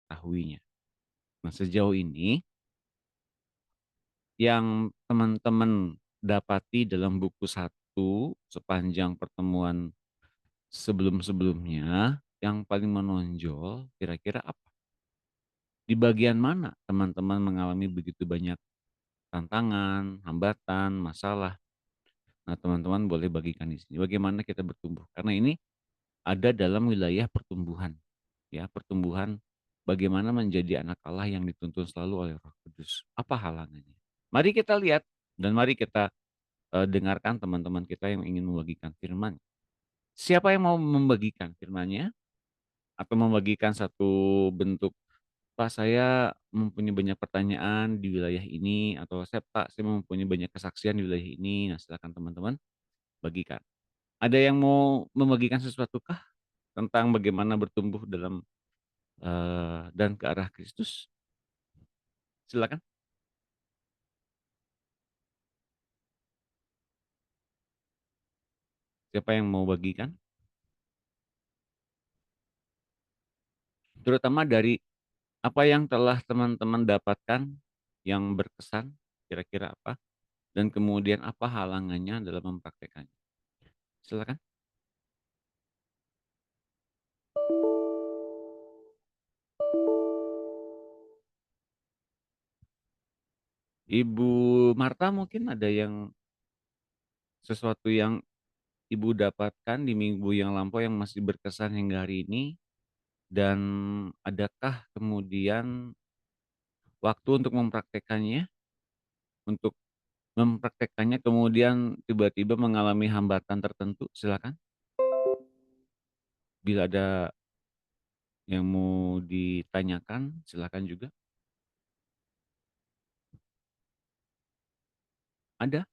mengetahuinya. Nah, sejauh ini yang teman-teman dapati dalam buku satu sepanjang pertemuan sebelum-sebelumnya, yang paling menonjol kira-kira apa? Di bagian mana teman-teman mengalami begitu banyak tantangan, hambatan, masalah? Nah, teman-teman boleh bagikan di sini, bagaimana kita bertumbuh, karena ini ada dalam wilayah pertumbuhan, ya, pertumbuhan bagaimana menjadi anak Allah yang dituntun selalu oleh Roh Kudus. Apa halangannya? Mari kita lihat dan mari kita, dengarkan teman-teman kita yang ingin membagikan firman. Siapa yang mau membagikan firman-Nya atau membagikan satu bentuk, "Pak, saya mempunyai banyak pertanyaan di wilayah ini," atau Pak, saya mempunyai banyak kesaksian di wilayah ini." Nah, silakan teman-teman bagikan. Ada yang mau membagikan sesuatu kah tentang bagaimana bertumbuh dalam, dan ke arah Kristus? Silakan. Siapa yang mau bagikan? Terutama dari apa yang telah teman-teman dapatkan yang berkesan, kira-kira apa? Dan kemudian apa halangannya dalam mempraktikkannya? Silakan. Ibu Marta mungkin ada yang sesuatu yang Ibu dapatkan di minggu yang lampau yang masih berkesan hingga hari ini, dan adakah kemudian waktu untuk mempraktikkannya, untuk mempraktikkannya kemudian tiba-tiba mengalami hambatan tertentu? Silakan. Bila ada yang mau ditanyakan, silakan juga. Ada?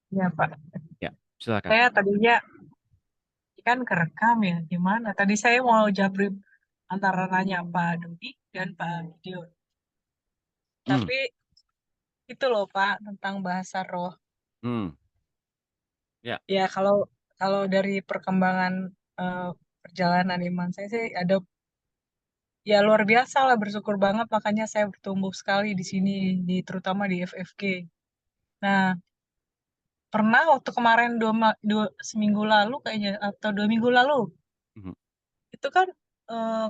Ya Pak, Ya, silakan. saya tadinya kan kerekam ya, gimana? Tadi saya mau jawab antara nanya Pak Dudi dan Pak Gideon. Mmm, Tapi itu loh Pak, tentang bahasa roh. mmm, ya, Ya kalau kalau dari perkembangan eh, perjalanan iman saya sih ada ya luar biasa lah, bersyukur banget makanya saya bertumbuh sekali di sini, terutama di FFG. Nah, pernah waktu kemarin seminggu lalu kayaknya atau 2 minggu lalu mhm, itu kan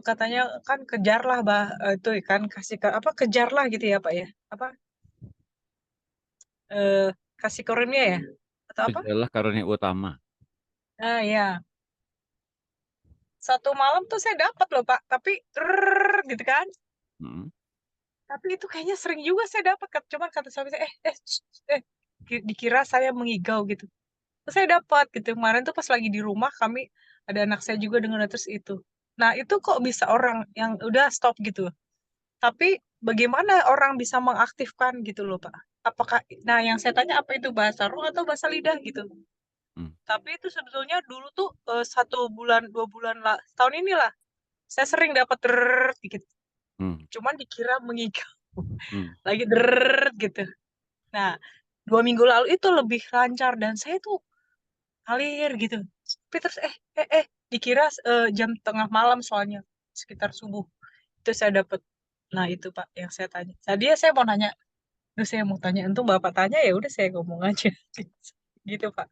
katanya kan kejarlah itu kan kasih ke apa kejarlah gitu ya Pak ya apa eh kasih karunia ya atau apa. kejarlah karunia utama. Nah ya, satu malam tuh saya dapat loh Pak, tapi gitu kan, Mhm, tapi itu kayaknya sering juga saya dapat, cuman kata suami saya dikira saya mengigau gitu. Terus saya dapat gitu kemarin tuh pas lagi di rumah kami, ada anak saya juga dengar terus itu. Nah itu kok bisa orang yang udah stop gitu. Tapi bagaimana orang bisa mengaktifkan gitu loh, Pak? Apakah, nah yang saya tanya apa itu bahasa roh atau bahasa lidah gitu? mmm, Tapi itu sebetulnya dulu tuh 1 bulan, 2 bulan lah, tahun inilah saya sering dapat dikit. mmm, Cuman dikira mengigau mmm, lagi gitu. Nah 2 minggu lalu itu lebih lancar dan saya tuh ngalir gitu. Tapi terus dikira jam tengah malam soalnya sekitar subuh itu saya dapat. Nah itu Pak yang saya tanya. Tadi ya saya mau nanya. Terus saya mau tanya, untung Bapak tanya ya udah saya ngomong aja. Gitu, Pak.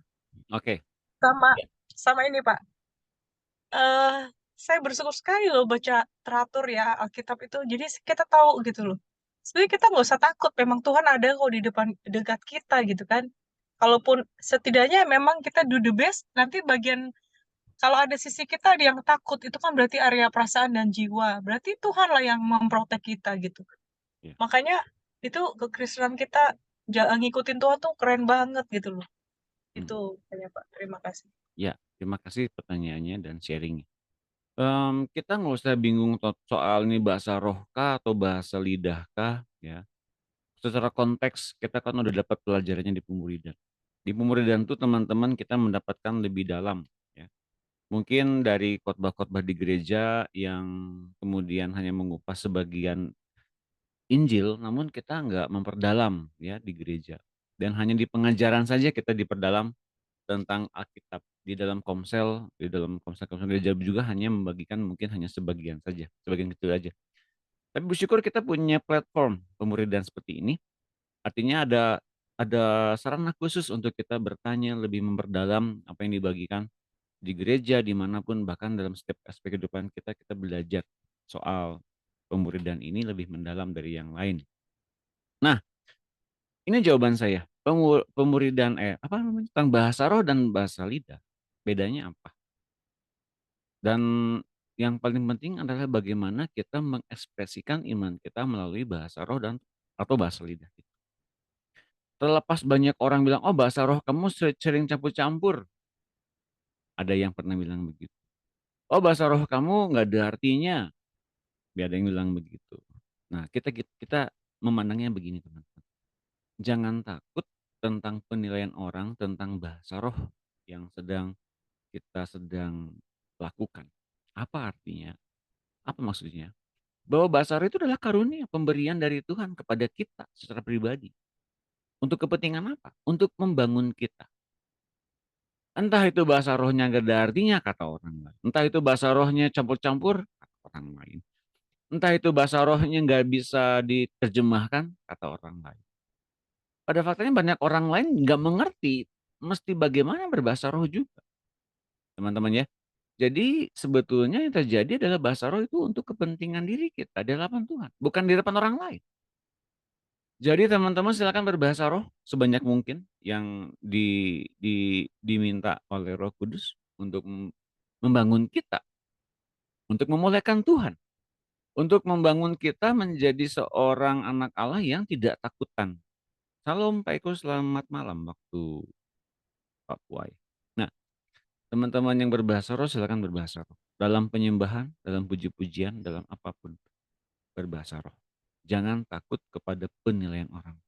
oke, Sama ya, sama ini, Pak. Eh, saya bersyukur sekali loh baca teratur ya Alkitab itu. Jadi kita tahu gitu loh. Sebenarnya kita nggak usah takut. Memang Tuhan ada kok di depan dekat kita gitu kan. Kalaupun setidaknya memang kita do the best, nanti bagian kalau ada sisi kita ada yang takut, itu kan berarti area perasaan dan jiwa. Berarti Tuhan lah yang memprotek kita gitu. ya, Makanya itu kekristenan kita ngikutin Tuhan tuh keren banget gitu loh. mmm, Itu ya Pak, terima kasih. ya, terima kasih pertanyaannya dan sharing-nya. Kita nggak usah bingung soal ini bahasa roh kah atau bahasa lidah kah, ya. Secara konteks kita kan udah dapat pelajarannya di Pemuridan. Di Pemuridan tuh teman-teman kita mendapatkan lebih dalam, ya. Mungkin dari khotbah-khotbah di gereja yang kemudian hanya mengupas sebagian Injil, namun kita nggak memperdalam ya di gereja. Dan hanya di pengajaran saja kita diperdalam tentang Alkitab. di dalam komsel-komsel gereja juga hanya membagikan mungkin hanya sebagian saja, sebagian kecil aja. Tapi bersyukur kita punya platform pemuridan seperti ini, artinya ada sarana khusus untuk kita bertanya lebih memperdalam apa yang dibagikan di gereja, dimanapun, bahkan dalam setiap aspek kehidupan kita, kita belajar soal pemuridan ini lebih mendalam dari yang lain. Nah, ini jawaban saya, pemuridan apa namanya, tentang bahasa roh dan bahasa lidah, bedanya apa? Dan yang paling penting adalah bagaimana kita mengekspresikan iman kita melalui bahasa roh dan atau bahasa lidah kita. Terlepas banyak orang bilang, "Oh, bahasa roh kamu sering campur-campur." Ada yang pernah bilang begitu. "Oh, bahasa roh kamu nggak ada artinya." Ada yang bilang begitu. Nah, kita memandangnya begini, teman-teman. Jangan takut tentang penilaian orang tentang bahasa roh yang kita sedang lakukan. Apa artinya? Apa maksudnya? Bahwa bahasa roh itu adalah karunia pemberian dari Tuhan kepada kita secara pribadi. Untuk kepentingan apa? Untuk membangun kita. Entah itu bahasa rohnya gak ada artinya kata orang lain. Entah itu bahasa rohnya campur-campur kata orang lain. Entah itu bahasa rohnya nggak bisa diterjemahkan kata orang lain. Pada faktanya banyak orang lain nggak mengerti mesti bagaimana berbahasa roh juga, teman-teman ya. Jadi sebetulnya yang terjadi adalah bahasa roh itu untuk kepentingan diri kita di hadapan Tuhan, bukan di depan orang lain. Jadi teman-teman silakan berbahasa roh sebanyak mungkin yang diminta oleh Roh Kudus untuk membangun kita, untuk memuliakan Tuhan, untuk membangun kita menjadi seorang anak Allah yang tidak takutan. Salam Pak Eko, selamat malam waktu Papua ya. Nah, teman-teman yang berbahasa roh silakan berbahasa roh. Dalam penyembahan, dalam puji-pujian, dalam apapun berbahasa roh. Jangan takut kepada penilaian orang.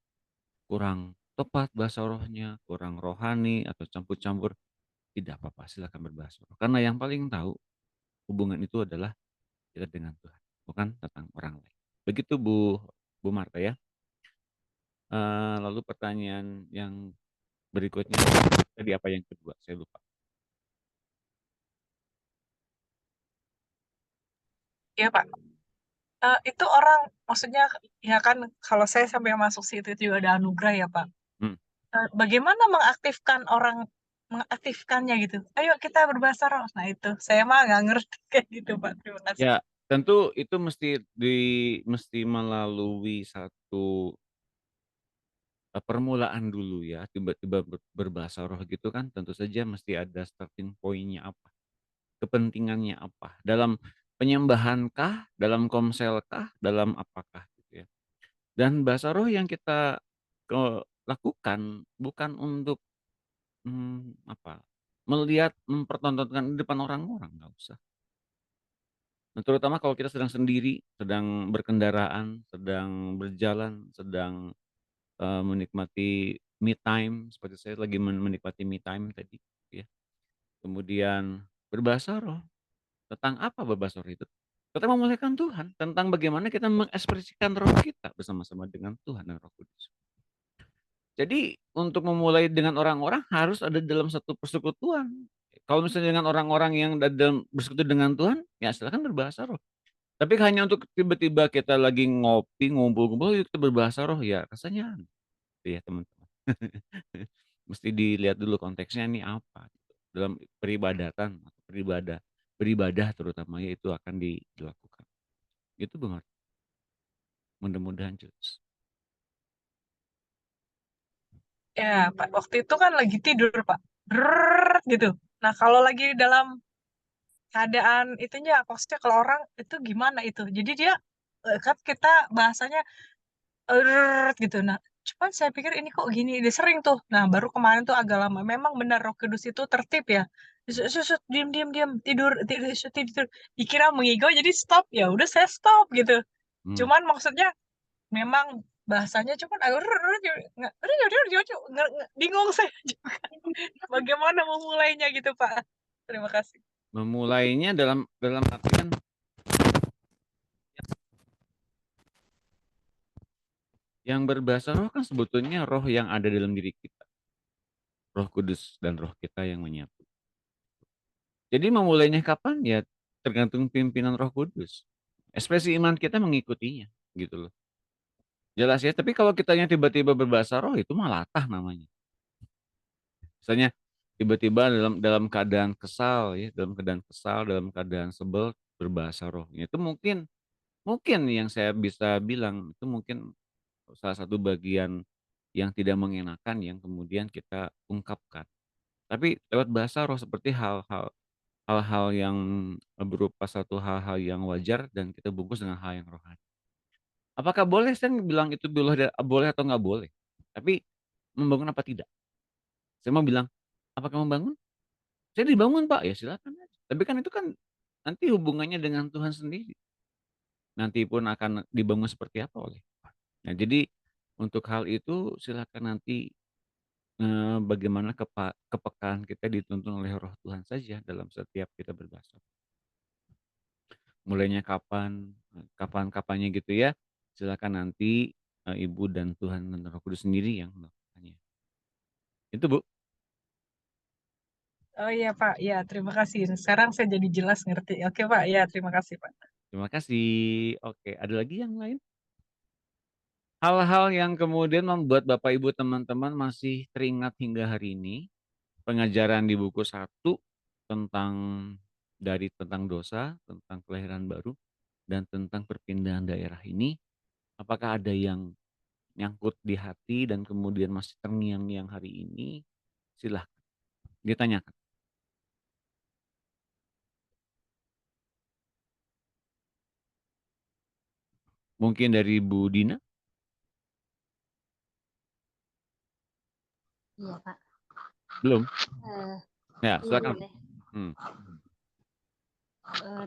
Kurang tepat bahasa rohnya, kurang rohani atau campur-campur, tidak apa-apa, silakan berbahasa roh. Karena yang paling tahu hubungan itu adalah kita dengan Tuhan, bukan tentang orang lain. Begitu Bu Marta ya. Lalu pertanyaan yang berikutnya tadi apa yang kedua? Saya lupa. Iya Pak. Itu orang, maksudnya ya kan kalau saya sampai masuk situ itu juga ada anugerah ya Pak. Hmm. Bagaimana mengaktifkannya gitu? Ayo kita berbahasa roh. Nah itu saya mah nggak ngerti kayak gitu Pak. Terima kasih. Ya, tentu itu mesti melalui satu, permulaan dulu ya, tiba-tiba berbahasa roh gitu kan tentu saja mesti ada starting point-nya apa, kepentingannya apa, dalam penyembahankah, dalam komselkah, dalam apakah gitu ya. Dan bahasa roh yang kita lakukan bukan untuk, apa, mempertontonkan di depan orang-orang, nggak usah. Nah, terutama kalau kita sedang sendiri, sedang berkendaraan, sedang berjalan, sedang, menikmati me time, seperti saya lagi menikmati me time tadi, ya. Kemudian berbahasa roh, tentang apa berbahasa roh itu? Tentang memuliakan Tuhan, tentang bagaimana kita mengekspresikan roh kita bersama-sama dengan Tuhan dan Roh Kudus. Jadi untuk memulai dengan orang-orang harus ada dalam satu persekutuan. Kalau misalnya dengan orang-orang yang dalam bersekutu dengan Tuhan, ya silakan berbahasa roh. Tapi hanya untuk tiba-tiba kita lagi ngopi, ngumpul-ngumpul, yuk kita berbahasa roh, ya rasanya gitu ya teman-teman. Mesti dilihat dulu konteksnya ini apa gitu. Dalam peribadatan atau beribadah terutama ya itu akan dilakukan. Itu Bang, mudah-mudahan jelas. Ya Pak, waktu itu kan lagi tidur Pak. Brrrr, gitu. Nah kalau lagi dalam keadaan itunya, maksudnya kalau orang itu gimana itu? Jadi dia kan kita bahasanya gitu. Nah, cuman saya pikir ini kok gini, dia sering tuh. Nah, baru kemarin tuh agak lama. Memang benar Roh Kudus itu tertib ya. Susut, diam, diam, diam, tidur, tidur, tidur, tidur. Dikira mengigau, jadi stop. Ya udah saya stop gitu. Hmm. Cuman maksudnya memang bahasanya cuman bingung saya juga. Bagaimana memulainya gitu, Pak. Terima kasih. Memulainya dalam dalam artian yang berbahasa roh kan sebetulnya roh yang ada dalam diri kita. Roh Kudus dan roh kita yang menyatu. Jadi memulainya kapan? Ya tergantung pimpinan Roh Kudus. Ekspresi iman kita mengikutinya, gitu loh. Jelas ya, tapi kalau kitanya tiba-tiba berbahasa roh itu mah latah namanya. Misalnya tiba-tiba dalam keadaan kesal ya, dalam keadaan sebel berbahasa roh. Itu mungkin mungkin yang saya bisa bilang itu mungkin salah satu bagian yang tidak mengenakan yang kemudian kita ungkapkan. Tapi lewat bahasa roh seperti hal-hal yang berupa satu hal-hal yang wajar dan kita bungkus dengan hal yang rohani. Apakah boleh? Saya bilang itu boleh atau nggak boleh. Tapi membangun apa tidak? Saya mau bilang, apakah membangun? Saya dibangun Pak, ya silakan aja. Tapi kan itu kan nanti hubungannya dengan Tuhan sendiri. Nanti pun akan dibangun seperti apa oleh Tuhan. Nah jadi untuk hal itu silakan nanti bagaimana kepekaan kita dituntun oleh Roh Tuhan saja dalam setiap kita berbahasa. Mulainya kapan, kapan-kapannya gitu ya, silakan nanti, Ibu dan Tuhan dan Roh Kudus sendiri yang melakukannya. Itu Bu. Oh iya Pak, ya terima kasih. Sekarang saya jadi jelas ngerti. Oke Pak, ya terima kasih Pak. Terima kasih. Oke, ada lagi yang lain? Hal-hal yang kemudian membuat Bapak Ibu teman-teman masih teringat hingga hari ini, pengajaran di buku 1 tentang tentang dosa, tentang kelahiran baru, dan tentang perpindahan daerah ini, apakah ada yang nyangkut di hati dan kemudian masih terngiang-ngiang hari ini? Silahkan ditanyakan. Mungkin dari Bu Dina? Iya Pak. Belum? Eh, Ya, iya silakan. boleh. Hmm,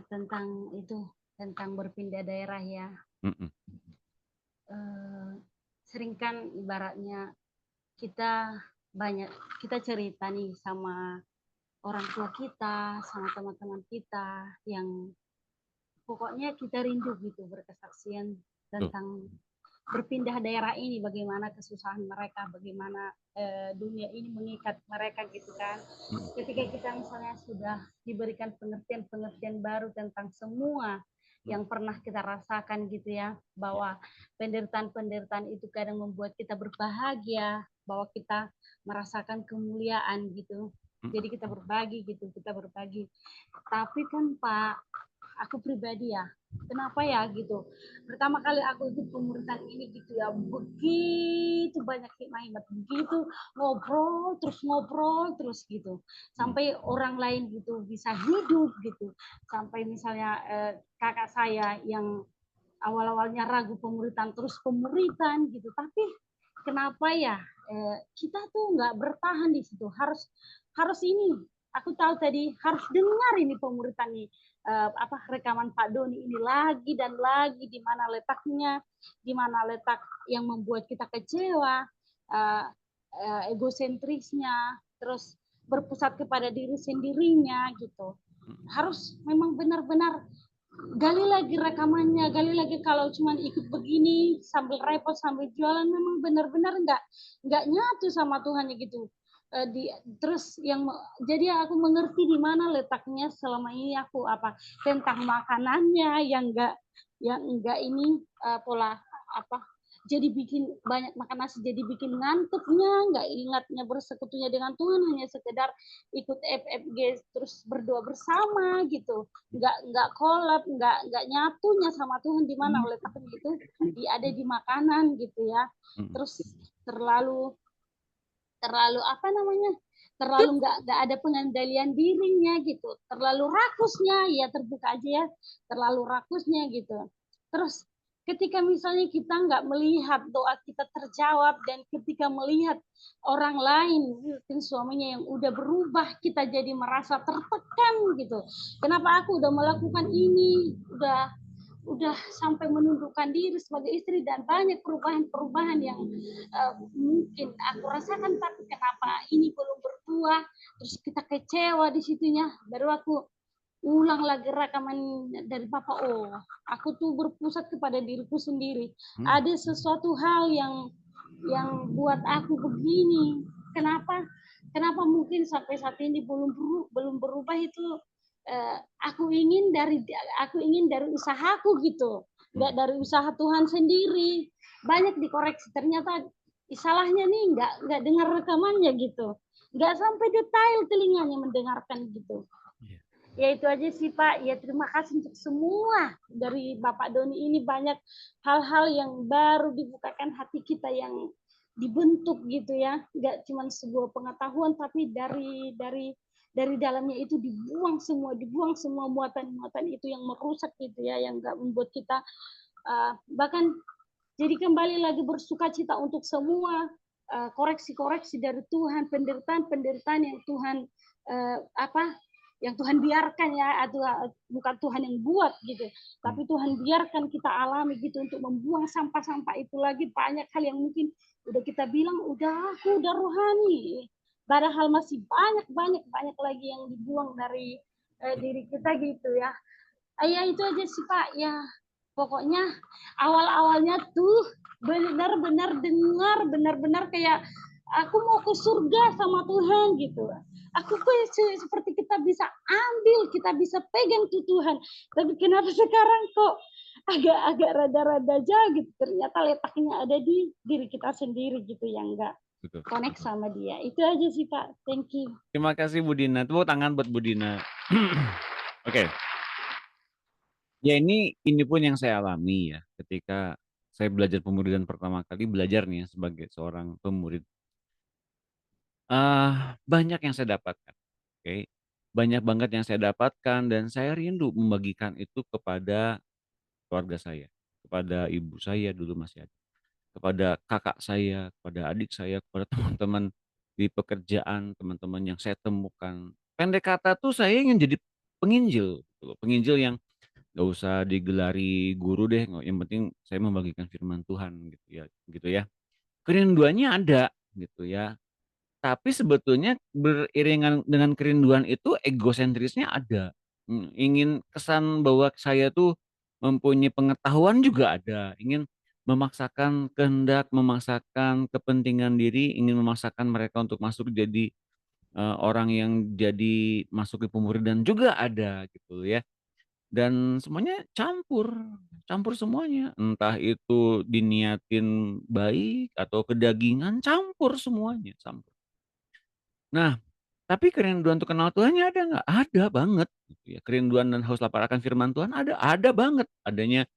Tentang itu, tentang berpindah daerah ya. mhm, Eh, Sering kan ibaratnya kita kita cerita nih sama orang tua kita, sama teman-teman kita yang pokoknya kita rindu gitu berkesaksian tuh, tentang berpindah daerah ini, bagaimana kesusahan mereka, bagaimana dunia ini mengikat mereka gitu kan. mhm, Ketika kita misalnya sudah diberikan pengertian-pengertian baru tentang semua mhm, yang pernah kita rasakan gitu ya, ya, bahwa penderitaan-penderitaan itu kadang membuat kita berbahagia, bahwa kita merasakan kemuliaan gitu. mhm, Jadi kita berbagi gitu, kita berbagi. Tapi kan Pak, aku pribadi ya, kenapa ya gitu. Pertama kali aku ikut pemuritan ini gitu ya, begitu banyak hikmah-hikmah, begitu ngobrol terus gitu. mhm, Sampai orang lain gitu bisa hidup gitu. Sampai misalnya kakak saya yang awal-awalnya ragu pemuritan terus pemuritan gitu. Tapi kenapa ya kita tuh nggak bertahan di situ, harus harus ini, aku tahu tadi harus dengar ini pemuritan nih, rekaman Pak Doni ini lagi dan lagi, di mana letaknya, di mana letak yang membuat kita kecewa, uh, egosentrisnya, terus berpusat kepada diri sendirinya gitu. mhm, Harus memang benar-benar gali lagi rekamannya, gali lagi. Kalau cuma ikut begini sambil repot sambil jualan, memang benar-benar nggak nyatu sama Tuhan gitu. Terus yang jadi aku mengerti di mana letaknya selama ini aku tentang makanannya yang enggak ini pola apa, jadi bikin banyak makan nasi jadi bikin ngantuknya, nggak ingatnya bersekutunya dengan Tuhan, hanya sekedar ikut FFG terus berdoa bersama gitu, nggak kolab, nggak nyatunya sama Tuhan, di mana letaknya itu ada di makanan gitu ya. mhm, Terus terlalu terlalu apa namanya, terlalu nggak ada pengendalian dirinya gitu, terlalu rakusnya ya, terbuka aja ya, terlalu rakusnya gitu. Terus ketika misalnya kita nggak melihat doa kita terjawab, dan ketika melihat orang lain mungkin suaminya yang udah berubah, kita jadi merasa tertekan gitu. Kenapa aku udah melakukan ini, udah sampai menundukkan diri sebagai istri, dan banyak perubahan-perubahan yang mungkin aku rasakan, tapi kenapa ini belum berbuah, terus kita kecewa di situnya. Baru aku ulang lagi rekaman dari Bapak, oh aku tuh berpusat kepada diriku sendiri, mhm, ada sesuatu hal yang buat aku begini, kenapa kenapa mungkin sampai saat ini belum berubah itu. aku ingin dari usahaku gitu, nggak dari usaha Tuhan sendiri. Banyak dikoreksi, ternyata salahnya nih nggak dengar rekamannya gitu, nggak sampai detail telinganya mendengarkan gitu. Iya. Ya itu aja sih Pak. Ya terima kasih untuk semua dari Bapak Doni ini, banyak hal-hal yang baru dibukakan hati kita, yang dibentuk gitu ya. Nggak cuma sebuah pengetahuan, tapi dari dalamnya itu dibuang semua muatan-muatan itu yang merusak gitu ya, yang nggak membuat kita bahkan jadi kembali lagi bersuka cita untuk semua koreksi-koreksi dari Tuhan, penderitaan-penderitaan yang Tuhan yang Tuhan biarkan ya, atau bukan Tuhan yang buat gitu, tapi Tuhan biarkan kita alami gitu, untuk membuang sampah-sampah itu lagi. Banyak hal yang mungkin udah kita bilang aku udah rohani, padahal masih banyak lagi yang dibuang dari diri kita gitu ya. Ya itu aja sih Pak ya, pokoknya awal-awalnya tuh benar-benar dengar, benar-benar kayak aku mau ke surga sama Tuhan gitu. Aku seperti kita bisa ambil, kita bisa pegang tuh Tuhan. Tapi kenapa sekarang kok agak-agak rada-rada aja gitu. Ternyata letaknya ada di diri kita sendiri gitu, yang enggak connect sama dia. Itu aja sih Pak. Thank you. Terima kasih Bu Dina. Tepuk tangan buat Bu Dina. Oke. Ya ini pun yang saya alami ya ketika saya belajar pemuridan pertama kali, belajar nih ya sebagai seorang pemurid. Banyak yang saya dapatkan. Oke. Banyak banget yang saya dapatkan dan saya rindu membagikan itu kepada keluarga saya, kepada ibu saya dulu masih ada, kepada kakak saya, kepada adik saya, kepada teman-teman di pekerjaan, teman-teman yang saya temukan. Pendek kata tuh saya ingin jadi penginjil, gitu loh. Penginjil yang nggak usah digelari guru deh, yang penting saya membagikan firman Tuhan gitu ya. Kerinduannya ada gitu ya. Tapi sebetulnya beriringan dengan kerinduan itu egosentrisnya ada. Ingin kesan bahwa saya tuh mempunyai pengetahuan juga ada. Ingin memaksakan kehendak, memaksakan kepentingan diri, ingin memaksakan mereka untuk masuk jadi orang yang jadi masuk ke pemuridan juga ada gitu ya. Dan semuanya campur, campur semuanya. Entah itu diniatin baik atau kedagingan, campur semuanya, campur. Nah, tapi kerinduan untuk kenal Tuhannya ada nggak? Ada banget gitu ya. Kerinduan dan haus lapar akan firman Tuhan ada banget. Adanya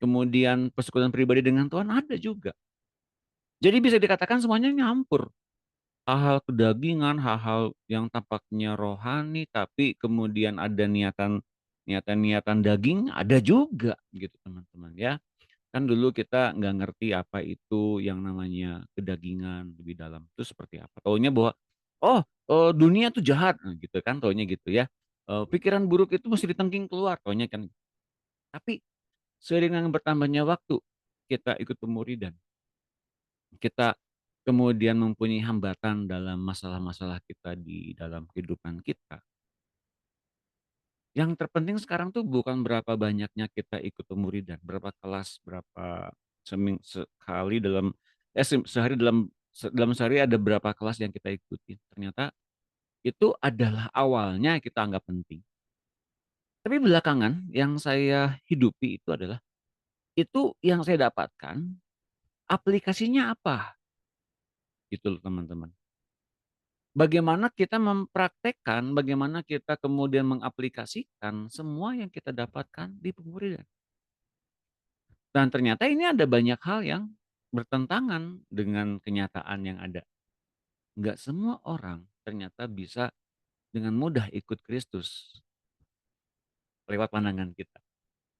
kemudian persekutuan pribadi dengan Tuhan ada juga. Jadi bisa dikatakan semuanya nyampur. Hal-hal kedagingan, hal-hal yang tampaknya rohani tapi kemudian ada niatan-niatan daging ada juga gitu teman-teman ya. Kan dulu kita nggak ngerti apa itu yang namanya kedagingan lebih dalam itu seperti apa. Taunya bahwa oh, dunia tuh jahat, nah gitu kan taunya gitu ya. Pikiran buruk itu mesti ditengking keluar taunya kan. Tapi seiring dengan bertambahnya waktu kita ikut pemuridan, kita kemudian mempunyai hambatan dalam masalah-masalah kita di dalam kehidupan kita. Yang terpenting sekarang tuh bukan berapa banyaknya kita ikut pemuridan, berapa kelas, berapa sekali sehari dalam sehari ada berapa kelas yang kita ikuti. Ternyata itu adalah awalnya kita anggap penting. Tapi belakangan yang saya hidupi itu adalah, itu yang saya dapatkan, aplikasinya apa? Gitu loh teman-teman. Bagaimana kita mempraktekkan, bagaimana kita kemudian mengaplikasikan semua yang kita dapatkan di pemuridan. Dan ternyata ini ada banyak hal yang bertentangan dengan kenyataan yang ada. Enggak semua orang ternyata bisa dengan mudah ikut Kristus lewat pandangan kita.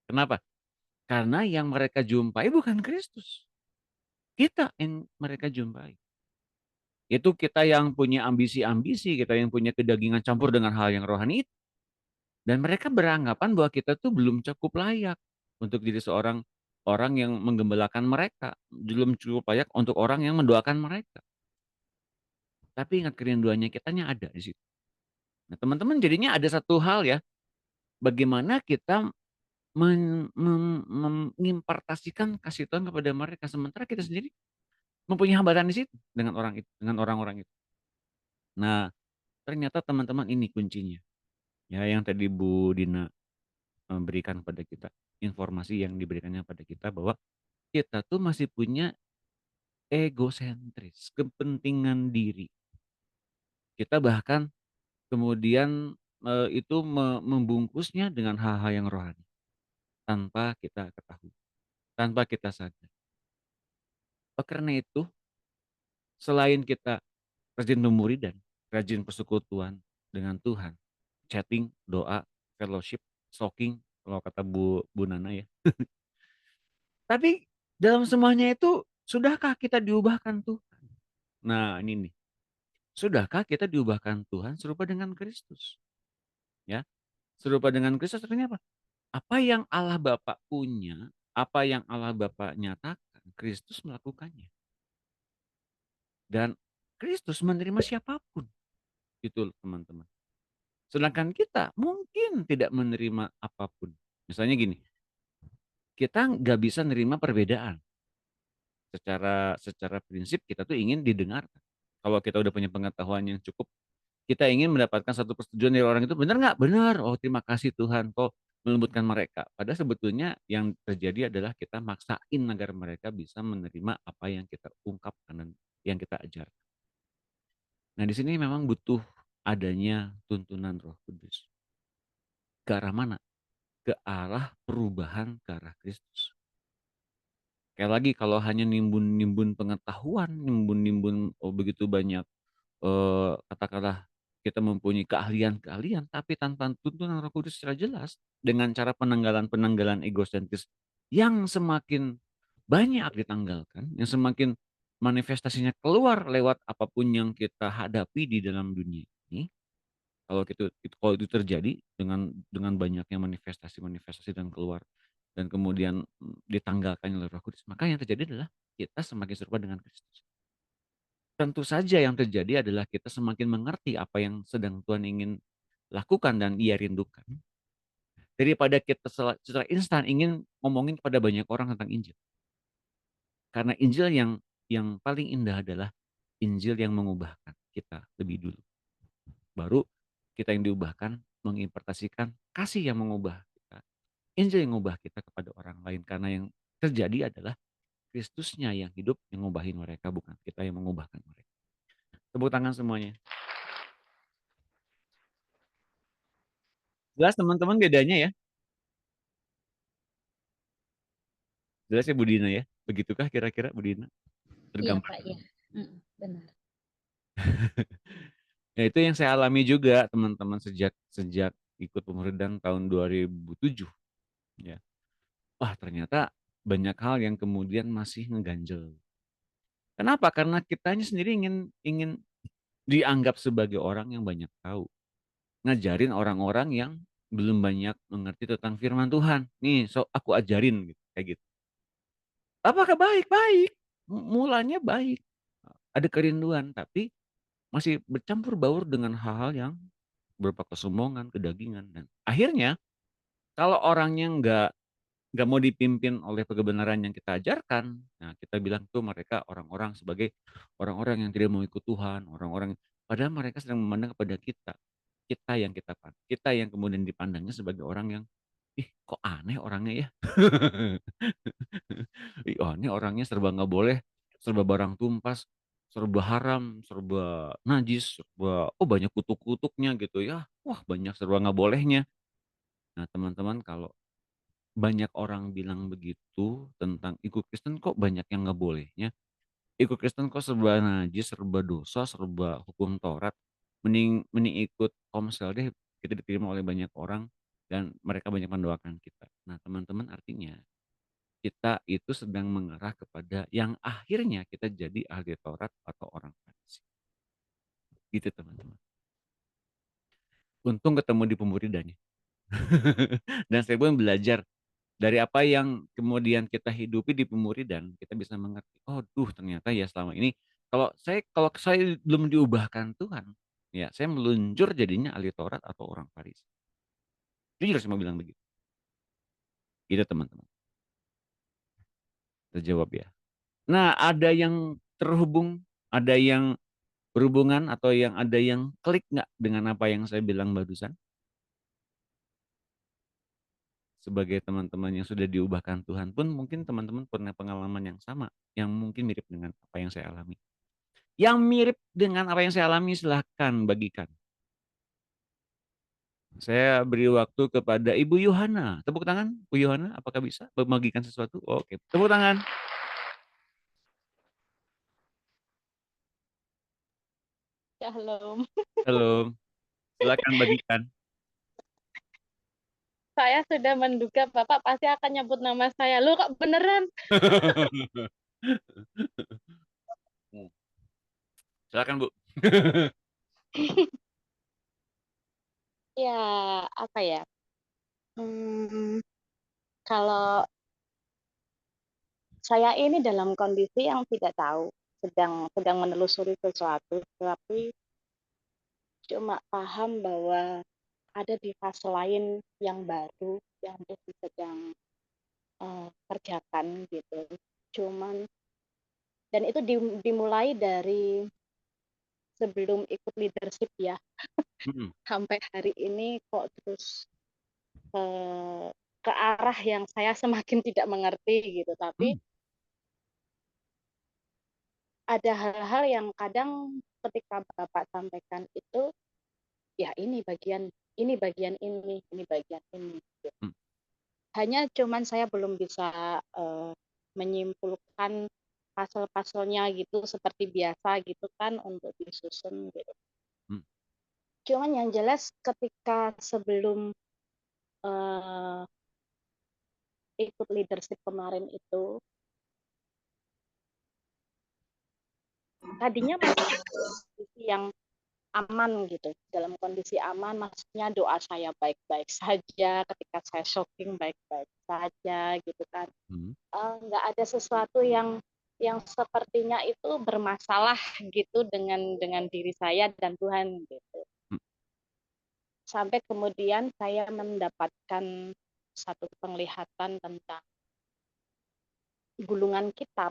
Kenapa? Karena yang mereka jumpai bukan Kristus. Kita yang mereka jumpai. Itu kita yang punya ambisi-ambisi, kita yang punya kedagingan campur dengan hal yang rohani. Dan mereka beranggapan bahwa kita tuh belum cukup layak untuk jadi seorang orang yang menggembalakan mereka. Belum cukup layak untuk orang yang mendoakan mereka. Tapi ingat kerinduannya kitanya ada di situ. Nah teman-teman jadinya ada satu hal ya. Bagaimana kita mengimpartasikan kasih Tuhan kepada mereka. Sementara kita sendiri mempunyai hambatan di situ dengan orang itu, dengan orang-orang itu. Nah, ternyata teman-teman ini kuncinya. Ya, yang tadi Bu Dina berikan pada kita, informasi yang diberikannya pada kita bahwa kita tuh masih punya egosentris, kepentingan diri. Kita bahkan kemudian, itu membungkusnya dengan hal-hal yang rohani, tanpa kita ketahui, tanpa kita sadar. Karena itu, selain kita rajin pemuridan, rajin persekutuan dengan Tuhan, chatting, doa, fellowship, stalking, kalau kata Bu Nana ya. Tapi dalam semuanya itu, sudahkah kita diubahkan Tuhan? Nah ini nih, sudahkah kita diubahkan Tuhan serupa dengan Kristus? Ya, serupa dengan Kristus artinya apa? Apa yang Allah Bapa punya, apa yang Allah Bapa nyatakan, Kristus melakukannya. Dan Kristus menerima siapapun, gitu loh teman-teman. Sedangkan kita mungkin tidak menerima apapun. Misalnya gini, kita nggak bisa nerima perbedaan. Secara prinsip kita tuh ingin didengarkan. Kalau kita udah punya pengetahuan yang cukup, kita ingin mendapatkan satu persetujuan dari orang itu, benar nggak? Benar. Oh terima kasih Tuhan, kau melembutkan mereka. Padahal sebetulnya yang terjadi adalah kita maksain agar mereka bisa menerima apa yang kita ungkapkan dan yang kita ajar. Nah di sini memang butuh adanya tuntunan Roh Kudus. Ke arah mana? Ke arah perubahan ke arah Kristus. Kayak lagi kalau hanya nimbun-nimbun pengetahuan, nimbun-nimbun begitu banyak katakanlah kita mempunyai keahlian-keahlian, tapi tanpa tuntunan Roh Kudus secara jelas, dengan cara penanggalan-penanggalan egosentris yang semakin banyak ditanggalkan, yang semakin manifestasinya keluar lewat apapun yang kita hadapi di dalam dunia ini. Kalau itu terjadi dengan banyaknya manifestasi-manifestasi dan keluar dan kemudian ditanggalkan oleh Roh Kudus, maka yang terjadi adalah kita semakin serupa dengan Kristus. Tentu saja yang terjadi adalah kita semakin mengerti apa yang sedang Tuhan ingin lakukan dan Ia rindukan. Daripada kita secara instan ingin ngomongin kepada banyak orang tentang Injil. Karena Injil yang paling indah adalah Injil yang mengubahkan kita lebih dulu. Baru kita yang diubahkan mengimpartasikan kasih yang mengubah kita. Injil yang mengubah kita kepada orang lain. Karena yang terjadi adalah Kristusnya yang hidup yang ngubahin mereka, bukan kita yang mengubahkan mereka. Tepuk tangan semuanya. Jelas teman-teman bedanya ya? Jelas ya Bu Dina ya? Begitukah kira-kira Bu Dina? Iya Pak, Tergambarkan. ya. Benar. Ya itu yang saya alami juga teman-teman sejak ikut pemuridan tahun 2007 ya. Wah, ternyata banyak hal yang kemudian masih ngeganjel. Kenapa? Karena kitanya sendiri ingin ingin dianggap sebagai orang yang banyak tahu. Ngajarin orang-orang yang belum banyak mengerti tentang firman Tuhan. Nih, so aku ajarin gitu, kayak gitu. Apakah baik? Baik. Mulanya baik. Ada kerinduan, tapi masih bercampur baur dengan hal-hal yang berupa kesombongan, kedagingan, dan akhirnya kalau orangnya nggak mau dipimpin oleh kebenaran yang kita ajarkan, nah kita bilang tuh mereka orang-orang sebagai orang-orang yang tidak mau ikut Tuhan, orang-orang padahal mereka sedang memandang kepada kita, kita yang kemudian dipandangnya sebagai orang yang, ih kok aneh orangnya ya, ih aneh orangnya serba nggak boleh, serba barang tumpas, serba haram, serba najis, serba oh banyak kutuk-kutuknya gitu ya, wah banyak serba nggak bolehnya. Nah teman-teman kalau banyak orang bilang begitu tentang ikut Kristen kok banyak yang nggak bolehnya. Ikut Kristen kok serba najis, serba dosa, serba hukum Taurat. Mending mending ikut Komsel deh, kita diterima oleh banyak orang dan mereka banyak mendoakan kita. Nah teman-teman artinya kita itu sedang mengarah kepada yang akhirnya kita jadi ahli Taurat atau orang Farisi. Gitu teman-teman. Untung ketemu di pemuridannya. Dan saya pun belajar dari apa yang kemudian kita hidupi di pemuridan, kita bisa mengerti, oh duh ternyata ya selama ini kalau saya belum diubahkan Tuhan, ya saya meluncur jadinya ahli Taurat atau orang Farisi. Jujur saya mau bilang begitu. Gitu teman-teman. Terjawab ya. Nah, ada yang terhubung, ada yang berhubungan atau yang ada yang klik nggak dengan apa yang saya bilang barusan? sebagai teman-teman yang sudah diubahkan Tuhan pun mungkin teman-teman pernah pengalaman yang sama, yang mungkin mirip dengan apa yang saya alami. Yang mirip dengan apa yang saya alami silahkan bagikan. Saya beri waktu kepada Ibu Yohana. Tepuk tangan, Bu Yohana. Apakah bisa membagikan sesuatu? Oke, tepuk tangan. Shalom. Halo, silakan bagikan. Saya sudah menduga Bapak pasti akan nyebut nama saya. Lu kok beneran? Silakan Bu. Ya, apa ya? Kalau saya ini dalam kondisi yang tidak tahu, sedang menelusuri sesuatu, tapi cuma paham bahwa ada di fase lain yang baru yang sedang kerjakan gitu. Cuman dan itu dimulai dari sebelum ikut leadership ya, sampai hari ini kok terus ke arah yang saya semakin tidak mengerti gitu. Tapi ada hal-hal yang kadang ketika Bapak sampaikan itu, ya ini bagian ini, ini bagian ini. Gitu. Hanya cuman saya belum bisa menyimpulkan pasal-pasalnya gitu seperti biasa gitu kan untuk disusun gitu. Cuman yang jelas ketika sebelum ikut leadership kemarin itu, tadinya masih kondisi yang aman gitu, dalam kondisi aman maksudnya doa saya baik-baik saja, ketika saya shopping baik-baik saja gitu kan, nggak ada sesuatu yang sepertinya itu bermasalah gitu dengan diri saya dan Tuhan gitu. Sampai kemudian saya mendapatkan satu penglihatan tentang gulungan kitab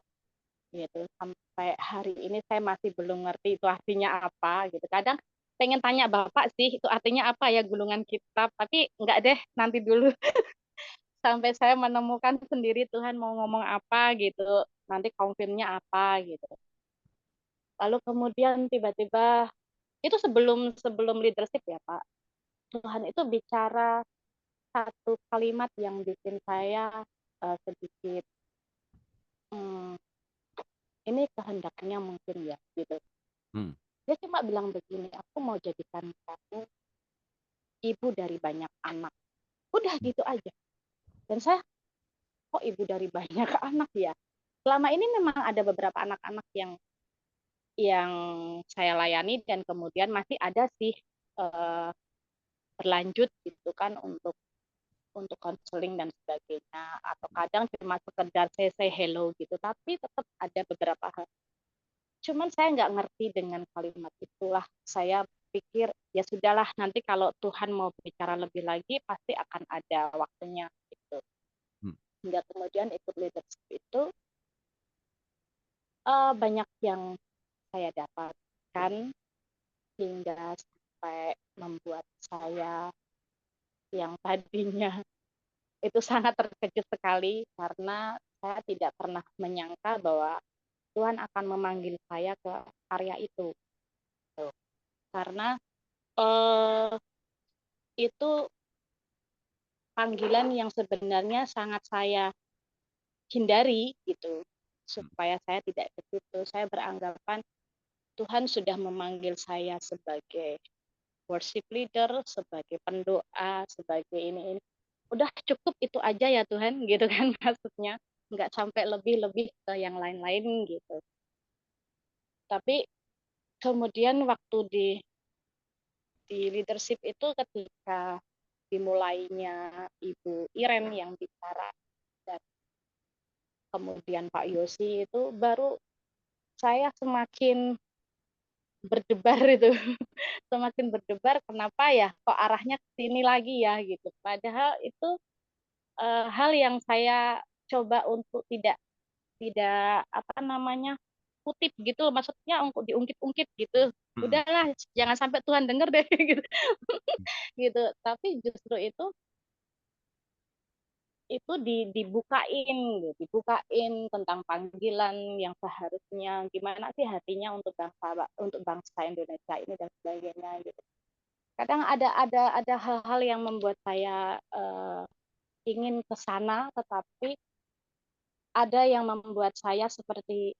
gitu. Sampai hari ini saya masih belum ngerti itu artinya apa gitu. Kadang pengen tanya Bapak sih itu artinya apa ya gulungan kitab, tapi enggak deh, nanti dulu. Sampai saya menemukan sendiri Tuhan mau ngomong apa gitu, nanti konfirmnya apa gitu. Lalu kemudian tiba-tiba itu sebelum leadership ya Pak, Tuhan itu bicara satu kalimat yang bikin saya sedikit ini kehendaknya mungkin ya gitu. Dia cuma bilang begini, aku mau jadikan kamu ibu dari banyak anak. Udah gitu aja. Dan saya, kok ibu dari banyak anak ya? Selama ini memang ada beberapa anak-anak yang saya layani dan kemudian masih ada sih berlanjut gitu kan untuk konseling dan sebagainya, atau kadang cuma sekedar say hello gitu, tapi tetap ada beberapa hal. Cuman saya nggak ngerti dengan kalimat itulah. Saya pikir ya sudahlah, nanti kalau Tuhan mau bicara lebih lagi pasti akan ada waktunya gitu. Hingga kemudian ikut leadership itu banyak yang saya dapatkan hingga sampai membuat saya yang tadinya itu sangat terkejut sekali karena saya tidak pernah menyangka bahwa Tuhan akan memanggil saya ke area itu. Karena itu panggilan yang sebenarnya sangat saya hindari gitu, supaya saya tidak ke situ. Saya beranggapan Tuhan sudah memanggil saya sebagai worship leader, sebagai pendoa, sebagai ini. Udah cukup itu aja ya Tuhan, gitu kan maksudnya. Nggak sampai lebih-lebih ke yang lain-lain gitu. Tapi kemudian waktu di leadership itu ketika dimulainya Ibu Iren yang bicara dan kemudian Pak Yosi itu baru saya semakin berdebar itu. Semakin berdebar, kenapa ya kok arahnya ke sini lagi ya gitu. Padahal itu hal yang saya coba untuk tidak apa namanya kutip gitu, maksudnya untuk diungkit-ungkit gitu. Udahlah, jangan sampai Tuhan denger deh gitu. Gitu. Tapi justru itu itu dibukain tentang panggilan yang seharusnya gimana sih hatinya untuk bangsa Indonesia ini dan sebagainya gitu. Kadang ada hal-hal yang membuat saya ingin ke sana, tetapi ada yang membuat saya seperti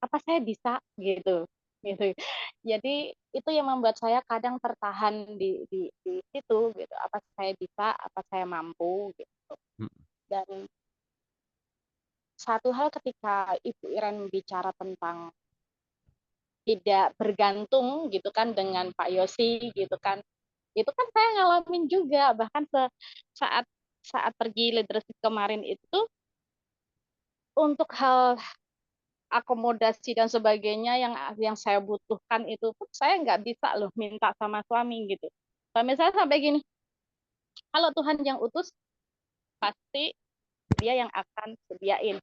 apa saya bisa gitu gitu. Jadi itu yang membuat saya kadang tertahan di situ gitu. Apa saya bisa, apa saya mampu gitu. Dan satu hal ketika Ibu Iren bicara tentang tidak bergantung gitu kan dengan Pak Yosi gitu kan, itu kan saya ngalamin juga, bahkan saat saat pergi leadership kemarin itu untuk hal akomodasi dan sebagainya yang saya butuhkan itu pun saya nggak bisa loh minta sama suami gitu. Suami saya sampai gini, kalau Tuhan yang utus pasti dia yang akan sediain,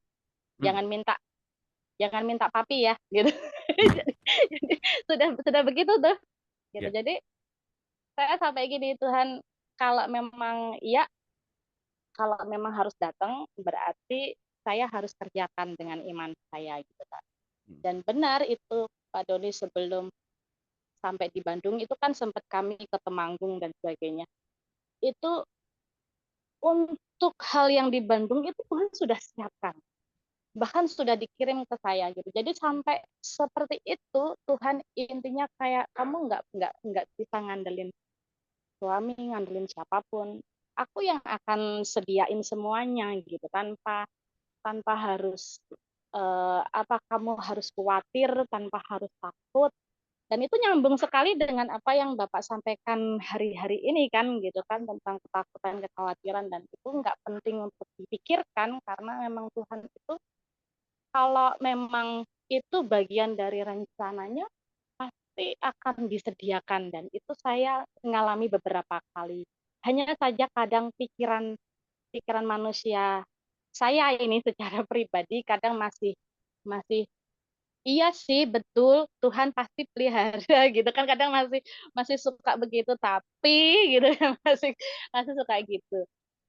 jangan minta papi ya gitu. Jadi, sudah begitu tuh gitu. Jadi saya sampai gini, Tuhan kalau memang iya, kalau memang harus datang berarti saya harus kerjakan dengan iman saya gitu kan. Dan benar itu Pak Doni, sebelum sampai di Bandung itu kan sempat kami ke Temanggung dan sebagainya. Itu untuk hal yang di Bandung itu Tuhan sudah siapkan. Bahkan sudah dikirim ke saya gitu. Jadi sampai seperti itu Tuhan intinya kayak kamu nggak bisa ngandelin suami, ngandelin siapapun. Aku yang akan sediain semuanya gitu tanpa harus apa kamu harus khawatir, tanpa harus takut. Dan itu nyambung sekali dengan apa yang Bapak sampaikan hari-hari ini kan gitu kan, tentang ketakutan, kekhawatiran, dan itu nggak penting untuk dipikirkan karena memang Tuhan itu kalau memang itu bagian dari rencananya pasti akan disediakan, dan itu saya mengalami beberapa kali. Hanya saja kadang pikiran manusia saya ini secara pribadi kadang masih masih iya sih, betul. Tuhan pasti pelihara gitu kan, kadang masih masih suka begitu, tapi gitu ya masih masih suka gitu.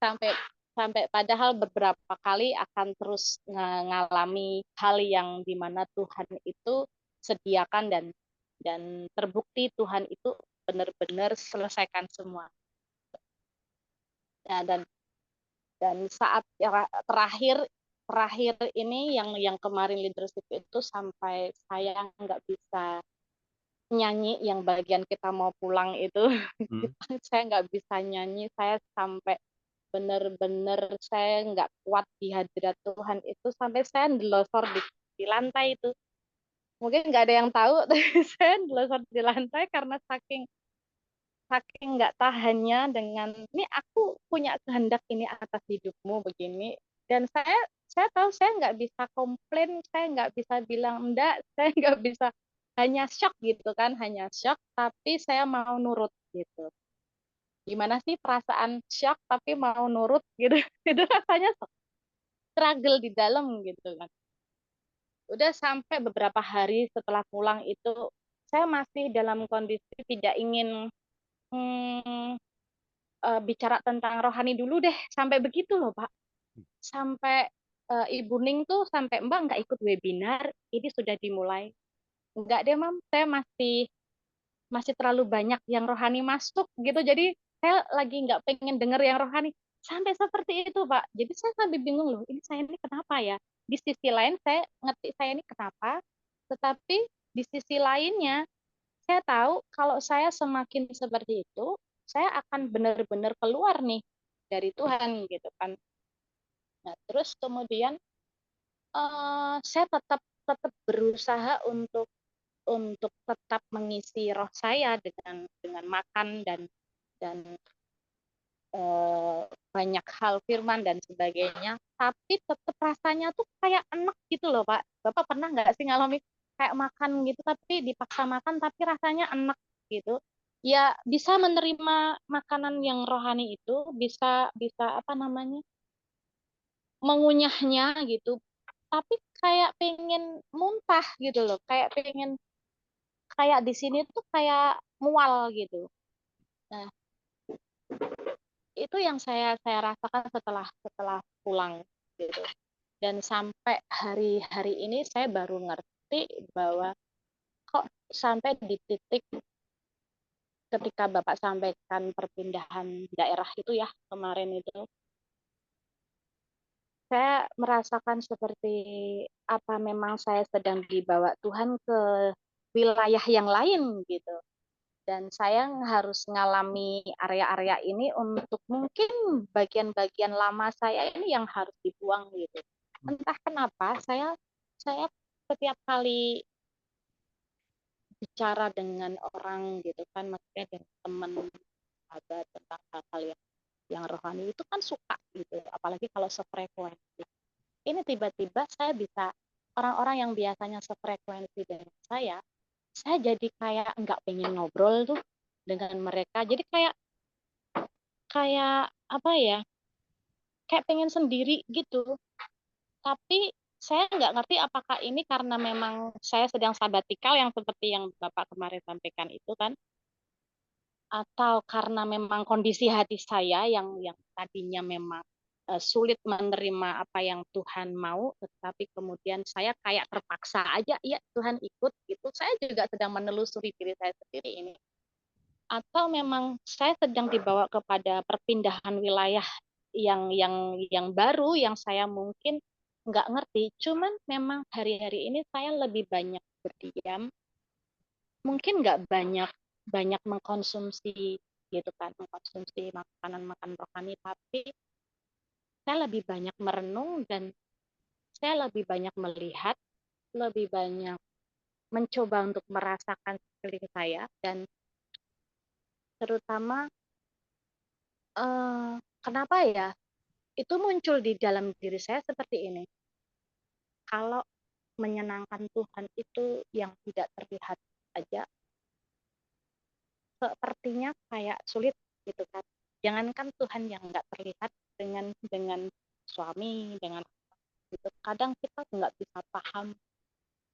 Sampai sampai padahal beberapa kali akan terus ngalami hal yang dimana Tuhan itu sediakan, dan terbukti Tuhan itu benar-benar selesaikan semua. Ya, dan saat terakhir ini yang kemarin leadership itu sampai saya nggak bisa nyanyi yang bagian kita mau pulang itu. Saya nggak bisa nyanyi, saya sampai benar-benar saya nggak kuat di hadirat Tuhan itu, sampai saya ndelosor di lantai itu. Mungkin nggak ada yang tahu, tapi saya ndelosor di lantai karena saking nggak tahannya dengan ini aku punya kehendak ini atas hidupmu begini, dan saya tahu saya nggak bisa komplain, saya nggak bisa bilang enggak, saya nggak bisa, hanya shock gitu kan, hanya shock tapi saya mau nurut gitu. Gimana sih perasaan shock tapi mau nurut gitu? Itu rasanya struggle di dalam gitu kan. Udah sampai beberapa hari setelah pulang itu saya masih dalam kondisi tidak ingin bicara tentang rohani dulu deh, sampai begitu loh Pak. Sampai Ibu Ning tuh sampai Mbak nggak ikut webinar, ini sudah dimulai. Enggak deh Mam, saya masih terlalu banyak yang rohani masuk gitu, jadi saya lagi nggak pengen denger yang rohani. Sampai seperti itu Pak. Jadi saya sampai bingung loh, ini saya ini kenapa ya? Di sisi lain saya ngerti saya ini kenapa, tetapi di sisi lainnya saya tahu kalau saya semakin seperti itu, saya akan benar-benar keluar nih dari Tuhan gitu kan. Nah, terus kemudian saya tetap tetap berusaha untuk tetap mengisi roh saya dengan makan dan banyak hal firman dan sebagainya, tapi tetap rasanya tuh kayak enak gitu loh Pak. Bapak pernah nggak sih ngalami kayak makan gitu tapi dipaksa makan tapi rasanya enak gitu? Ya bisa menerima makanan yang rohani itu, bisa bisa apa namanya, mengunyahnya gitu, tapi kayak pengen muntah gitu loh, kayak pengen, kayak di sini tuh kayak mual gitu. Nah, itu yang saya rasakan setelah pulang gitu. Dan sampai hari ini saya baru ngerti bahwa kok sampai di titik ketika Bapak sampaikan perpindahan daerah itu ya kemarin itu, saya merasakan seperti apa memang saya sedang dibawa Tuhan ke wilayah yang lain gitu. Dan saya harus ngalami area-area ini untuk mungkin bagian-bagian lama saya ini yang harus dibuang gitu. Entah kenapa saya setiap kali bicara dengan orang gitu kan, maksudnya dengan teman sahabat tentang hal-hal yang rohani itu kan suka gitu, apalagi kalau sefrekuensi. Ini tiba-tiba saya bisa, orang-orang yang biasanya sefrekuensi dengan saya jadi kayak nggak pengen ngobrol tuh dengan mereka. Jadi kayak kayak apa ya? Kayak pengen sendiri gitu. Tapi saya nggak ngerti apakah ini karena memang saya sedang sabatikal yang seperti yang Bapak kemarin sampaikan itu kan, atau karena memang kondisi hati saya yang tadinya memang sulit menerima apa yang Tuhan mau, tetapi kemudian saya kayak terpaksa aja, ya Tuhan ikut gitu. Saya juga sedang menelusuri diri saya sendiri ini. Atau memang saya sedang dibawa kepada perpindahan wilayah yang baru yang saya mungkin nggak ngerti. Cuman memang hari-hari ini saya lebih banyak berdiam, mungkin nggak banyak mengkonsumsi gitu kan, mengkonsumsi makanan rohani, tapi saya lebih banyak merenung dan saya lebih banyak melihat, lebih banyak mencoba untuk merasakan sekeliling saya, dan terutama kenapa ya itu muncul di dalam diri saya seperti ini. Kalau menyenangkan Tuhan itu yang tidak terlihat aja, sepertinya kayak sulit gitu kan. Jangankan Tuhan yang nggak terlihat dengan suami, dengan gitu. Kadang kita nggak bisa paham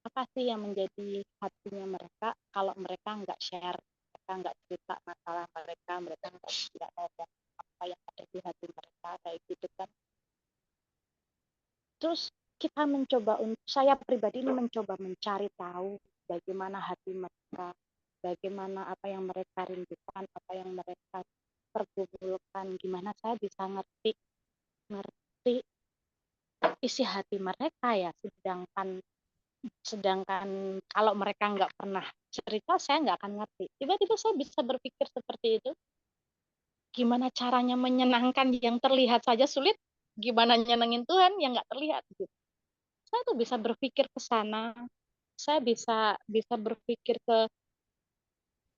apa sih yang menjadi hatinya mereka kalau mereka nggak share, mereka nggak cerita masalah mereka, mereka nggak ngomong apa yang ada di hati mereka kayak gitu kan. Terus kita mencoba, saya pribadi ini mencoba mencari tahu bagaimana hati mereka, bagaimana apa yang mereka rindukan, apa yang mereka pergumulkan, gimana saya bisa ngerti isi hati mereka ya, sedangkan kalau mereka nggak pernah cerita saya nggak akan ngerti. Tiba-tiba saya bisa berpikir seperti itu, gimana caranya menyenangkan yang terlihat saja sulit, gimana nyenengin Tuhan yang nggak terlihat gitu. Saya tuh bisa berpikir ke sana, saya bisa berpikir ke,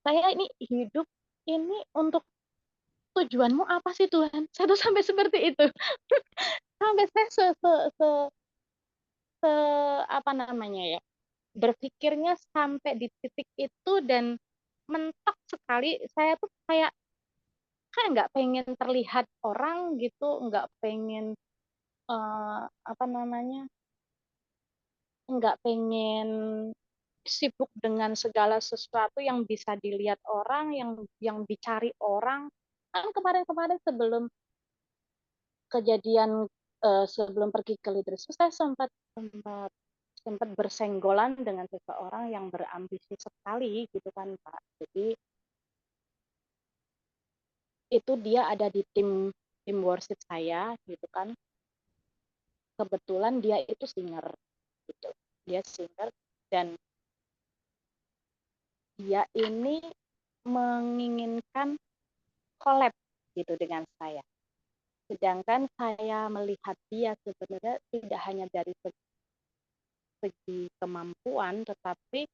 saya ini hidup ini untuk tujuanmu apa sih Tuhan? Saya tuh sampai seperti itu. Sampai saya apa namanya ya, berpikirnya sampai di titik itu, dan mentok sekali saya tuh kayak nggak pengen terlihat orang gitu, nggak pengen apa namanya, nggak pengen sibuk dengan segala sesuatu yang bisa dilihat orang, yang dicari orang. Kan kemarin-kemarin sebelum kejadian, sebelum pergi ke leadership, saya sempat bersenggolan dengan seseorang yang berambisi sekali gitu kan Pak. Jadi itu dia ada di tim worship saya gitu kan. Kebetulan dia itu singer gitu. Dia singer dan dia ini menginginkan collab gitu dengan saya. Sedangkan saya melihat dia sebenarnya tidak hanya dari segi kemampuan, tetapi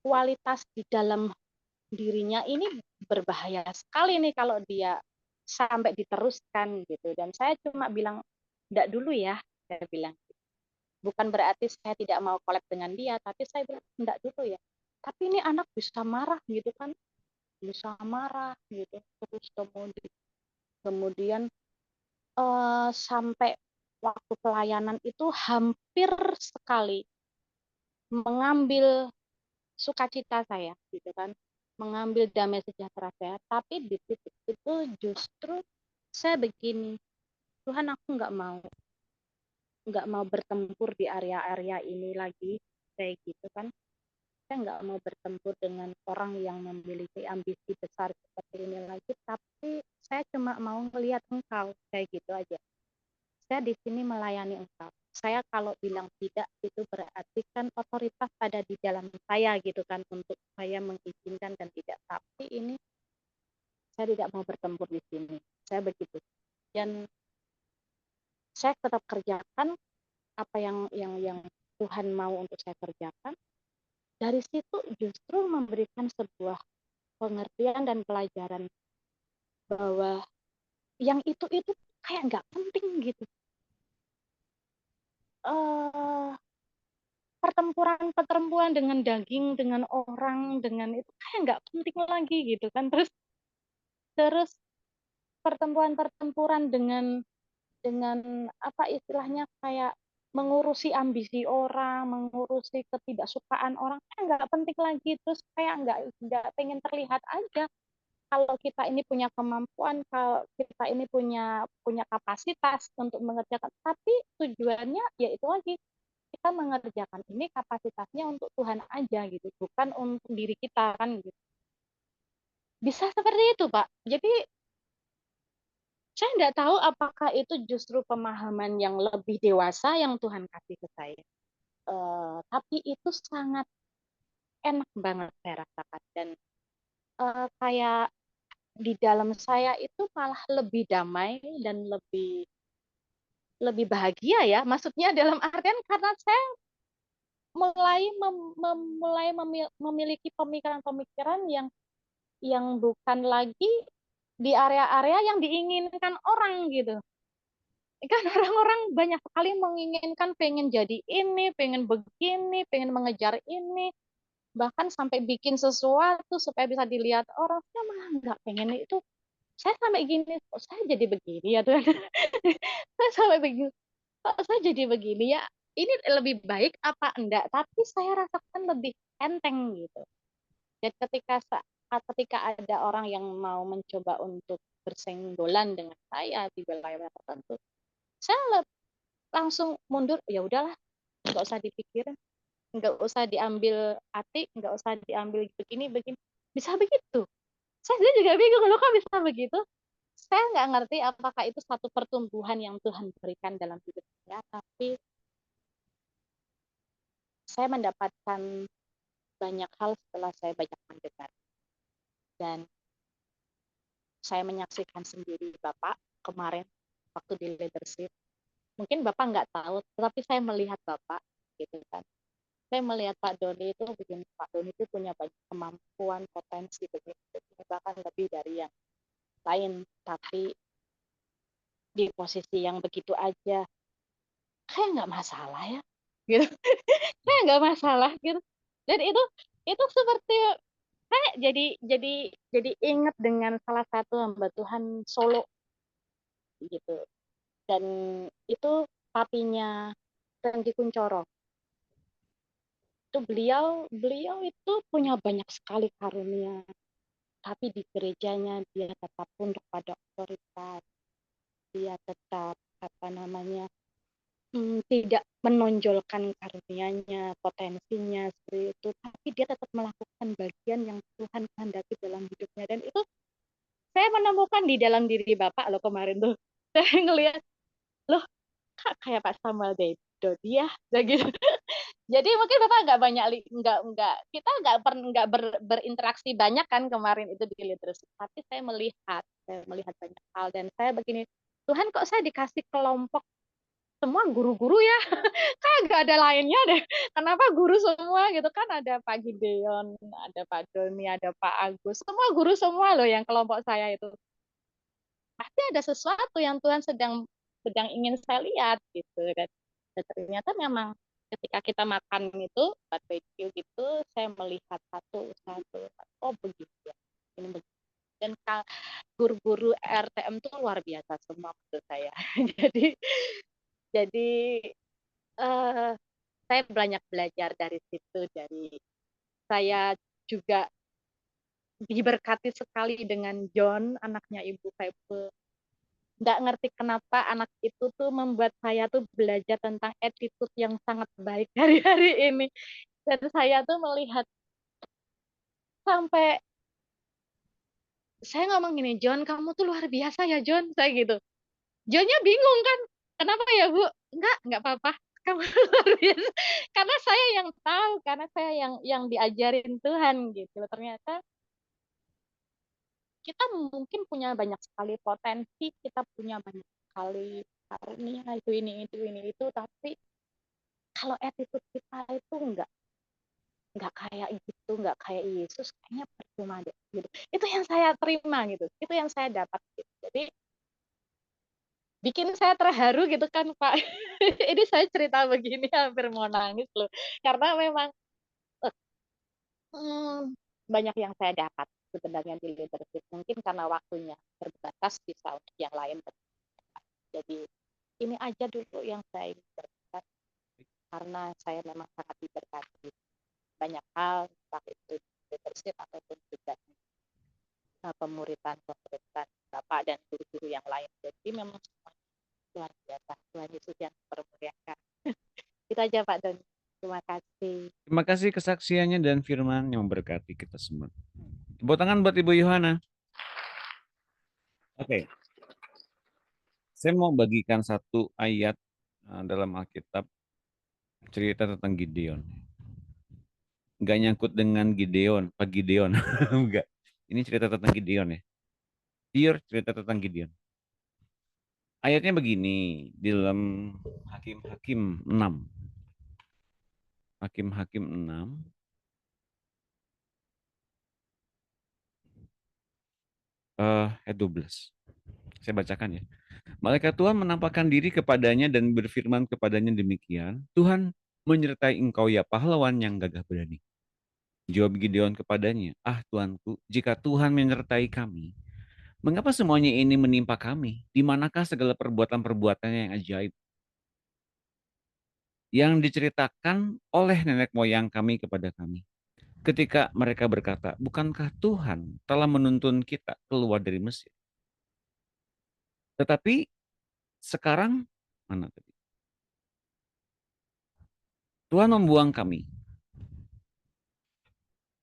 kualitas di dalam dirinya ini berbahaya sekali nih kalau dia sampai diteruskan gitu. Dan saya cuma bilang, enggak dulu ya, saya bilang. Bukan berarti saya tidak mau collab dengan dia, tapi saya bilang, enggak dulu ya. Tapi ini anak bisa marah gitu kan, bisa marah gitu. Terus kemudian sampai waktu pelayanan itu hampir sekali mengambil sukacita saya gitu kan. mengambil damai sejahtera saya. Tapi di titik itu justru saya begini, Tuhan aku nggak mau bertempur di area-area ini lagi kayak gitu kan. Saya nggak mau bertempur dengan orang yang memiliki ambisi besar seperti ini lagi, tapi saya cuma mau melihat Engkau kayak gitu aja. Saya di sini melayani Engkau. Saya kalau bilang tidak itu berarti kan otoritas ada di dalam saya gitu kan untuk saya mengizinkan dan tidak. Tapi ini saya tidak mau bertempur di sini. Saya begitu. Dan saya tetap kerjakan apa yang Tuhan mau untuk saya kerjakan. Dari situ justru memberikan sebuah pengertian dan pelajaran bahwa yang itu kayak nggak penting gitu. Pertempuran dengan daging, dengan orang, dengan itu kayak nggak penting lagi gitu kan. Terus pertempuran dengan apa istilahnya kayak mengurusi ambisi orang, mengurusi ketidaksukaan orang kan nggak penting lagi. Terus kayak nggak pengen terlihat aja kalau kita ini punya kemampuan, kalau kita ini punya kapasitas untuk mengerjakan. Tapi tujuannya ya itu lagi, kita mengerjakan ini kapasitasnya untuk Tuhan aja gitu, bukan untuk diri kita kan gitu. Bisa seperti itu, Pak. Jadi saya tidak tahu apakah itu justru pemahaman yang lebih dewasa yang Tuhan kasih ke saya. Tapi itu sangat enak banget saya rasakan dan kayak di dalam saya itu malah lebih damai dan lebih bahagia ya. Maksudnya dalam artian karena saya mulai memiliki pemikiran-pemikiran yang bukan lagi di area-area yang diinginkan orang gitu. Kan orang-orang banyak sekali menginginkan pengen jadi ini, pengen begini, pengen mengejar ini, bahkan sampai bikin sesuatu supaya bisa dilihat orang. Saya malah nggak pengen itu. Saya sampai gini, kok saya jadi begini ya Tuhan. Saya sampai begini, kok saya jadi begini ya. Ini lebih baik apa enggak? Tapi saya rasakan lebih enteng gitu. Dan ketika ada orang yang mau mencoba untuk bersenggolan dengan saya di wilayah tertentu, saya langsung mundur. Ya udahlah, nggak usah dipikirin, nggak usah diambil hati, nggak usah diambil begini. Bisa begitu. Saya sendiri juga bingung loh kok bisa begitu. Saya nggak ngerti apakah itu satu pertumbuhan yang Tuhan berikan dalam hidup saya, tapi saya mendapatkan banyak hal setelah saya banyak mendengar. Dan saya menyaksikan sendiri Bapak kemarin waktu di leadership. Mungkin Bapak nggak tahu, tetapi saya melihat Bapak gitu kan. Saya melihat Pak Doni itu begini, Pak Doni itu punya banyak kemampuan, potensi begitu, bahkan lebih dari yang lain, tapi di posisi yang begitu aja kayak nggak masalah ya gitu. Kayak nggak masalah gitu. Dan itu seperti saya jadi ingat dengan salah satu hamba Tuhan Solo gitu. Dan itu papinya Renggi Kuncoro. Itu beliau itu punya banyak sekali karunia, tapi di gerejanya dia tetap tunduk pada otoritas. Dia tetap tidak menonjolkan karunianya, potensinya seperti itu, tapi dia tetap melakukan bagian yang Tuhan kehendaki dalam hidupnya. Dan itu saya menemukan di dalam diri Bapak loh kemarin tuh. Saya ngelihat, loh Kak kayak Pak Samuel Dedo dia gitu. Jadi mungkin Bapak nggak banyak kita nggak berinteraksi banyak kan kemarin itu di leadership. Tapi saya melihat banyak hal dan saya begini, Tuhan kok saya dikasih kelompok semua guru-guru ya, kayak nggak ada lainnya deh. Kenapa guru semua gitu kan? Ada Pak Gideon, ada Pak Doni, ada Pak Agus, semua guru semua loh yang kelompok saya itu. Pasti ada sesuatu yang Tuhan sedang ingin saya lihat gitu kan. Dan ternyata memang ketika kita makan itu barbecue gitu, saya melihat satu oh begitu ya, ini begitu. Dan guru-guru RTM itu luar biasa semua menurut saya. jadi uh, saya banyak belajar dari situ. Dari saya juga diberkati sekali dengan John, anaknya Ibu Febe. Nggak ngerti kenapa anak itu tuh membuat saya tuh belajar tentang attitude yang sangat baik hari-hari ini. Dan saya tuh melihat sampai saya ngomong gini, John, kamu tuh luar biasa ya, John. Saya gitu. Johnnya bingung kan, kenapa ya Bu? Enggak apa-apa. Kamu luar biasa. Karena saya yang tahu, karena saya yang diajarin Tuhan gitu. Ternyata kita mungkin punya banyak sekali potensi, kita punya banyak sekali karunia itu, tapi kalau attitude kita itu enggak kayak gitu, enggak kayak Yesus, kayaknya percuma deh gitu. Itu yang saya terima gitu, itu yang saya dapat gitu. Jadi bikin saya terharu gitu kan Pak. Ini saya cerita begini hampir mau nangis loh, karena memang banyak yang saya dapat sebenarnya di leadership. Mungkin karena waktunya terbatas, bisa untuk yang lain. Jadi ini aja dulu yang saya ingin berkata, karena saya memang sangat diberkati banyak hal, entah itu leadership ataupun juga pemuritan Bapak dan guru-guru yang lain. Jadi memang luar biasa, Tuhan Yesus yang mempermuliakan. Itu aja Pak Doni. Terima kasih. Terima kasih kesaksiannya dan firman yang memberkati kita semua. Tepuk tangan buat Ibu Yohana. Oke. Saya mau bagikan satu ayat dalam Alkitab cerita tentang Gideon. Enggak nyangkut dengan Gideon, Pak Gideon. Enggak. Ini cerita tentang Gideon ya. Pure cerita tentang Gideon. Ayatnya begini di dalam Hakim-Hakim 6. Hakim-Hakim 6. Ayat 12. Saya bacakan ya. Malaikat Tuhan menampakkan diri kepadanya dan berfirman kepadanya demikian, Tuhan menyertai engkau ya pahlawan yang gagah berani. Jawab Gideon kepadanya, ah Tuanku, jika Tuhan menyertai kami, mengapa semuanya ini menimpa kami? Di manakah segala perbuatan-perbuatannya yang ajaib? Yang diceritakan oleh nenek moyang kami kepada kami. Ketika mereka berkata, bukankah Tuhan telah menuntun kita keluar dari Mesir? Tetapi sekarang, mana tadi? Tuhan membuang kami.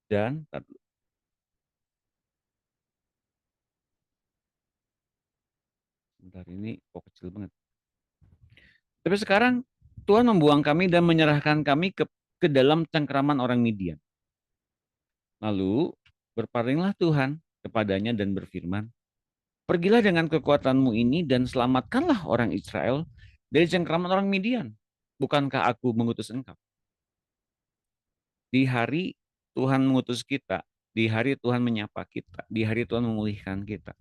Dan, sebentar ini kok kecil banget. Tapi sekarang Tuhan membuang kami dan menyerahkan kami ke dalam cengkeraman orang Midian. Lalu berpalinglah Tuhan kepadanya dan berfirman, pergilah dengan kekuatanmu ini dan selamatkanlah orang Israel dari cengkeraman orang Midian. Bukankah aku mengutus engkau? Di hari Tuhan mengutus kita, di hari Tuhan menyapa kita, di hari Tuhan memulihkan kita.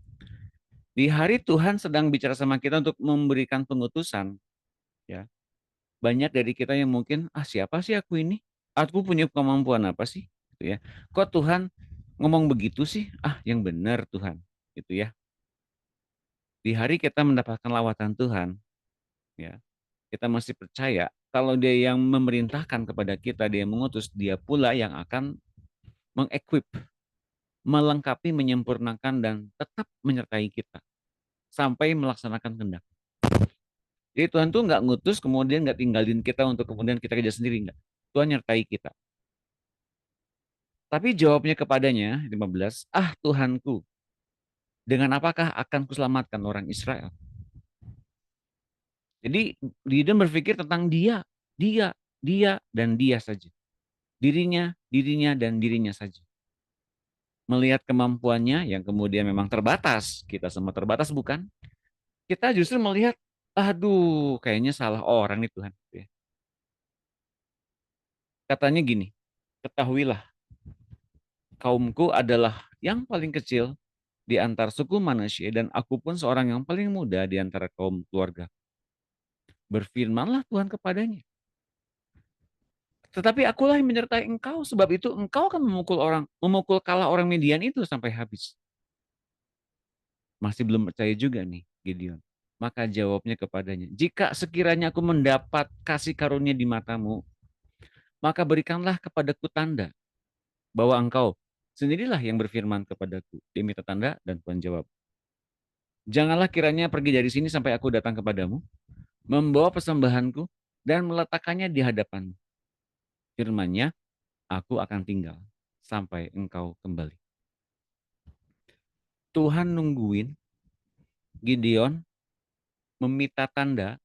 Di hari Tuhan sedang bicara sama kita untuk memberikan pengutusan, ya. Banyak dari kita yang mungkin, siapa sih aku ini? Aku punya kemampuan apa sih? Gitu ya. Kok Tuhan ngomong begitu sih? Yang benar Tuhan, gitu ya. Di hari kita mendapatkan lawatan Tuhan, ya, kita masih percaya kalau Dia yang memerintahkan kepada kita, Dia yang mengutus, Dia pula yang akan mengequip, melengkapi, menyempurnakan dan tetap menyertai kita sampai melaksanakan kehendak. Jadi Tuhan tuh nggak ngutus kemudian nggak tinggalin kita untuk kemudian kita kerja sendiri, nggak. Tuhan nyertai kita. Tapi jawabnya kepadanya 15, Tuhanku, dengan apakah akan kuselamatkan orang Israel? Jadi Gideon berpikir tentang dia, dan dia saja. Dirinya, dan dirinya saja. Melihat kemampuannya yang kemudian memang terbatas, kita semua terbatas bukan? Kita justru melihat, aduh kayaknya salah orang nih Tuhan. Katanya gini, ketahuilah, kaumku adalah yang paling kecil di antara suku manusia dan aku pun seorang yang paling muda di antara kaum keluarga. Berfirmanlah Tuhan kepadanya. Tetapi akulah yang menyertai engkau, sebab itu engkau akan memukul kalah orang Midian itu sampai habis. Masih belum percaya juga nih Gideon. Maka jawabnya kepadanya, jika sekiranya aku mendapat kasih karunia di matamu, maka berikanlah kepadaku tanda bahwa engkau sendirilah yang berfirman kepadaku, dia minta tanda dan Tuhan jawab, janganlah kiranya pergi dari sini sampai aku datang kepadamu, membawa persembahanku dan meletakkannya di hadapanmu. Firman-Nya, aku akan tinggal sampai engkau kembali. Tuhan nungguin Gideon meminta tanda,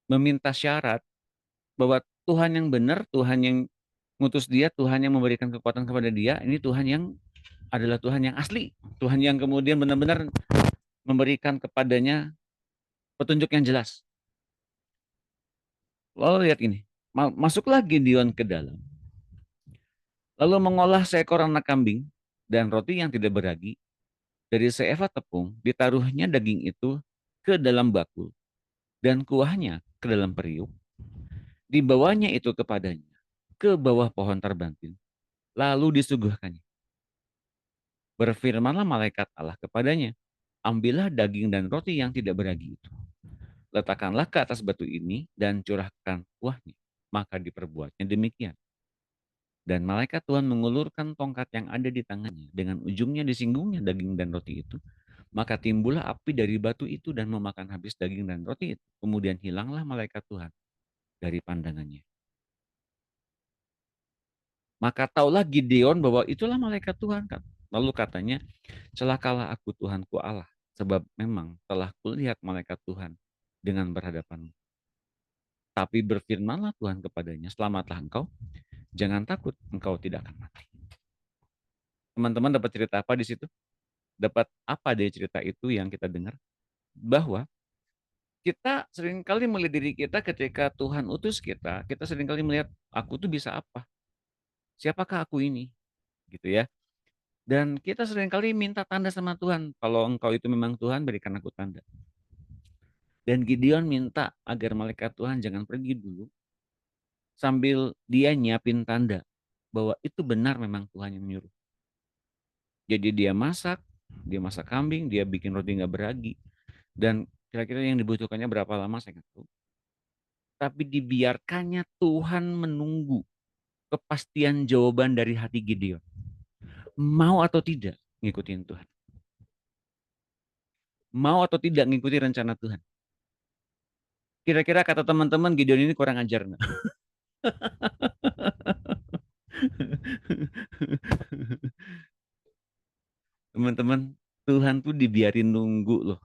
meminta syarat bahwa Tuhan yang benar, Tuhan yang ngutus dia, Tuhan yang memberikan kekuatan kepada dia, ini Tuhan yang adalah Tuhan yang asli. Tuhan yang kemudian benar-benar memberikan kepadanya petunjuk yang jelas. Lalu lihat ini, masuklah Gideon ke dalam. Lalu mengolah seekor anak kambing dan roti yang tidak beragi, dari seeva tepung, ditaruhnya daging itu ke dalam bakul, dan kuahnya ke dalam periuk. Dibawanya itu kepadanya, ke bawah pohon terbantin, lalu disuguhkannya. Berfirmanlah malaikat Allah kepadanya, ambillah daging dan roti yang tidak beragi itu. Letakkanlah ke atas batu ini dan curahkan kuahnya. Maka diperbuatnya demikian. Dan malaikat Tuhan mengulurkan tongkat yang ada di tangannya. Dengan ujungnya disinggungnya daging dan roti itu. Maka timbullah api dari batu itu dan memakan habis daging dan roti itu. Kemudian hilanglah malaikat Tuhan dari pandangannya. Maka taulah Gideon bahwa itulah malaikat Tuhan. Lalu katanya, celakalah aku Tuhanku Allah. Sebab memang telah kulihat malaikat Tuhan dengan berhadapanmu. Tapi berfirmanlah Tuhan kepadanya, selamatlah engkau, jangan takut, engkau tidak akan mati. Teman-teman dapat cerita apa di situ? Dapat apa dari cerita itu yang kita dengar? Bahwa kita seringkali melihat diri kita ketika Tuhan utus kita seringkali melihat, aku tuh bisa apa? Siapakah aku ini? Gitu ya. Dan kita seringkali minta tanda sama Tuhan. Kalau engkau itu memang Tuhan, berikan aku tanda. Dan Gideon minta agar malaikat Tuhan jangan pergi dulu, sambil dia nyiapin tanda bahwa itu benar memang Tuhan yang menyuruh. Jadi dia masak kambing, dia bikin roti nggak beragi, dan kira-kira yang dibutuhkannya berapa lama saya nggak tahu. Tapi dibiarkannya Tuhan menunggu kepastian jawaban dari hati Gideon. Mau atau tidak ngikutin Tuhan. Mau atau tidak ngikuti rencana Tuhan. Kira-kira kata teman-teman Gideon ini kurang ajar nggak? Teman-teman, Tuhan tuh dibiarin nunggu loh.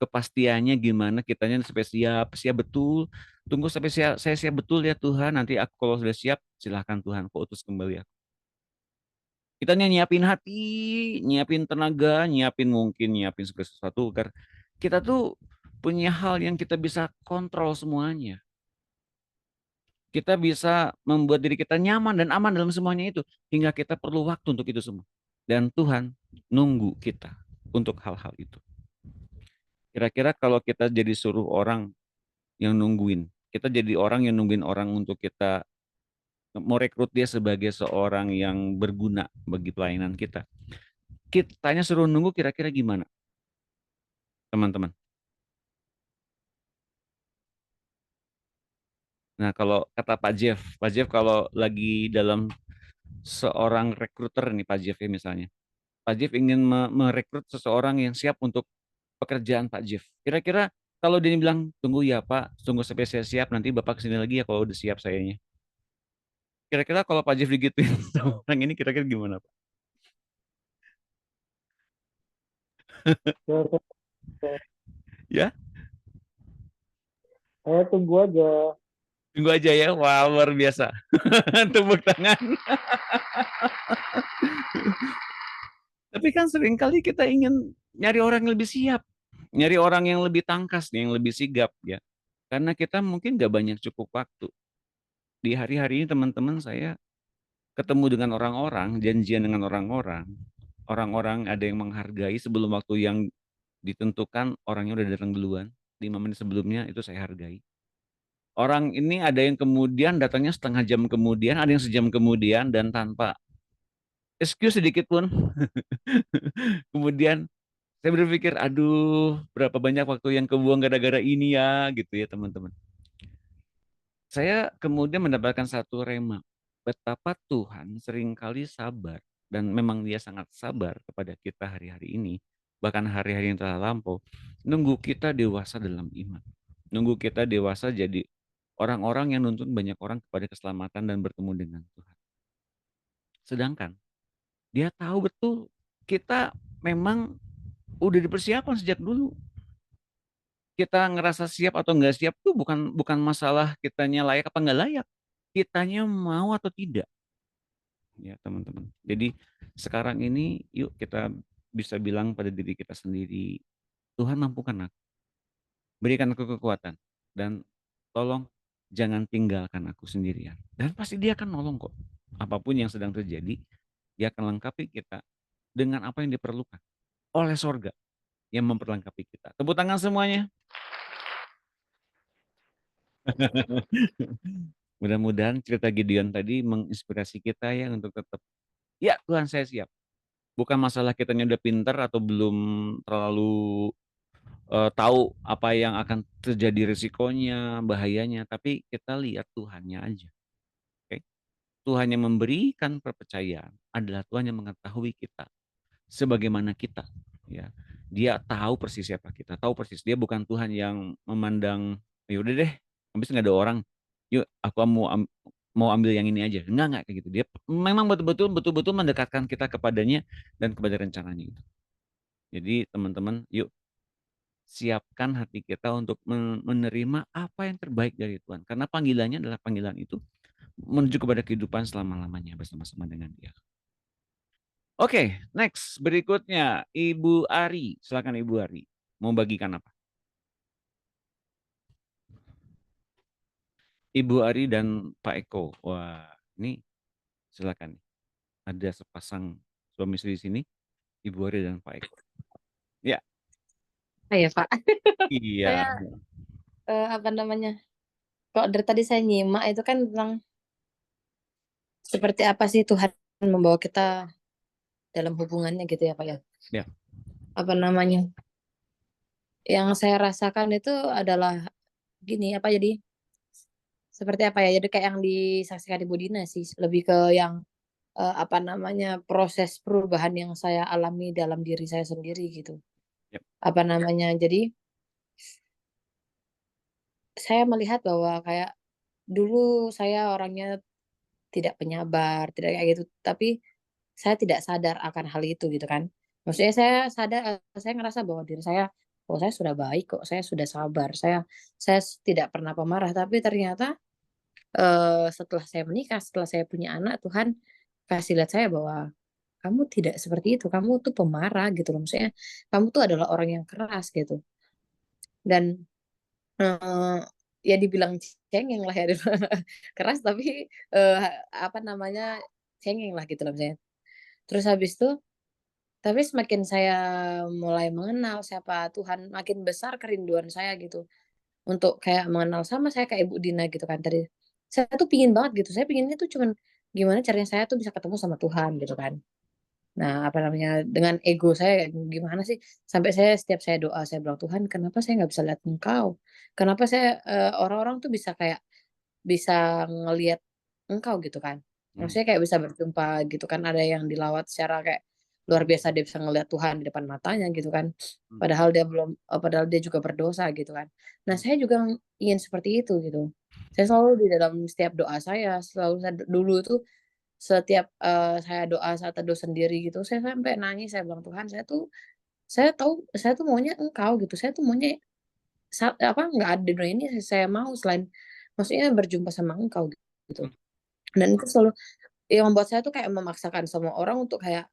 Kepastiannya gimana, kitanya sampai siap betul. Tunggu sampai saya siap betul ya Tuhan. Nanti aku kalau sudah siap, silahkan Tuhan, kau utus kembali aku. Kita nyiapin hati, nyiapin tenaga, nyiapin segala sesuatu. Karena kita tuh punya hal yang kita bisa kontrol semuanya. Kita bisa membuat diri kita nyaman dan aman dalam semuanya itu. Hingga kita perlu waktu untuk itu semua. Dan Tuhan nunggu kita untuk hal-hal itu. Kira-kira kalau kita jadi suruh orang yang nungguin, kita jadi orang yang nungguin orang untuk kita mau rekrut dia sebagai seorang yang berguna bagi pelayanan kita. Kitanya suruh nunggu kira-kira gimana, teman-teman? Nah, kalau kata Pak Jeff kalau lagi dalam seorang rekruter nih Pak Jeff ya misalnya. Pak Jeff ingin merekrut seseorang yang siap untuk pekerjaan Pak Jeff. Kira-kira kalau dia bilang, tunggu ya Pak, tunggu sampai saya siap, nanti Bapak kesini lagi ya kalau udah siap sayanya. Kira-kira kalau Pak Jeff digituin sama orang ini kira-kira gimana Pak? Ya, Saya tunggu aja. tunggu aja ya. Wah, luar biasa. Tepuk tangan. Tapi kan seringkali kita ingin nyari orang yang lebih siap. Nyari orang yang lebih tangkas, yang lebih sigap ya. Karena kita mungkin gak banyak cukup waktu. Di hari-hari ini teman-teman saya ketemu dengan orang-orang, janjian dengan orang-orang. Orang-orang ada yang menghargai sebelum waktu yang ditentukan, orangnya udah datang duluan. 5 menit sebelumnya itu saya hargai. Orang ini ada yang kemudian datangnya setengah jam kemudian, ada yang sejam kemudian, dan tanpa excuse sedikit pun. Kemudian saya berpikir, aduh, berapa banyak waktu yang kebuang gara-gara ini ya, gitu ya teman-teman. Saya kemudian mendapatkan satu rema, betapa Tuhan seringkali sabar dan memang Dia sangat sabar kepada kita hari-hari ini, bahkan hari-hari yang telah lampau, nunggu kita dewasa dalam iman. Nunggu kita dewasa jadi orang-orang yang nuntun banyak orang kepada keselamatan dan bertemu dengan Tuhan. Sedangkan Dia tahu betul kita memang udah dipersiapkan sejak dulu. Kita ngerasa siap atau enggak siap tuh bukan masalah kitanya layak apa enggak layak. Kitanya mau atau tidak, ya teman-teman. Jadi sekarang ini yuk kita bisa bilang pada diri kita sendiri, Tuhan mampukan aku, berikan aku kekuatan, dan tolong jangan tinggalkan aku sendirian. Dan pasti Dia akan nolong kok. Apapun yang sedang terjadi, Dia akan lengkapi kita dengan apa yang diperlukan oleh sorga yang memperlengkapi kita. Tepuk tangan semuanya. Mudah-mudahan cerita Gideon tadi menginspirasi kita ya untuk tetap, ya Tuhan saya siap. Bukan masalah kitanya udah pinter atau belum terlalu tahu apa yang akan terjadi risikonya, bahayanya, tapi kita lihat Tuhannya aja. Oke? Tuhan yang memberikan perpercayaan adalah Tuhan yang mengetahui kita sebagaimana kita. Ya, Dia tahu persis siapa kita, tahu persis. Dia bukan Tuhan yang memandang, ya udah deh, habis nggak ada orang, yuk aku mau ambil yang ini aja. Enggak kayak gitu. Dia memang betul-betul mendekatkan kita kepadanya dan kepada rencananya itu. Jadi teman-teman, yuk siapkan hati kita untuk menerima apa yang terbaik dari Tuhan. Karena panggilannya adalah panggilan itu menuju kepada kehidupan selama-lamanya bersama-sama dengan Dia. Oke, next. Berikutnya, Ibu Ari. Silakan Ibu Ari. Mau bagikan apa? Ibu Ari dan Pak Eko. Wah, ini silakan. Ada sepasang suami istri di sini, Ibu Ari dan Pak Eko. Ya, Ya Pak, iya. saya apa namanya? Kok dari tadi saya nyimak itu kan tentang seperti apa sih Tuhan membawa kita dalam hubungannya gitu ya Pak ya. Ya. Apa namanya? Yang saya rasakan itu adalah gini apa jadi seperti apa ya? Jadi kayak yang disaksikan Ibu Dina sih, lebih ke yang apa namanya proses perubahan yang saya alami dalam diri saya sendiri gitu. Yep. Apa namanya? Jadi saya melihat bahwa kayak dulu saya orangnya tidak penyabar, tidak kayak gitu. Tapi saya tidak sadar akan hal itu gitu kan. Maksudnya saya sadar, saya ngerasa bahwa diri saya, oh saya sudah baik kok, saya sudah sabar, saya tidak pernah pemarah. Tapi ternyata setelah saya menikah, setelah saya punya anak, Tuhan kasih lihat saya bahwa kamu tidak seperti itu, kamu tuh pemarah gitu loh. Maksudnya kamu tuh adalah orang yang keras gitu. Dan ya dibilang cengeng lah ya, keras tapi apa namanya cengeng lah gitu loh misalnya. Terus habis itu, tapi semakin saya mulai mengenal siapa Tuhan, makin besar kerinduan saya gitu untuk kayak mengenal sama saya kayak Ibu Dina gitu kan tadi. Saya tuh pingin banget gitu, saya pinginnya tuh cuman gimana caranya saya tuh bisa ketemu sama Tuhan gitu kan. Nah, apa namanya, dengan ego saya gimana sih, sampai saya setiap saya doa, saya bilang, "Tuhan, kenapa saya nggak bisa lihat Engkau? Kenapa saya orang-orang tuh bisa kayak bisa ngelihat Engkau," gitu kan. Maksudnya kayak bisa berjumpa gitu kan, ada yang dilawat secara kayak luar biasa, dia bisa ngelihat Tuhan di depan matanya gitu kan. Padahal dia belum padahal dia juga berdosa gitu kan. Nah, saya juga ingin seperti itu gitu. Saya selalu di dalam setiap doa saya, selalu saya dulu itu setiap, saya doa saat teduh sendiri gitu, saya sampai nangis, saya bilang, "Tuhan, saya tuh maunya Engkau gitu, saya tuh maunya apa, nggak ada di dunia ini saya mau selain maksudnya berjumpa sama Engkau," gitu. Dan itu selalu yang membuat saya tuh kayak memaksakan semua orang untuk kayak,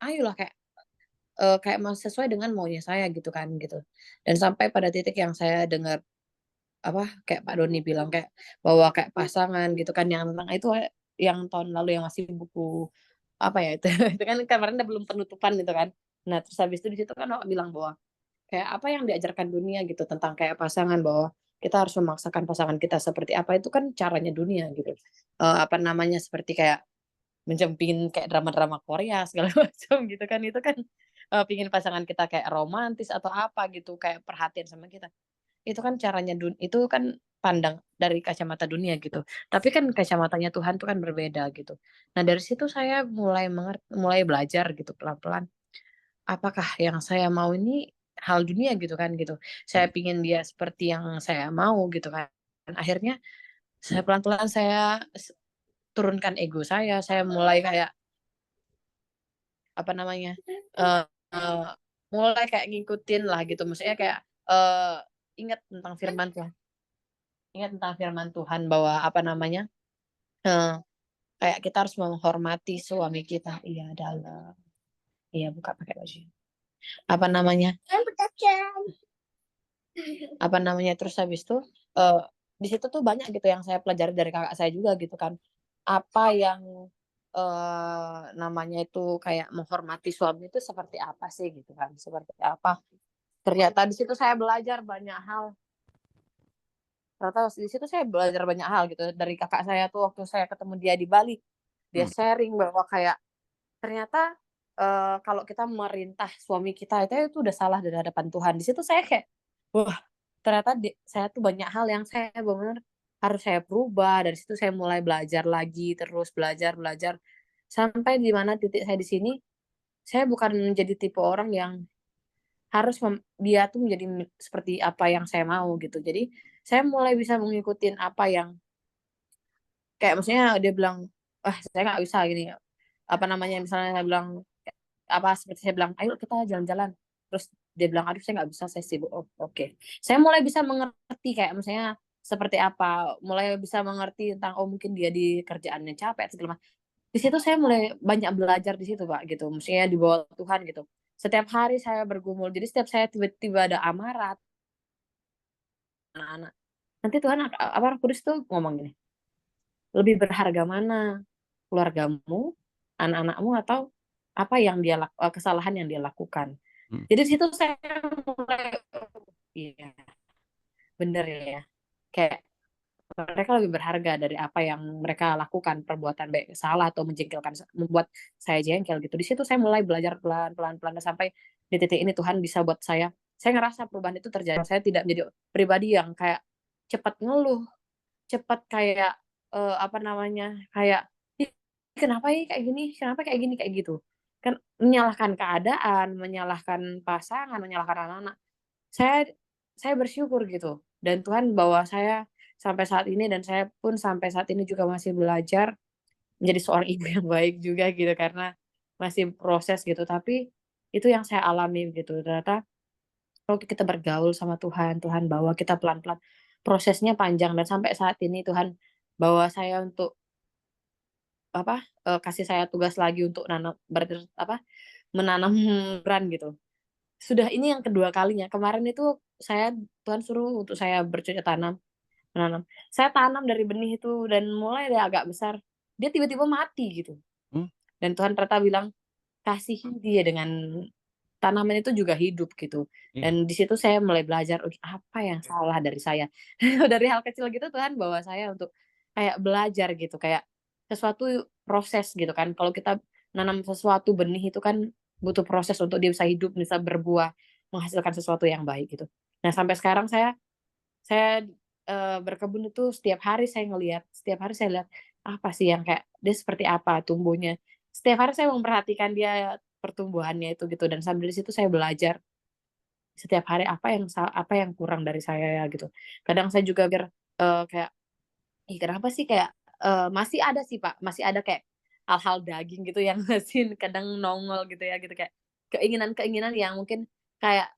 "Ayolah," kayak mau sesuai dengan maunya saya gitu kan, gitu. Dan sampai pada titik yang saya dengar, apa, kayak Pak Doni bilang kayak bahwa kayak pasangan gitu kan yang tentang itu, yang tahun lalu yang masih buku apa ya itu, itu kan kemarin belum penutupan gitu kan. Nah, terus habis itu di situ kan Bapak bilang bahwa, kayak apa yang diajarkan dunia gitu tentang kayak pasangan, bahwa kita harus memaksakan pasangan kita seperti apa, itu kan caranya dunia gitu. Apa namanya, seperti kayak menjempin kayak drama-drama Korea segala macam gitu kan, itu kan, pingin pasangan kita kayak romantis atau apa gitu, kayak perhatian sama kita. Itu kan caranya itu kan pandang dari kacamata dunia gitu. Tapi kan kacamatanya Tuhan tuh kan berbeda gitu. Nah dari situ saya mulai belajar gitu pelan-pelan. Apakah yang saya mau ini hal dunia gitu kan gitu. Saya pingin dia seperti yang saya mau gitu kan. Akhirnya saya pelan-pelan turunkan ego saya mulai kayak apa namanya? eh eh, mulai kayak ngikutin lah gitu. Maksudnya kayak ingat tentang firman Tuhan. Ingat tentang firman Tuhan bahwa apa namanya? eh, kayak kita harus menghormati suami kita. Iya dalam. Iya buka pakai baju. Apa namanya? Apa namanya? Terus habis itu eh di situ tuh banyak gitu yang saya pelajari dari kakak saya juga gitu kan. Apa yang namanya itu kayak menghormati suami itu seperti apa sih gitu kan? Seperti apa? Ternyata di situ saya belajar banyak hal. Ternyata di situ saya belajar banyak hal gitu dari kakak saya tuh waktu saya ketemu dia di Bali. Dia Hmm. sharing bahwa kayak ternyata kalau kita merintah suami kita itu udah salah dari hadapan Tuhan. Di situ saya kayak wah, ternyata saya tuh banyak hal yang saya benar harus saya berubah. Dari situ saya mulai belajar lagi, terus belajar belajar sampai di mana titik saya di sini, saya bukan menjadi tipe orang yang harus dia tuh menjadi seperti apa yang saya mau gitu. Jadi saya mulai bisa mengikuti apa yang kayak maksudnya dia bilang, "Wah, saya nggak bisa gini." Apa namanya, misalnya saya bilang apa seperti saya bilang, "Ayo kita jalan-jalan." Terus dia bilang, "Aduh, saya nggak bisa, saya sibuk." Oh, oke. Saya mulai bisa mengerti kayak misalnya seperti apa, mulai bisa mengerti tentang, oh mungkin dia di kerjaannya capek segala macam. Di situ saya mulai banyak belajar di situ, Kak, gitu. Maksudnya di bawah Tuhan gitu. Setiap hari saya bergumul. Jadi setiap saya tiba-tiba ada amarah anak-anak, nanti Tuhan apa Roh Kudus tuh ngomong gini, "Lebih berharga mana? Keluargamu, anak-anakmu atau apa yang kesalahan yang dia lakukan?" Hmm. Jadi di situ saya mulai, oh, iya, bener ya. Kayak mereka lebih berharga dari apa yang mereka lakukan, perbuatan baik salah atau menjengkelkan, membuat saya jengkel gitu. Di situ saya mulai belajar pelan-pelan pelan sampai di titik ini Tuhan bisa buat saya ngerasa perubahan itu terjadi. Saya tidak menjadi pribadi yang kayak cepat ngeluh, cepat kayak apa namanya, kayak, "Ih, kenapa ya kayak gini? Kenapa kayak gini?" Kayak gitu. Kan menyalahkan keadaan, menyalahkan pasangan, menyalahkan anak-anak. Saya saya bersyukur gitu dan Tuhan bawa saya sampai saat ini dan saya pun sampai saat ini juga masih belajar menjadi seorang ibu yang baik juga gitu karena masih proses gitu, tapi itu yang saya alami gitu. Ternyata kalau kita bergaul sama Tuhan, Tuhan bawa kita pelan-pelan, prosesnya panjang dan sampai saat ini Tuhan bawa saya untuk apa, kasih saya tugas lagi untuk menanam beran gitu. Sudah ini yang kedua kalinya, kemarin itu Tuhan suruh untuk saya bercocok tanam, menanam. Saya tanam dari benih itu dan mulai dia agak besar, dia tiba-tiba mati gitu. Hmm. Dan Tuhan ternyata bilang, "Kasihi dia dengan tanaman itu juga hidup," gitu. Iya. Dan di situ saya mulai belajar, "Oh, apa yang salah dari saya?" Dari hal kecil gitu Tuhan bawa saya untuk kayak belajar gitu, kayak sesuatu proses gitu kan. Kalau kita nanam sesuatu benih itu kan butuh proses untuk dia bisa hidup, bisa berbuah, menghasilkan sesuatu yang baik gitu. Nah, sampai sekarang saya berkebun itu setiap hari saya lihat, apa sih yang kayak dia seperti apa tumbuhnya. Setiap hari saya memperhatikan dia pertumbuhannya itu gitu dan sambil di situ saya belajar setiap hari apa yang kurang dari saya ya gitu. Kadang saya juga kayak, "Ih kenapa sih," kayak, masih ada sih Pak, masih ada kayak hal-hal daging gitu yang masih kadang nongol gitu ya gitu, kayak keinginan-keinginan yang mungkin kayak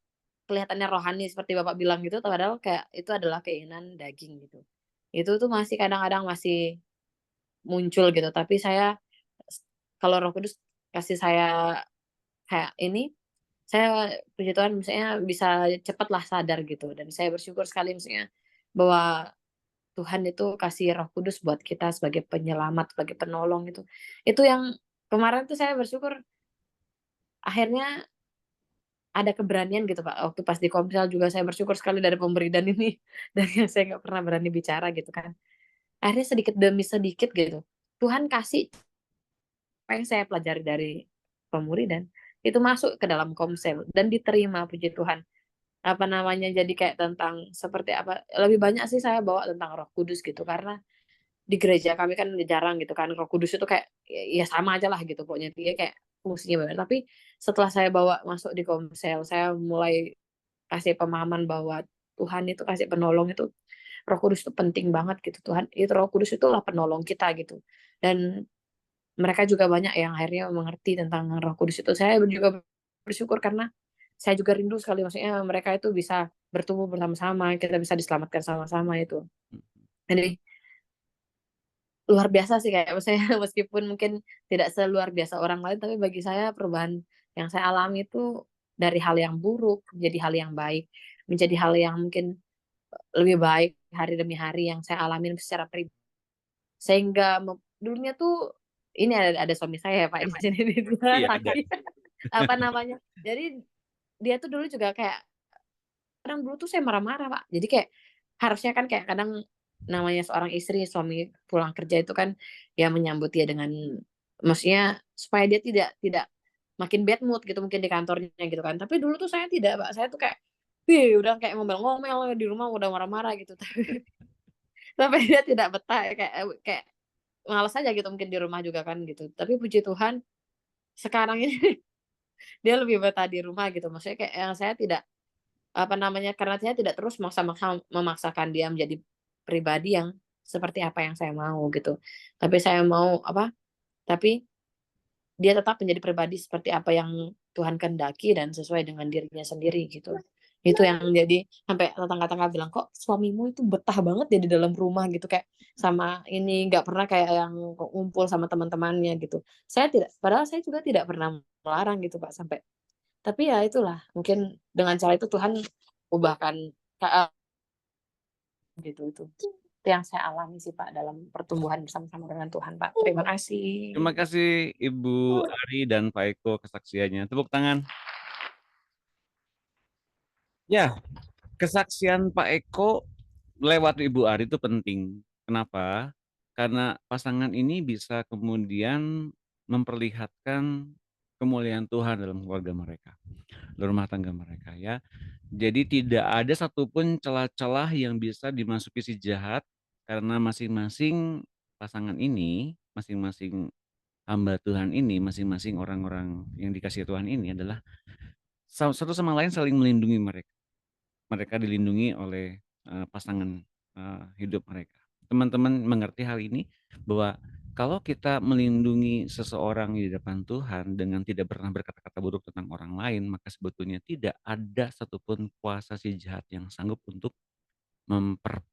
kelihatannya rohani seperti Bapak bilang gitu, padahal kayak itu adalah keinginan daging gitu. Itu tuh masih kadang-kadang masih muncul gitu, tapi s kalau Roh Kudus kasih saya kayak ini, saya puji Tuhan misalnya bisa cepatlah sadar gitu dan saya bersyukur sekali misalnya bahwa Tuhan itu kasih Roh Kudus buat kita sebagai penyelamat, sebagai penolong itu. Itu yang kemarin tuh saya bersyukur akhirnya ada keberanian gitu, Pak, waktu pas di Komsel juga saya bersyukur sekali dari pemberidan ini, dari yang saya nggak pernah berani bicara gitu kan. Akhirnya sedikit demi sedikit gitu, Tuhan kasih apa yang saya pelajari dari pemuridan, itu masuk ke dalam Komsel dan diterima puji Tuhan. apa namanya, jadi kayak tentang seperti apa, lebih banyak sih saya bawa tentang Roh Kudus gitu, karena di gereja kami kan jarang gitu kan, Roh Kudus itu kayak, ya sama aja lah gitu pokoknya, dia kayak fungsinya benar. Tapi setelah saya bawa masuk di Komsel, saya mulai kasih pemahaman bahwa Tuhan itu kasih penolong itu, Roh Kudus itu penting banget gitu, Tuhan itu Roh Kudus itulah penolong kita gitu. Dan mereka juga banyak yang akhirnya mengerti tentang Roh Kudus itu. Saya juga bersyukur karena saya juga rindu sekali, maksudnya mereka itu bisa bertumbuh bersama-sama, kita bisa diselamatkan sama-sama itu. Jadi luar biasa sih kayak saya meskipun mungkin tidak seluar biasa orang lain, tapi bagi saya perubahan yang saya alami itu dari hal yang buruk menjadi hal yang baik, menjadi hal yang mungkin lebih baik hari demi hari yang saya alamin secara pribadi. Sehingga dulunya tuh ini ada suami saya ya Pak di sini nih, dia Iya ada. laki, apa namanya, jadi dia tuh dulu juga kayak kadang dulu tuh saya marah-marah, Pak. Jadi kayak harusnya kan kayak kadang namanya seorang istri, suami pulang kerja itu kan ya menyambut dia dengan maksudnya supaya dia tidak makin bad mood gitu mungkin di kantornya gitu kan. Tapi dulu tuh saya tidak, Pak. Saya tuh kayak, wih udah kayak ngomel-ngomel di rumah udah marah-marah gitu. Sampai dia tidak betah kayak kayak males aja gitu mungkin di rumah juga kan gitu. Tapi puji Tuhan sekarang ini dia lebih betah di rumah gitu. Maksudnya kayak yang saya tidak apa namanya, karena saya tidak terus memaksakan dia menjadi pribadi yang seperti apa yang saya mau gitu. Tapi saya mau apa, tapi dia tetap menjadi pribadi seperti apa yang Tuhan kehendaki dan sesuai dengan dirinya sendiri gitu. Itu yang jadi sampai tetangga-tetangga bilang, "Kok suamimu itu betah banget ya di dalam rumah gitu, kayak sama ini, nggak pernah kayak yang ngumpul sama teman-temannya," gitu. Saya tidak padahal saya juga tidak pernah melarang gitu, Pak, sampai tapi ya itulah, mungkin dengan cara itu Tuhan ubahkan heeh, gitu itu. Itu yang saya alami sih, Pak, dalam pertumbuhan bersama-sama dengan Tuhan, Pak. Terima kasih. Terima kasih Ibu Ari dan Pak Eko kesaksiannya. Tepuk tangan. Ya, kesaksian Pak Eko lewat Ibu Ari itu penting. Kenapa? Karena pasangan ini bisa kemudian memperlihatkan kemuliaan Tuhan dalam keluarga mereka, dalam rumah tangga mereka ya. Jadi tidak ada satupun celah-celah yang bisa dimasuki si jahat karena masing-masing pasangan ini, masing-masing hamba Tuhan ini, masing-masing orang-orang yang dikasihi Tuhan ini adalah satu sama lain saling melindungi mereka. Mereka dilindungi oleh pasangan hidup mereka. Teman-teman mengerti hal ini bahwa kalau kita melindungi seseorang di depan Tuhan dengan tidak pernah berkata-kata buruk tentang orang lain, maka sebetulnya tidak ada satupun kuasa si jahat yang sanggup untuk memper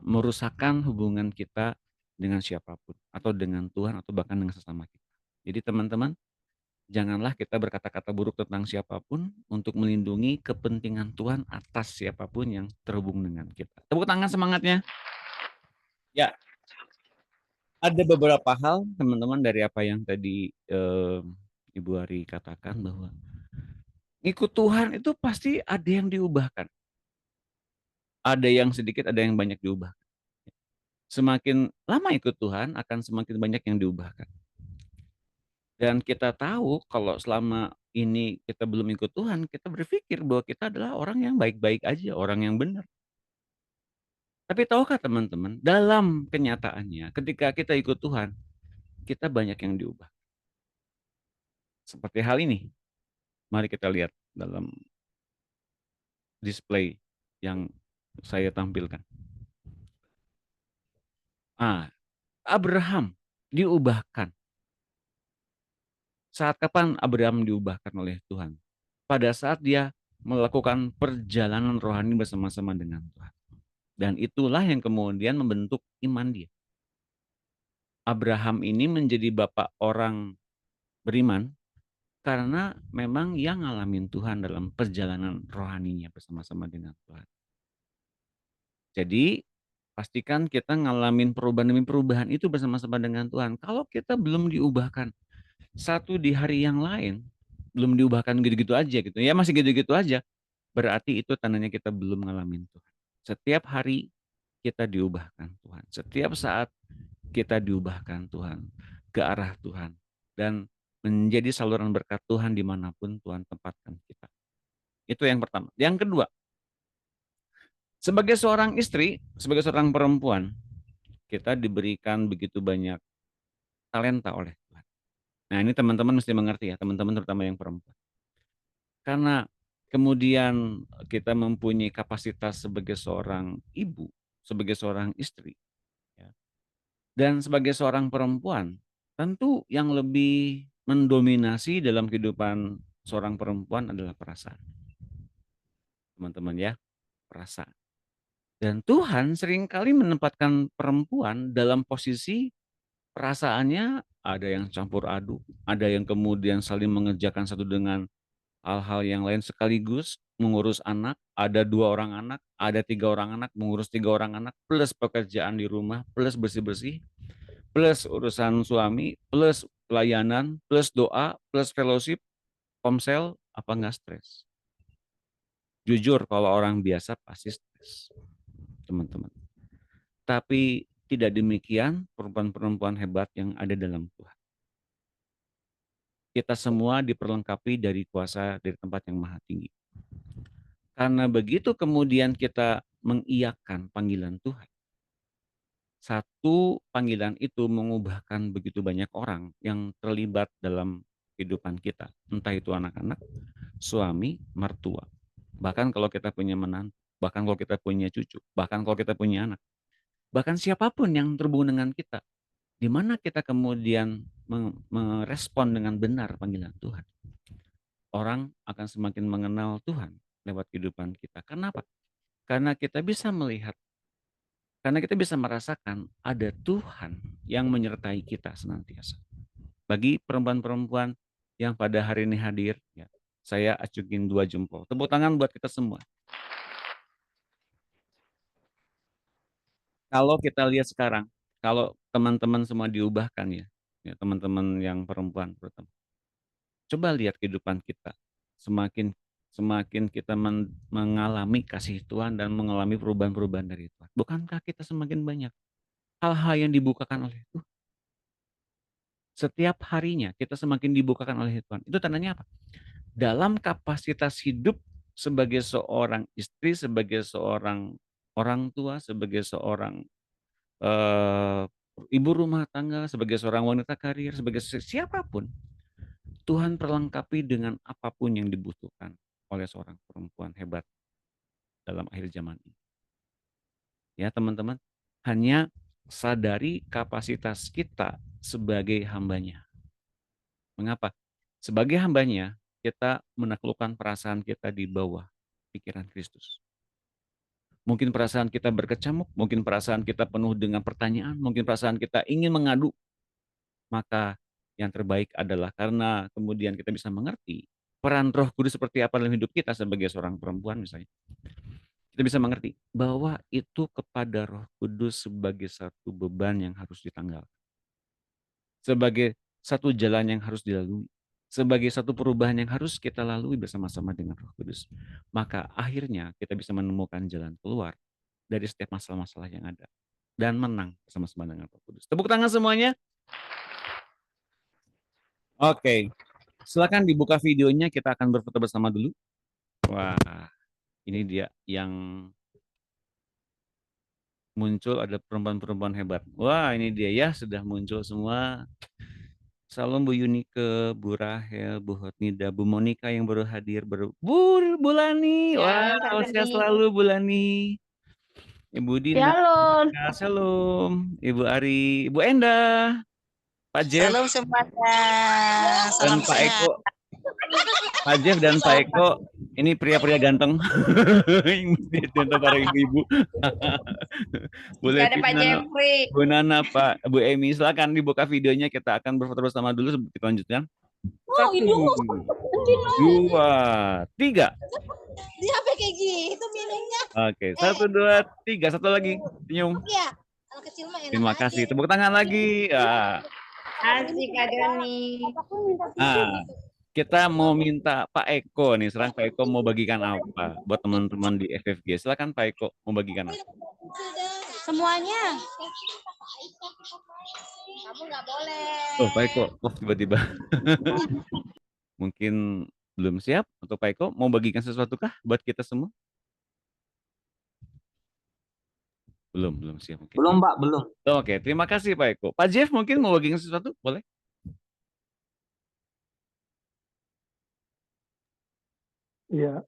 merusakkan hubungan kita dengan siapapun atau dengan Tuhan atau bahkan dengan sesama kita. Jadi teman-teman, janganlah kita berkata-kata buruk tentang siapapun untuk melindungi kepentingan Tuhan atas siapapun yang terhubung dengan kita. Tepuk tangan semangatnya. Ya, ada beberapa hal teman-teman dari apa yang tadi Ibu Ari katakan bahwa ikut Tuhan itu pasti ada yang diubahkan. Ada yang sedikit, ada yang banyak diubah. Semakin lama ikut Tuhan akan semakin banyak yang diubahkan. Dan kita tahu kalau selama ini kita belum ikut Tuhan, kita berpikir bahwa kita adalah orang yang baik-baik aja, orang yang benar. Tapi tahukah teman-teman, dalam kenyataannya ketika kita ikut Tuhan, kita banyak yang diubah. Seperti hal ini. Mari kita lihat dalam display yang saya tampilkan. Abraham diubahkan. Saat kapan Abraham diubahkan oleh Tuhan? Pada saat dia melakukan perjalanan rohani bersama-sama dengan Tuhan. Dan itulah yang kemudian membentuk iman dia. Abraham ini menjadi bapak orang beriman karena memang yang ngalamin Tuhan dalam perjalanan rohaninya bersama-sama dengan Tuhan. Jadi pastikan kita ngalamin perubahan demi perubahan itu bersama-sama dengan Tuhan. Kalau kita belum diubahkan satu di hari yang lain, belum diubahkan gitu-gitu aja gitu. Ya masih gitu-gitu aja. Berarti itu tandanya kita belum ngalamin Tuhan. Setiap hari kita diubahkan Tuhan. Setiap saat kita diubahkan Tuhan ke arah Tuhan. Dan menjadi saluran berkat Tuhan dimanapun Tuhan tempatkan kita. Itu yang pertama. Yang kedua, sebagai seorang istri, sebagai seorang perempuan, kita diberikan begitu banyak talenta oleh Tuhan. Nah, ini teman-teman mesti mengerti ya, teman-teman terutama yang perempuan. Karena kemudian kita mempunyai kapasitas sebagai seorang ibu, sebagai seorang istri, ya, dan sebagai seorang perempuan, tentu yang lebih mendominasi dalam kehidupan seorang perempuan adalah perasaan. Teman-teman ya, perasaan. Dan Tuhan seringkali menempatkan perempuan dalam posisi perasaannya ada yang campur aduk, ada yang kemudian saling mengerjakan satu dengan hal-hal yang lain sekaligus, mengurus anak, ada 2 orang anak, ada 3 orang anak, mengurus 3 orang anak, plus pekerjaan di rumah, plus bersih-bersih, plus urusan suami, plus pelayanan, plus doa, plus fellowship, komsel, apa nggak stres? Jujur kalau orang biasa pasti stres, teman-teman. Tapi tidak demikian perempuan-perempuan hebat yang ada dalam Tuhan. Kita semua diperlengkapi dari kuasa dari tempat yang maha tinggi. Karena begitu kemudian kita mengiyakan panggilan Tuhan, satu panggilan itu mengubahkan begitu banyak orang yang terlibat dalam kehidupan kita. Entah itu anak-anak, suami, mertua. Bahkan kalau kita punya menantu, bahkan kalau kita punya cucu, bahkan kalau kita punya anak. Bahkan siapapun yang terhubung dengan kita. Di mana kita kemudian merespon dengan benar panggilan Tuhan. Orang akan semakin mengenal Tuhan lewat kehidupan kita. Kenapa? Karena kita bisa melihat, karena kita bisa merasakan ada Tuhan yang menyertai kita senantiasa. Bagi perempuan-perempuan yang pada hari ini hadir, ya, saya acukin 2 jempol. Tepuk tangan buat kita semua. Kalau kita lihat sekarang, kalau teman-teman semua diubahkan ya teman-teman yang perempuan terutama. Coba lihat kehidupan kita. Semakin kita mengalami kasih Tuhan dan mengalami perubahan-perubahan dari Tuhan. Bukankah kita semakin banyak hal-hal yang dibukakan oleh Tuhan? Setiap harinya kita semakin dibukakan oleh Tuhan. Itu tandanya apa? Dalam kapasitas hidup sebagai seorang istri, sebagai seorang orang tua, sebagai seorang ibu rumah tangga, sebagai seorang wanita karir, sebagai siapapun, Tuhan perlengkapi dengan apapun yang dibutuhkan oleh seorang perempuan hebat dalam akhir zaman ini. Ya teman-teman, hanya sadari kapasitas kita sebagai hambanya. Mengapa? Sebagai hambanya, kita menaklukkan perasaan kita di bawah pikiran Kristus. Mungkin perasaan kita berkecamuk, mungkin perasaan kita penuh dengan pertanyaan, mungkin perasaan kita ingin mengadu. Maka yang terbaik adalah karena kemudian kita bisa mengerti peran Roh Kudus seperti apa dalam hidup kita sebagai seorang perempuan misalnya. Kita bisa mengerti bahwa itu kepada Roh Kudus sebagai satu beban yang harus ditanggalkan. Sebagai satu jalan yang harus dilalui. Sebagai satu perubahan yang harus kita lalui bersama-sama dengan Roh Kudus. Maka akhirnya kita bisa menemukan jalan keluar dari setiap masalah-masalah yang ada. Dan menang bersama-sama dengan Roh Kudus. Tepuk tangan semuanya. Oke. Silakan dibuka videonya, kita akan berfoto bersama dulu. Wah, ini dia yang muncul, ada perempuan-perempuan hebat. Wah, ini dia ya, sudah muncul semua. Salam Bu Yunike, Bu Rahel, Bu Hotnida, Bu Monika yang baru hadir, Bu Lani. Ya, Wow, sehat selalu Bu Lani. Ibu Dina, Shalom. Shalom. Ibu Ari, Ibu Endah, Pak Jeff, Shalom semuanya. dan Salam Pak sehat. Eko. Pak Jeff dan Pak Eko, ini pria-pria ganteng. Yang mesti dicontoh para ibu-ibu. Bu Levina, Bu Nana, Pak, Bu Emi, silakan dibuka videonya, kita akan berfoto bersama dulu sebelum kita lanjutkan. 1, 2, 3. Dia apa kayak gitu minumnya? Oke, 1, 2, 3. Satu lagi, senyum. Ya, anak kecil mah enak Terima aja. kasih. Tepuk tangan lagi. Asik Kak Doni. Kita mau minta Pak Eko nih. Sekarang Pak Eko mau bagikan apa buat teman-teman di FFG? Silakan Pak Eko mau bagikan apa? Semuanya. Kamu nggak boleh. Oh Pak Eko, tiba-tiba. Mungkin Belum siap? Untuk Pak Eko, mau bagikan sesuatu kah buat kita semua? Belum siap. Oke. Belum, Pak, belum. Oke, terima kasih Pak Eko. Pak Jeff mungkin mau bagikan sesuatu? Boleh? Iya,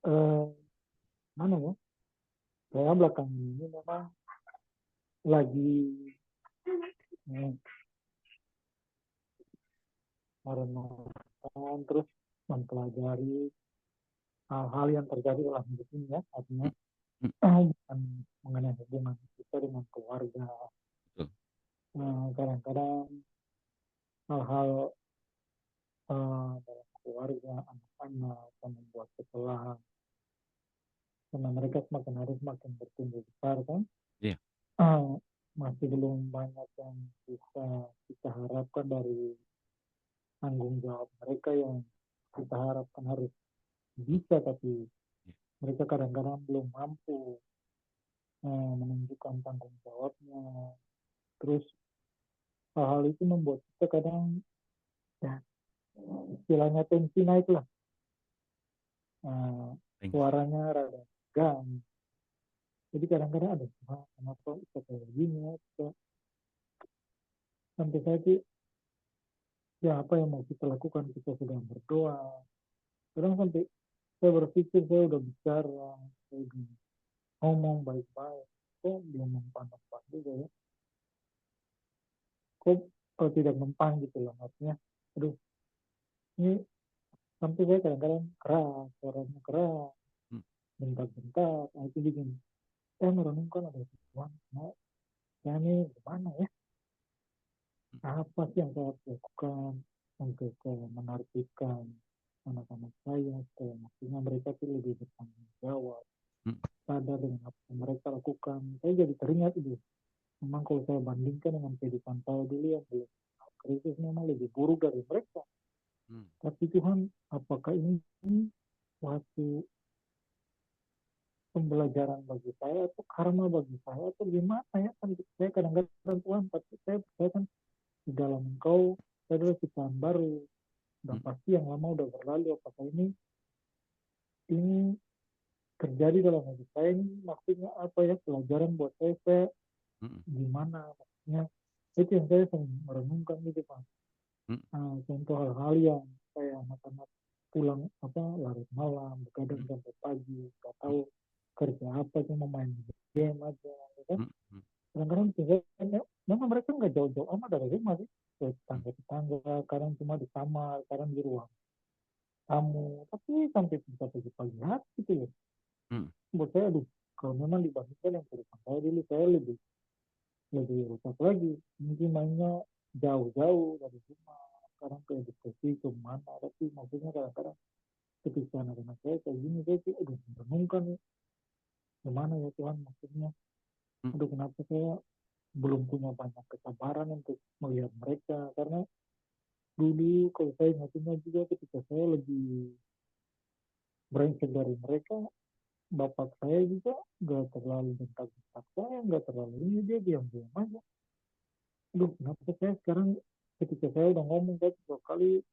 eh, mana ya? Saya belakangan ini memang lagi eh, merenungkan terus mempelajari hal-hal yang terjadi dalam hidup ini ya, artinya bukan mengenai hubungan kita dengan keluarga. Betul. Kadang-kadang hal-hal dalam keluarga, anak-anak yang membuat kesalahan, karena mereka semakin hari semakin bertumbuh besar kan. Iya. Masih belum banyak yang bisa kita harapkan dari tanggung jawab mereka yang kita harapkan harus bisa, tapi mereka kadang-kadang belum mampu menunjukkan tanggung jawabnya. Terus hal-hal itu membuat kita kadang ya istilahnya tensi naik lah, suaranya rada tegang. Jadi kadang-kadang ada kenapa kita kayak gini ya, kita sampai saat ya apa yang mau kita lakukan, kita sudah berdoa. Kadang sampai saya berpikir saya udah bicara, saya udah ngomong baik-baik, kok belum mempan-mempan juga ya, kok tidak mempan gitu loh, artinya aduh ini sampai saya kadang-kadang keras, suaranya keras, bentak-bentak. Nah, itu bikin saya merenungkan ada Tuhan, nah, saya ini gimana ya, apa sih yang saya harus lakukan untuk menertibkan anak-anak saya supaya maksudnya mereka tuh lebih bertanggung jawab, sadar dengan apa yang mereka lakukan. Saya jadi teringat itu, memang kalau saya bandingkan dengan kehidupan saya dulu yang belum krisis memang lebih buruk dari mereka. Tapi Tuhan, apakah ini suatu pembelajaran bagi saya atau karma bagi saya atau gimana ya, kan saya kadang-kadang Tuhan, tapi saya kan di dalam Engkau saya adalah ciptaan baru, dan pasti yang lama udah berlalu. Apakah ini terjadi dalam hidup saya, ini maksudnya apa ya, pelajaran buat saya gimana, maksudnya itu yang saya sering merenungkan gitu Pak. Contoh hal-hal yang kayak anak-anak pulang larut malam, begadang sampai pagi, nggak tahu kerja apa, cuma main game aja, ya kan? Kadang-kadang memang mereka nggak jauh-jauh amat dari rumah sih, ke tetangga-tetangga, kadang cuma di kamar, kadang di ruang tamu, tapi sampai bisa pagi-pagi hari gitu ya. Buat saya, aduh, kalau memang dibandingkan yang kehidupan saya dulu, saya lebih rusak lagi. Mungkin mainnya jauh-jauh dari rumah, sekarang ke diskusi kemana, tapi maksudnya kadang-kadang ketika anak-anak saya kayak gini, saya tuh aduh merenungkan gimana ya Tuhan, maksudnya aduh kenapa saya belum punya banyak kesabaran untuk melihat mereka, karena dulu kalau saya ingatnya juga ketika saya lebih brengsek dari mereka, bapak saya juga nggak terlalu bentak-bentak saya, nggak terlalu ini, dia diam-diam aja. Aduh kenapa saya sekarang ketika saya udah ngomong kayak 2 kali,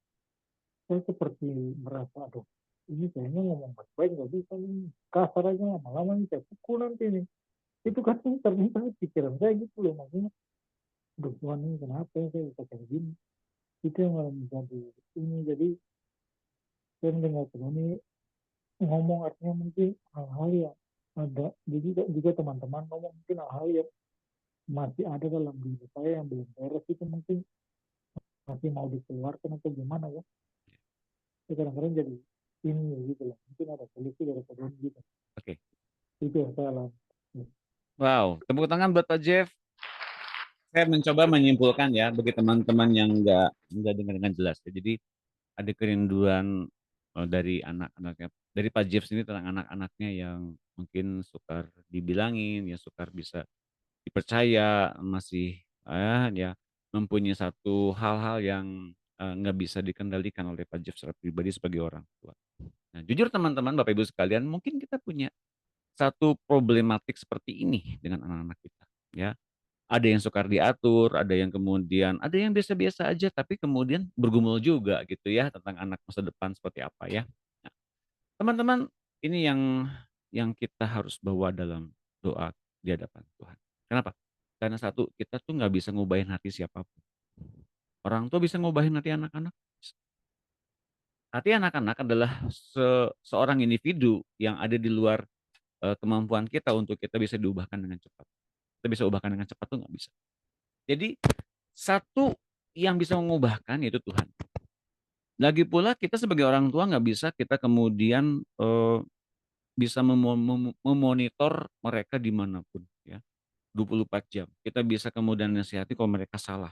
saya seperti merasa aduh ini kayaknya ngomong baik-baik nggak bisa nih, kasar aja, lama-lama nih saya pukul nanti nih. Itu kan ternyata pikiran saya gitu loh, maksudnya aduh Tuhan ini kenapa ya saya bisa kayak gini. Itu yang malah menjadi ini. Jadi saya mendengar ini ngomong, artinya mungkin hal-hal yang ada, jadi juga teman-teman ngomong mungkin hal-hal yang masih ada dalam diri saya yang belum beres, itu mungkin masih mau dikeluarkan atau gimana ya. Kadang-kadang jadi ini gitu lah, mungkin ada solusi daripada ini gitu. Oke. Itu yang saya alami. Wow, tepuk tangan buat Pak Jeff. Saya mencoba menyimpulkan ya bagi teman-teman yang nggak dengar dengan jelas. Jadi ada kerinduan dari anak-anaknya, dari Pak Jeff ini tentang anak-anaknya yang mungkin sukar dibilangin, ya sukar bisa dipercaya, masih ya mempunyai satu hal-hal yang nggak bisa dikendalikan oleh Pak Jeff secara pribadi sebagai orang tua. Nah, jujur teman-teman, Bapak Ibu sekalian, mungkin kita punya satu problematik seperti ini dengan anak-anak kita, ya. Ada yang sukar diatur, ada yang kemudian ada yang biasa-biasa aja, tapi kemudian bergumul juga gitu ya tentang anak masa depan seperti apa ya. Nah, teman-teman, ini yang kita harus bawa dalam doa di hadapan Tuhan. Kenapa? Karena satu, kita tuh nggak bisa ngubahin hati siapapun. Orang tua bisa ngubahin hati anak-anak. Hati anak-anak adalah seorang individu yang ada di luar kemampuan kita untuk kita bisa diubahkan dengan cepat. Kita bisa ubahkan dengan cepat tuh nggak bisa. Jadi satu yang bisa mengubahkan yaitu Tuhan. Lagi pula kita sebagai orang tua nggak bisa kita kemudian bisa memonitor mereka dimanapun ya 24 jam. Kita bisa kemudian nasihati kalau mereka salah.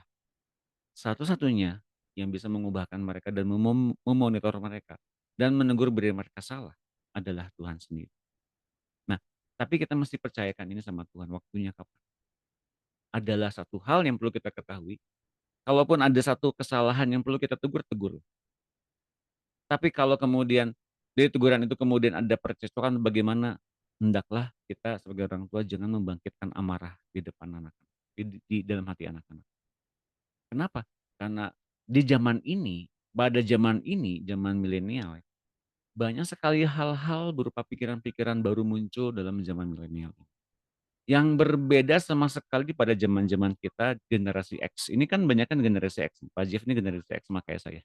Satu-satunya yang bisa mengubahkan mereka dan memonitor mereka dan menegur bila mereka salah adalah Tuhan sendiri. Nah, tapi kita mesti percayakan ini sama Tuhan, waktunya kapan. Adalah satu hal yang perlu kita ketahui, kalaupun ada satu kesalahan yang perlu kita tegur, tegur. Tapi kalau kemudian dari teguran itu kemudian ada percecokan, bagaimana, hendaklah kita sebagai orang tua jangan membangkitkan amarah di depan anak-anak, di dalam hati anak-anak. Kenapa? Karena di zaman ini, pada zaman ini, zaman milenial, banyak sekali hal-hal berupa pikiran-pikiran baru muncul dalam zaman milenial. Yang berbeda sama sekali pada zaman-zaman kita generasi X. Ini kan banyak kan generasi X. Pak Jeff ini generasi X sama kayak saya.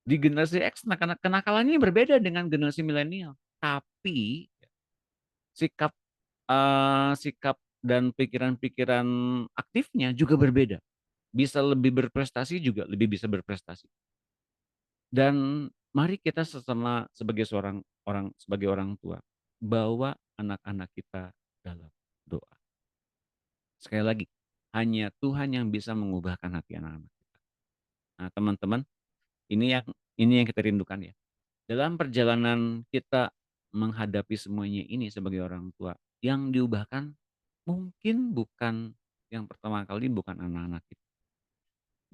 Di generasi X kenakalannya berbeda dengan generasi milenial. Tapi sikap sikap dan pikiran-pikiran aktifnya juga berbeda. Bisa lebih berprestasi juga lebih bisa berprestasi. Dan mari kita sesama sebagai orang tua, bawa anak-anak kita dalam doa. Sekali lagi, hanya Tuhan yang bisa mengubahkan hati anak-anak kita. Nah, teman-teman, ini yang kita rindukan ya. Dalam perjalanan kita menghadapi semuanya ini sebagai orang tua, yang diubahkan mungkin bukan yang pertama kali bukan anak-anak kita.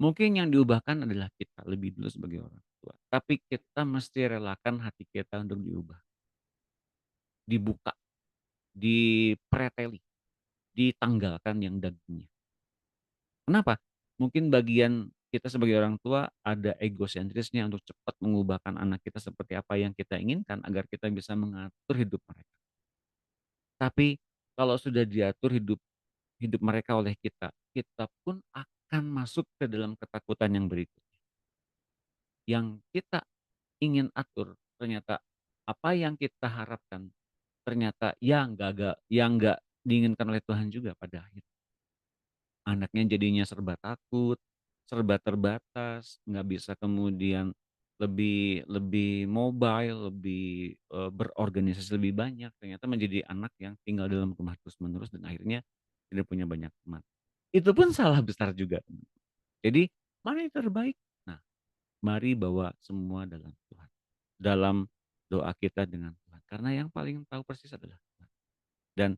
Mungkin yang diubahkan adalah kita lebih dulu sebagai orang tua. Tapi kita mesti relakan hati kita untuk diubah, dibuka, dipreteli, ditanggalkan yang dagingnya. Kenapa? Mungkin bagian kita sebagai orang tua ada egosentrisnya untuk cepat mengubahkan anak kita seperti apa yang kita inginkan agar kita bisa mengatur hidup mereka. Tapi kalau sudah diatur hidup mereka oleh kita, kita pun akan masuk ke dalam ketakutan yang berikutnya. Yang kita ingin atur ternyata apa yang kita harapkan ternyata yang enggak diinginkan oleh Tuhan juga pada akhirnya. Anaknya jadinya serba takut, serba terbatas, nggak bisa kemudian lebih lebih mobile, lebih, berorganisasi lebih banyak, ternyata menjadi anak yang tinggal dalam rumah terus-menerus dan akhirnya tidak punya banyak teman. Itu pun salah besar juga. Jadi, mana yang terbaik? Nah, mari bawa semua dalam Tuhan, dalam doa kita dengan Tuhan, karena yang paling tahu persis adalah Tuhan. Dan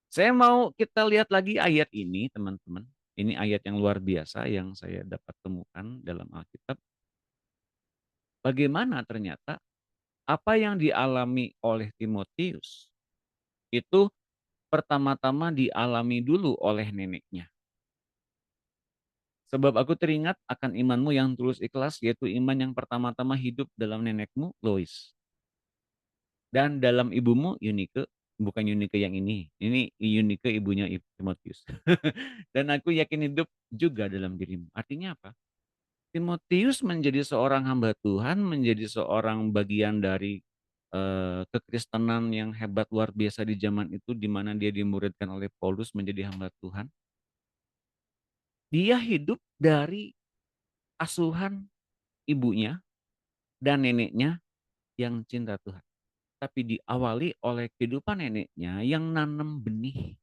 saya mau kita lihat lagi ayat ini teman-teman. Ini ayat yang luar biasa yang saya dapat temukan dalam Alkitab. Bagaimana ternyata apa yang dialami oleh Timotius itu pertama-tama dialami dulu oleh neneknya. Sebab aku teringat akan imanmu yang tulus ikhlas, yaitu iman yang pertama-tama hidup dalam nenekmu, Lois. Dan dalam ibumu, Eunike, bukan Eunike yang ini Eunike ibunya Timotius. Dan aku yakin hidup juga dalam dirimu. Artinya apa? Timotius menjadi seorang hamba Tuhan, menjadi seorang bagian dari kekristenan yang hebat luar biasa di zaman itu, di mana dia dimuridkan oleh Paulus menjadi hamba Tuhan. Dia hidup dari asuhan ibunya dan neneknya yang cinta Tuhan. Tapi diawali oleh kehidupan neneknya yang nanam benih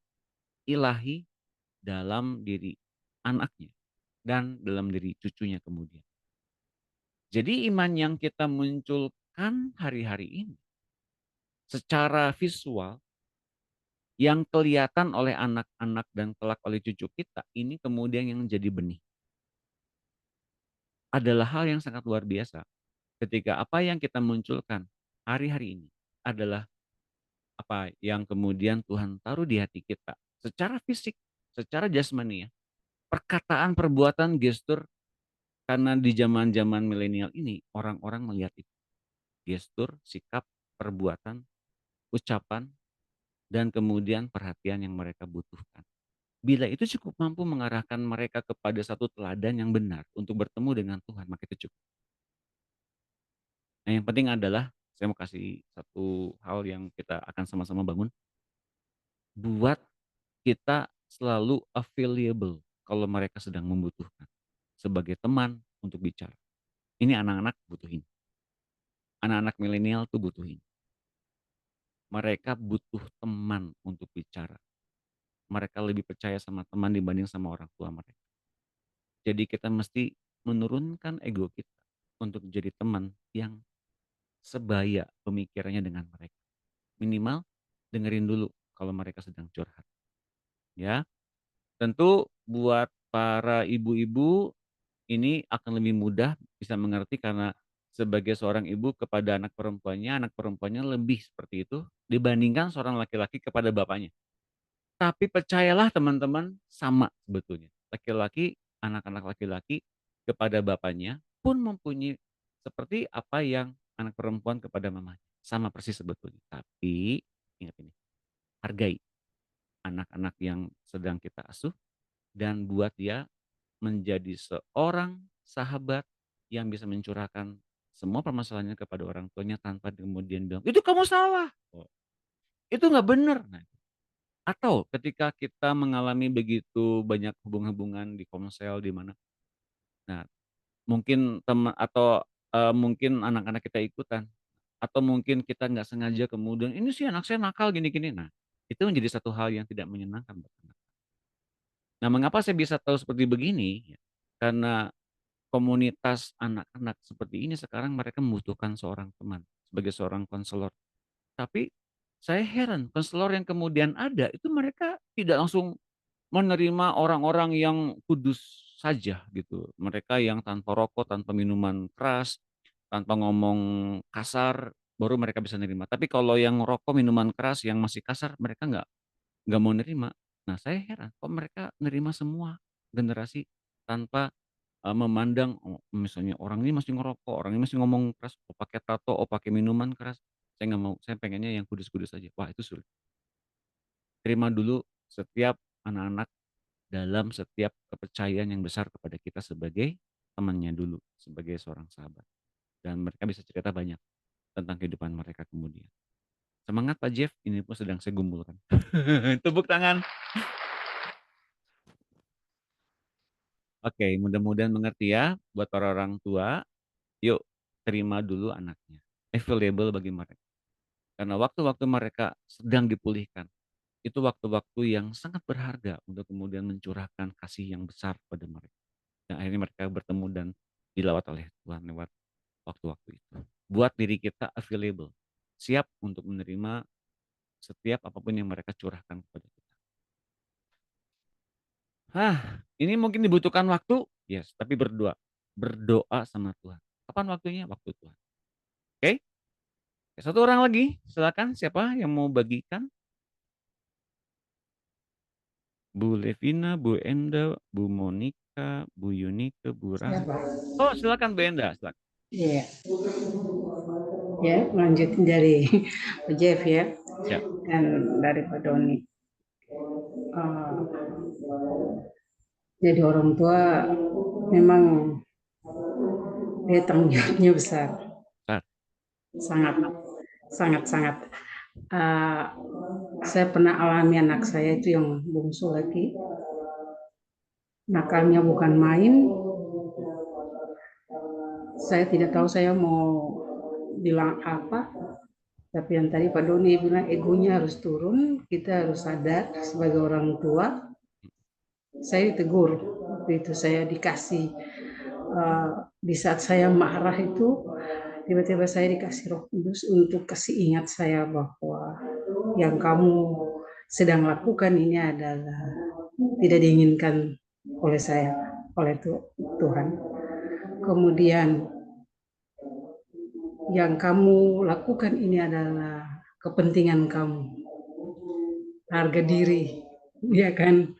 ilahi dalam diri anaknya dan dalam diri cucunya kemudian. Jadi iman yang kita munculkan hari-hari ini secara visual yang kelihatan oleh anak-anak dan kelak oleh cucu kita, ini kemudian yang menjadi benih. Adalah hal yang sangat luar biasa ketika apa yang kita munculkan hari-hari ini adalah apa yang kemudian Tuhan taruh di hati kita secara fisik secara jasmani ya, perkataan, perbuatan, gestur, karena di zaman-zaman milenial ini orang-orang melihat itu. Gestur, sikap, perbuatan, ucapan, dan kemudian perhatian yang mereka butuhkan. Bila itu cukup mampu mengarahkan mereka kepada satu teladan yang benar untuk bertemu dengan Tuhan, maka itu cukup. Nah, yang penting adalah saya mau kasih satu hal yang kita akan sama-sama bangun. Buat kita selalu available kalau mereka sedang membutuhkan. Sebagai teman untuk bicara. Ini anak-anak butuhin. Anak-anak milenial tuh butuhin. Mereka butuh teman untuk bicara. Mereka lebih percaya sama teman dibanding sama orang tua mereka. Jadi kita mesti menurunkan ego kita untuk jadi teman yang sebaya pemikirannya dengan mereka. Minimal dengerin dulu kalau mereka sedang curhat. Ya, tentu buat para ibu-ibu ini akan lebih mudah bisa mengerti karena sebagai seorang ibu kepada anak perempuannya lebih seperti itu dibandingkan seorang laki-laki kepada bapaknya. Tapi percayalah teman-teman sama sebetulnya. Laki-laki, anak-anak laki-laki kepada bapaknya pun mempunyai seperti apa yang anak perempuan kepada mamanya. Sama persis sebetulnya. Tapi ingat ini, hargai anak-anak yang sedang kita asuh dan buat dia menjadi seorang sahabat yang bisa mencurahkan semua permasalahannya kepada orang tuanya tanpa kemudian bilang, itu kamu salah, itu nggak benar. Nah, atau ketika kita mengalami begitu banyak hubungan-hubungan di komsel di mana, nah mungkin teman atau mungkin anak-anak kita ikutan, atau mungkin kita nggak sengaja kemudian ini sih anak saya nakal gini-gini. Nah, itu menjadi satu hal yang tidak menyenangkan buat anak. Nah, mengapa saya bisa tahu seperti begini? Ya, karena komunitas anak-anak seperti ini sekarang mereka membutuhkan seorang teman sebagai seorang konselor. Tapi saya heran konselor yang kemudian ada itu mereka tidak langsung menerima orang-orang yang kudus saja gitu. Mereka yang tanpa rokok, tanpa minuman keras, tanpa ngomong kasar, baru mereka bisa nerima. Tapi kalau yang rokok, minuman keras, yang masih kasar, mereka nggak mau nerima. Nah, saya heran kok mereka nerima semua generasi tanpa memandang, oh, misalnya orang ini masih ngerokok, orang ini masih ngomong keras, oh pakai tato, oh pakai minuman keras. Saya nggak mau, saya pengennya yang kudus-kudus aja. Wah, itu sulit. Terima dulu setiap anak-anak dalam setiap kepercayaan yang besar kepada kita sebagai temannya dulu, sebagai seorang sahabat. Dan mereka bisa cerita banyak tentang kehidupan mereka kemudian. Semangat Pak Jeff, ini pun sedang saya gumulkan. Tepuk tangan. Oke, mudah-mudahan mengerti ya buat para orang tua. Yuk, terima dulu anaknya. Available bagi mereka. Karena waktu-waktu mereka sedang dipulihkan, itu waktu-waktu yang sangat berharga untuk kemudian mencurahkan kasih yang besar pada mereka. Dan akhirnya mereka bertemu dan dilawat oleh Tuhan lewat waktu-waktu itu. Buat diri kita available, siap untuk menerima setiap apapun yang mereka curahkan kepada kita. Ini mungkin dibutuhkan waktu, yes, tapi berdoa. Berdoa sama Tuhan. Kapan waktunya? Waktu Tuhan. Oke? Satu orang lagi, silakan siapa yang mau bagikan? Bu Levina, Bu Enda, Bu Monica, Bu Yunike, Bu Rahma. Oh, silakan Bu Enda, silakan. Iya. Ya, lanjutin dari Pak Jeff ya. Ya. Dan dari Pak Doni. Jadi orang tua memang dia tanggung jawabnya besar. Sangat. Saya pernah alami anak saya itu yang bungsu lagi. Nakalnya bukan main. Saya tidak tahu saya mau bilang apa. Tapi yang tadi Pak Doni bilang egonya harus turun. Kita harus sadar sebagai orang tua. Saya ditegur. Waktu itu saya dikasih. Di saat saya marah itu, tiba-tiba saya dikasih Roh Kudus untuk kasih ingat saya bahwa yang kamu sedang lakukan ini adalah tidak diinginkan oleh saya, oleh Tuhan. Kemudian yang kamu lakukan ini adalah kepentingan kamu, harga diri, ya kan?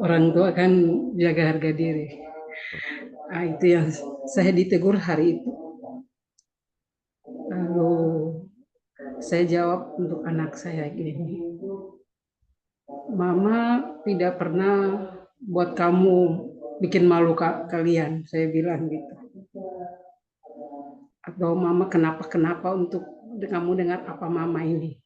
orang tua kan jaga harga diri. Nah, itu yang saya ditegur hari itu. Lalu saya jawab untuk anak saya gini, Mama tidak pernah buat kamu bikin malu kalian, saya bilang gitu. Atau Mama kenapa untuk kamu dengar apa Mama ini.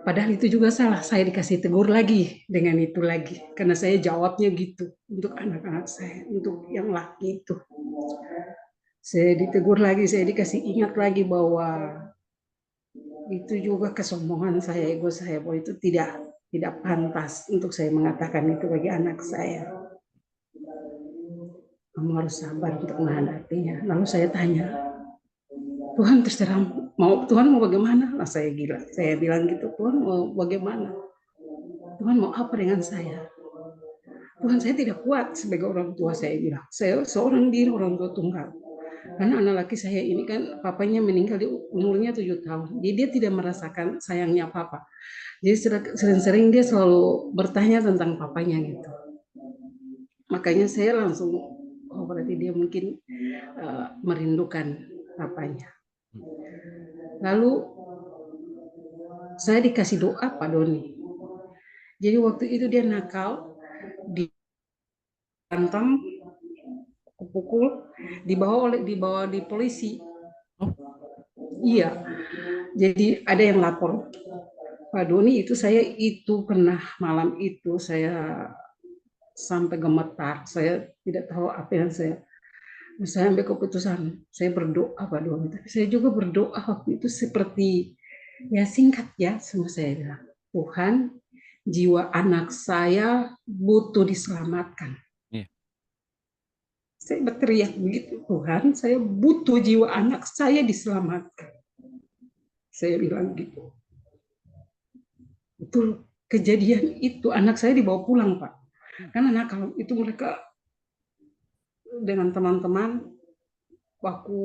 Padahal itu juga salah, saya dikasih tegur lagi dengan itu lagi. Karena saya jawabnya gitu untuk anak-anak saya, untuk yang laki itu. Saya ditegur lagi, saya dikasih ingat lagi bahwa itu juga kesombongan saya, ego saya, bahwa itu tidak pantas untuk saya mengatakan itu bagi anak saya. Kamu harus sabar untuk menghadapinya. Lalu saya tanya, Tuhan terserah, Tuhan mau bagaimana? Lah saya bilang gitu, Tuhan mau bagaimana? Tuhan mau apa dengan saya? Tuhan, saya tidak kuat sebagai orang tua, saya bilang. Saya seorang diri, orang tua tunggal. Karena anak laki saya ini kan papanya meninggal di umurnya 7 tahun. Jadi dia tidak merasakan sayangnya papa. Jadi sering-sering dia selalu bertanya tentang papanya gitu. Makanya saya langsung, oh berarti dia mungkin merindukan papanya. Lalu saya dikasih doa Pak Doni. Jadi waktu itu dia nakal, dihantam, pukul, dibawa di polisi. Iya. Jadi ada yang lapor. Pak Doni itu saya itu pernah malam itu saya sampai gemetar. Saya tidak tahu apa yang saya ambil keputusan. Saya berdoa Pak Doni. Tapi saya juga berdoa waktu itu seperti ya singkat ya, semua saya bilang, Tuhan, jiwa anak saya butuh diselamatkan. Saya berteriak begitu, Tuhan, saya butuh jiwa anak saya diselamatkan. Saya bilang gitu. Betul, kejadian itu anak saya dibawa pulang, Pak. Karena nakal itu mereka dengan teman-teman waktu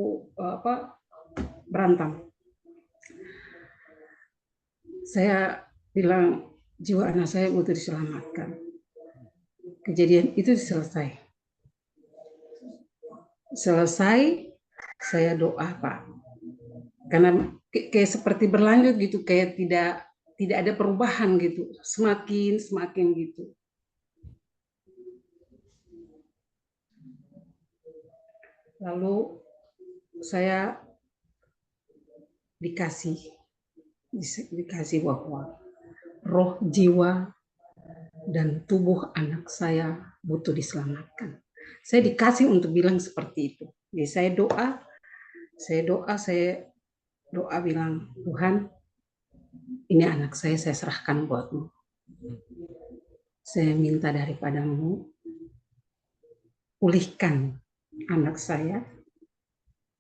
berantem. Saya bilang jiwa anak saya butuh diselamatkan. Kejadian itu selesai. Saya doa Pak, karena kayak seperti berlanjut gitu, kayak tidak ada perubahan gitu, semakin gitu. Lalu saya dikasih bahwa roh, jiwa, dan tubuh anak saya butuh diselamatkan. Saya dikasih untuk bilang seperti itu. Jadi saya doa bilang, Tuhan, ini anak saya serahkan buatmu. Saya minta daripadamu, pulihkan anak saya,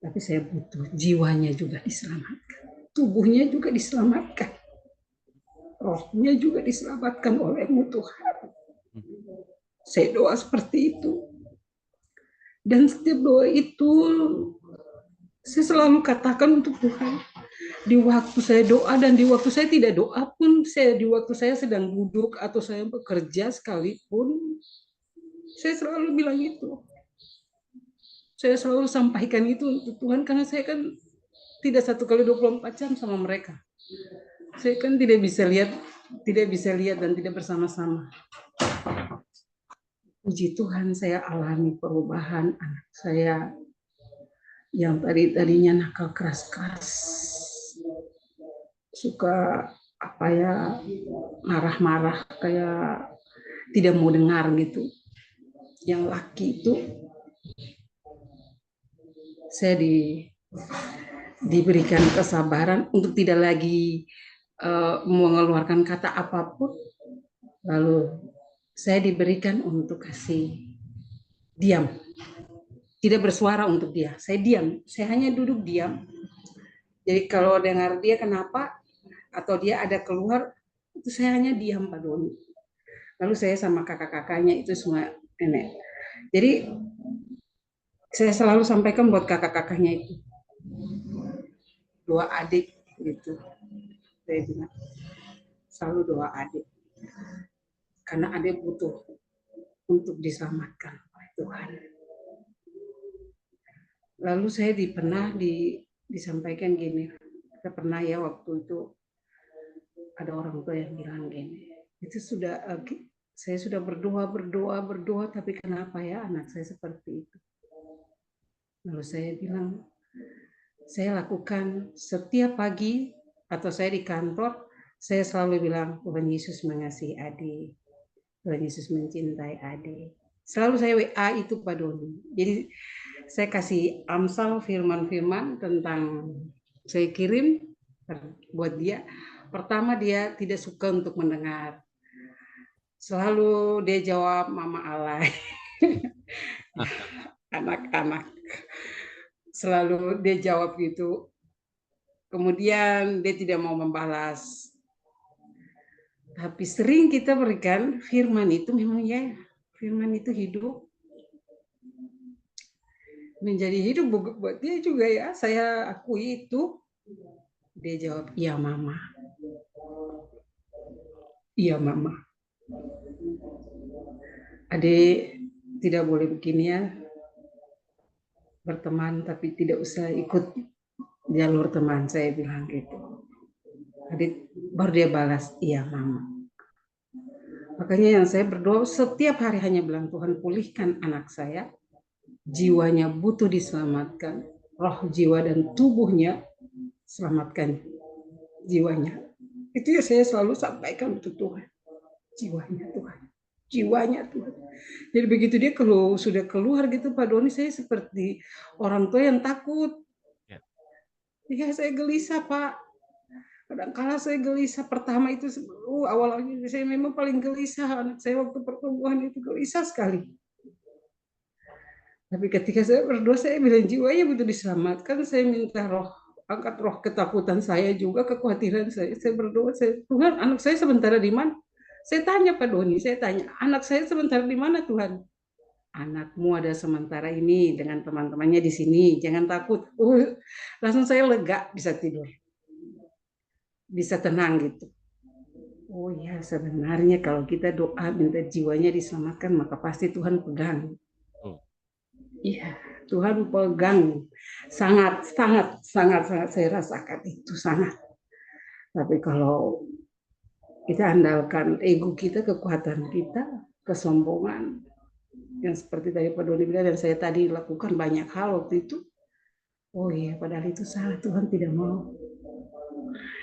tapi saya butuh jiwanya juga diselamatkan. Tubuhnya juga diselamatkan. Rohnya juga diselamatkan olehmu Tuhan. Saya doa seperti itu. Dan setiap doa itu saya selalu katakan untuk Tuhan. Di waktu saya doa dan di waktu saya tidak doa pun, di waktu saya sedang duduk atau saya bekerja sekalipun, saya selalu bilang itu. Saya selalu sampaikan itu untuk Tuhan karena saya kan tidak 1x24 jam sama mereka. Saya kan tidak bisa lihat dan tidak bersama-sama. Puji Tuhan saya alami perubahan anak saya yang tadinya nakal keras-keras, suka marah-marah kayak tidak mau dengar gitu. Yang laki itu saya diberikan kesabaran untuk tidak lagi mengeluarkan kata apapun. Lalu saya diberikan untuk kasih diam, tidak bersuara untuk dia. Saya diam, saya hanya duduk diam. Jadi kalau dengar dia kenapa atau dia ada keluar, itu saya hanya diam Pak Doni. Lalu saya sama kakak-kakaknya itu semua nenek. Jadi saya selalu sampaikan buat kakak-kakaknya itu, 2 adik gitu. Saya bilang selalu 2 adik. Karena adik butuh untuk diselamatkan oleh Tuhan. Lalu saya pernah disampaikan gini, kita pernah ya waktu itu ada orang tua yang bilang gini, itu saya sudah berdoa, tapi kenapa ya anak saya seperti itu? Lalu saya bilang, saya lakukan setiap pagi atau saya di kantor, saya selalu bilang Tuhan Yesus mengasihi adik, Tuhan Yesus mencintai adik. Selalu saya WA itu Pak Doni. Jadi saya kasih Amsal firman-firman tentang saya kirim buat dia. Pertama dia tidak suka untuk mendengar. Selalu dia jawab mama alay. Anak-anak. Selalu dia jawab gitu. Kemudian dia tidak mau membalas. Tapi sering kita berikan firman itu memang ya, firman itu hidup. Menjadi hidup buat dia juga ya, saya akui itu. Dia jawab, iya mama. Iya mama. Adik tidak boleh begini ya, berteman tapi tidak usah ikut jalur teman, saya bilang gitu. Adik baru dia balas, iya mama. Makanya yang saya berdoa setiap hari hanya bilang, Tuhan pulihkan anak saya, jiwanya butuh diselamatkan, roh jiwa dan tubuhnya selamatkan jiwanya. Itu ya saya selalu sampaikan untuk Tuhan. Jiwanya Tuhan. Jiwanya Tuhan. Jadi begitu dia kalau sudah keluar gitu Pak Doni, saya seperti orang tua yang takut. Ya saya gelisah Pak. Kadang-kala saya gelisah. Pertama itu awal-awalnya saya memang paling gelisah. Anak saya waktu pertumbuhan itu gelisah sekali. Tapi ketika saya berdoa, saya bilang jiwanya butuh diselamatkan. Saya minta roh, angkat roh ketakutan saya juga, kekhawatiran saya. Saya berdoa, Tuhan anak saya sementara di mana? Saya tanya Pak Doni, saya tanya, anak saya sementara di mana Tuhan? Anakmu ada sementara ini dengan teman-temannya di sini, jangan takut. Langsung saya lega, bisa tidur. Bisa tenang gitu. Oh ya, sebenarnya kalau kita doa minta jiwanya diselamatkan, maka pasti Tuhan pegang. Iya, Tuhan pegang. Sangat saya rasakan itu sangat. Tapi kalau kita andalkan ego kita, kekuatan kita, kesombongan, yang seperti tadi Pak Doni bilang, dan saya tadi lakukan banyak hal waktu itu. Oh iya, padahal itu salah, Tuhan tidak mau.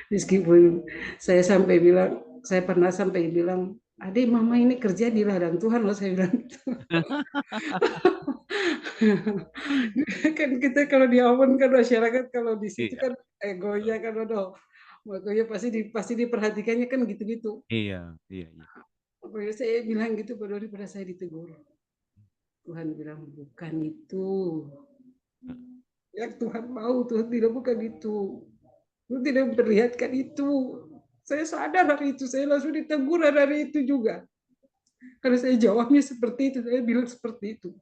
Meskipun saya pernah sampai bilang, adik mama ini kerja di ladang Tuhan loh, saya bilang gitu. Kan kita kalau di Ambon kan masyarakat kalau di situ kan egonya kan makanya pasti diperhatikannya kan gitu-gitu. Iya. Pokoknya saya bilang gitu pada saya ditegur. Tuhan bilang bukan itu. Yang Tuhan mau, Tuhan tidak bukan itu. Tuhan tidak memperlihatkan itu. Saya sadar hari itu, saya langsung ditegur hari itu juga. Karena saya jawabnya seperti itu, saya bilang seperti itu.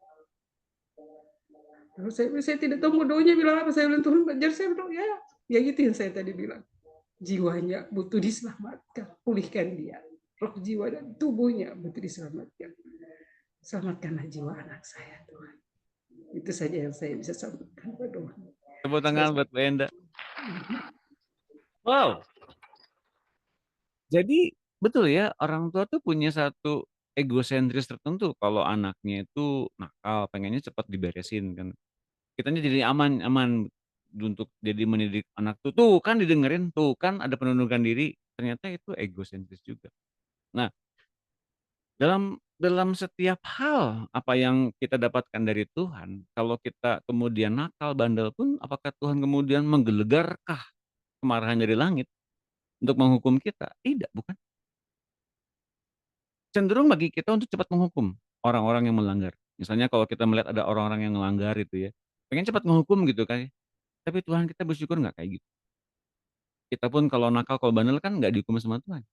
Terus saya tidak tahu mau doanya bilang apa. Saya bilang Tuhan, jadi saya berdoa ya gitu yang saya tadi bilang. Jiwanya butuh diselamatkan, pulihkan dia. Roh jiwa dan tubuhnya butuh diselamatkan. Selamatkanlah jiwa anak saya Tuhan. Itu saja yang saya bisa sampaikan pada Tuhan. Tepuk tangan buat Mbak Enda. Wow. Jadi betul ya, orang tua tuh punya satu egosentris tertentu. Kalau anaknya itu nakal, pengennya cepat diberesin kan. Kitanya jadi aman untuk jadi mendidik anak tuh kan didengerin, tuh kan ada penundukan diri. Ternyata itu egosentris juga. Nah, dalam setiap hal apa yang kita dapatkan dari Tuhan, kalau kita kemudian nakal, bandel pun, apakah Tuhan kemudian menggelegarkah kemarahan dari langit untuk menghukum kita? Tidak, bukan? Cenderung bagi kita untuk cepat menghukum orang-orang yang melanggar. Misalnya kalau kita melihat ada orang-orang yang melanggar itu ya, pengen cepat menghukum gitu kan. Tapi Tuhan kita bersyukur nggak kayak gitu. Kita pun kalau nakal, kalau bandel kan nggak dihukum sama Tuhan.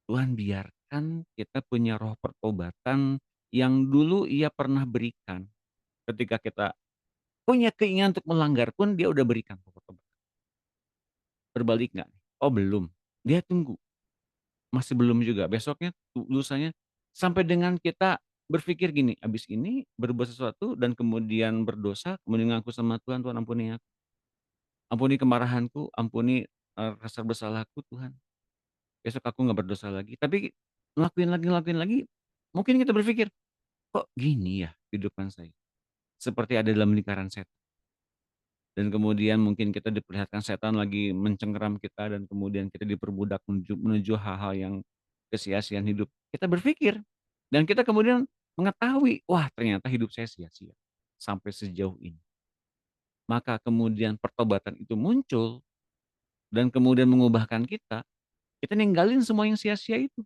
Tuhan biarkan kita punya roh pertobatan yang dulu Ia pernah berikan. Ketika kita punya keinginan untuk melanggar pun Dia udah berikan roh pertobatan. Berbalik nggak? Oh belum. Dia tunggu. Masih belum juga. Besoknya, lusanya, sampai dengan kita berpikir gini, abis ini berbuat sesuatu dan kemudian berdosa, kemudian ngaku sama Tuhan, "Tuhan ampuni aku, ampuni kemarahanku, ampuni, rasa bersalahku Tuhan. Besok aku nggak berdosa lagi." Tapi ngelakuin lagi, mungkin kita berpikir, "Kok gini ya kehidupan saya?" Seperti ada dalam lingkaran setan. Dan kemudian mungkin kita diperlihatkan setan lagi mencengkeram kita dan kemudian kita diperbudak menuju menuju hal-hal yang kesia-siaan hidup. Kita berpikir dan kita kemudian mengetahui, wah ternyata hidup saya sia-sia sampai sejauh ini. Maka kemudian pertobatan itu muncul dan kemudian mengubahkan kita ninggalin semua yang sia-sia itu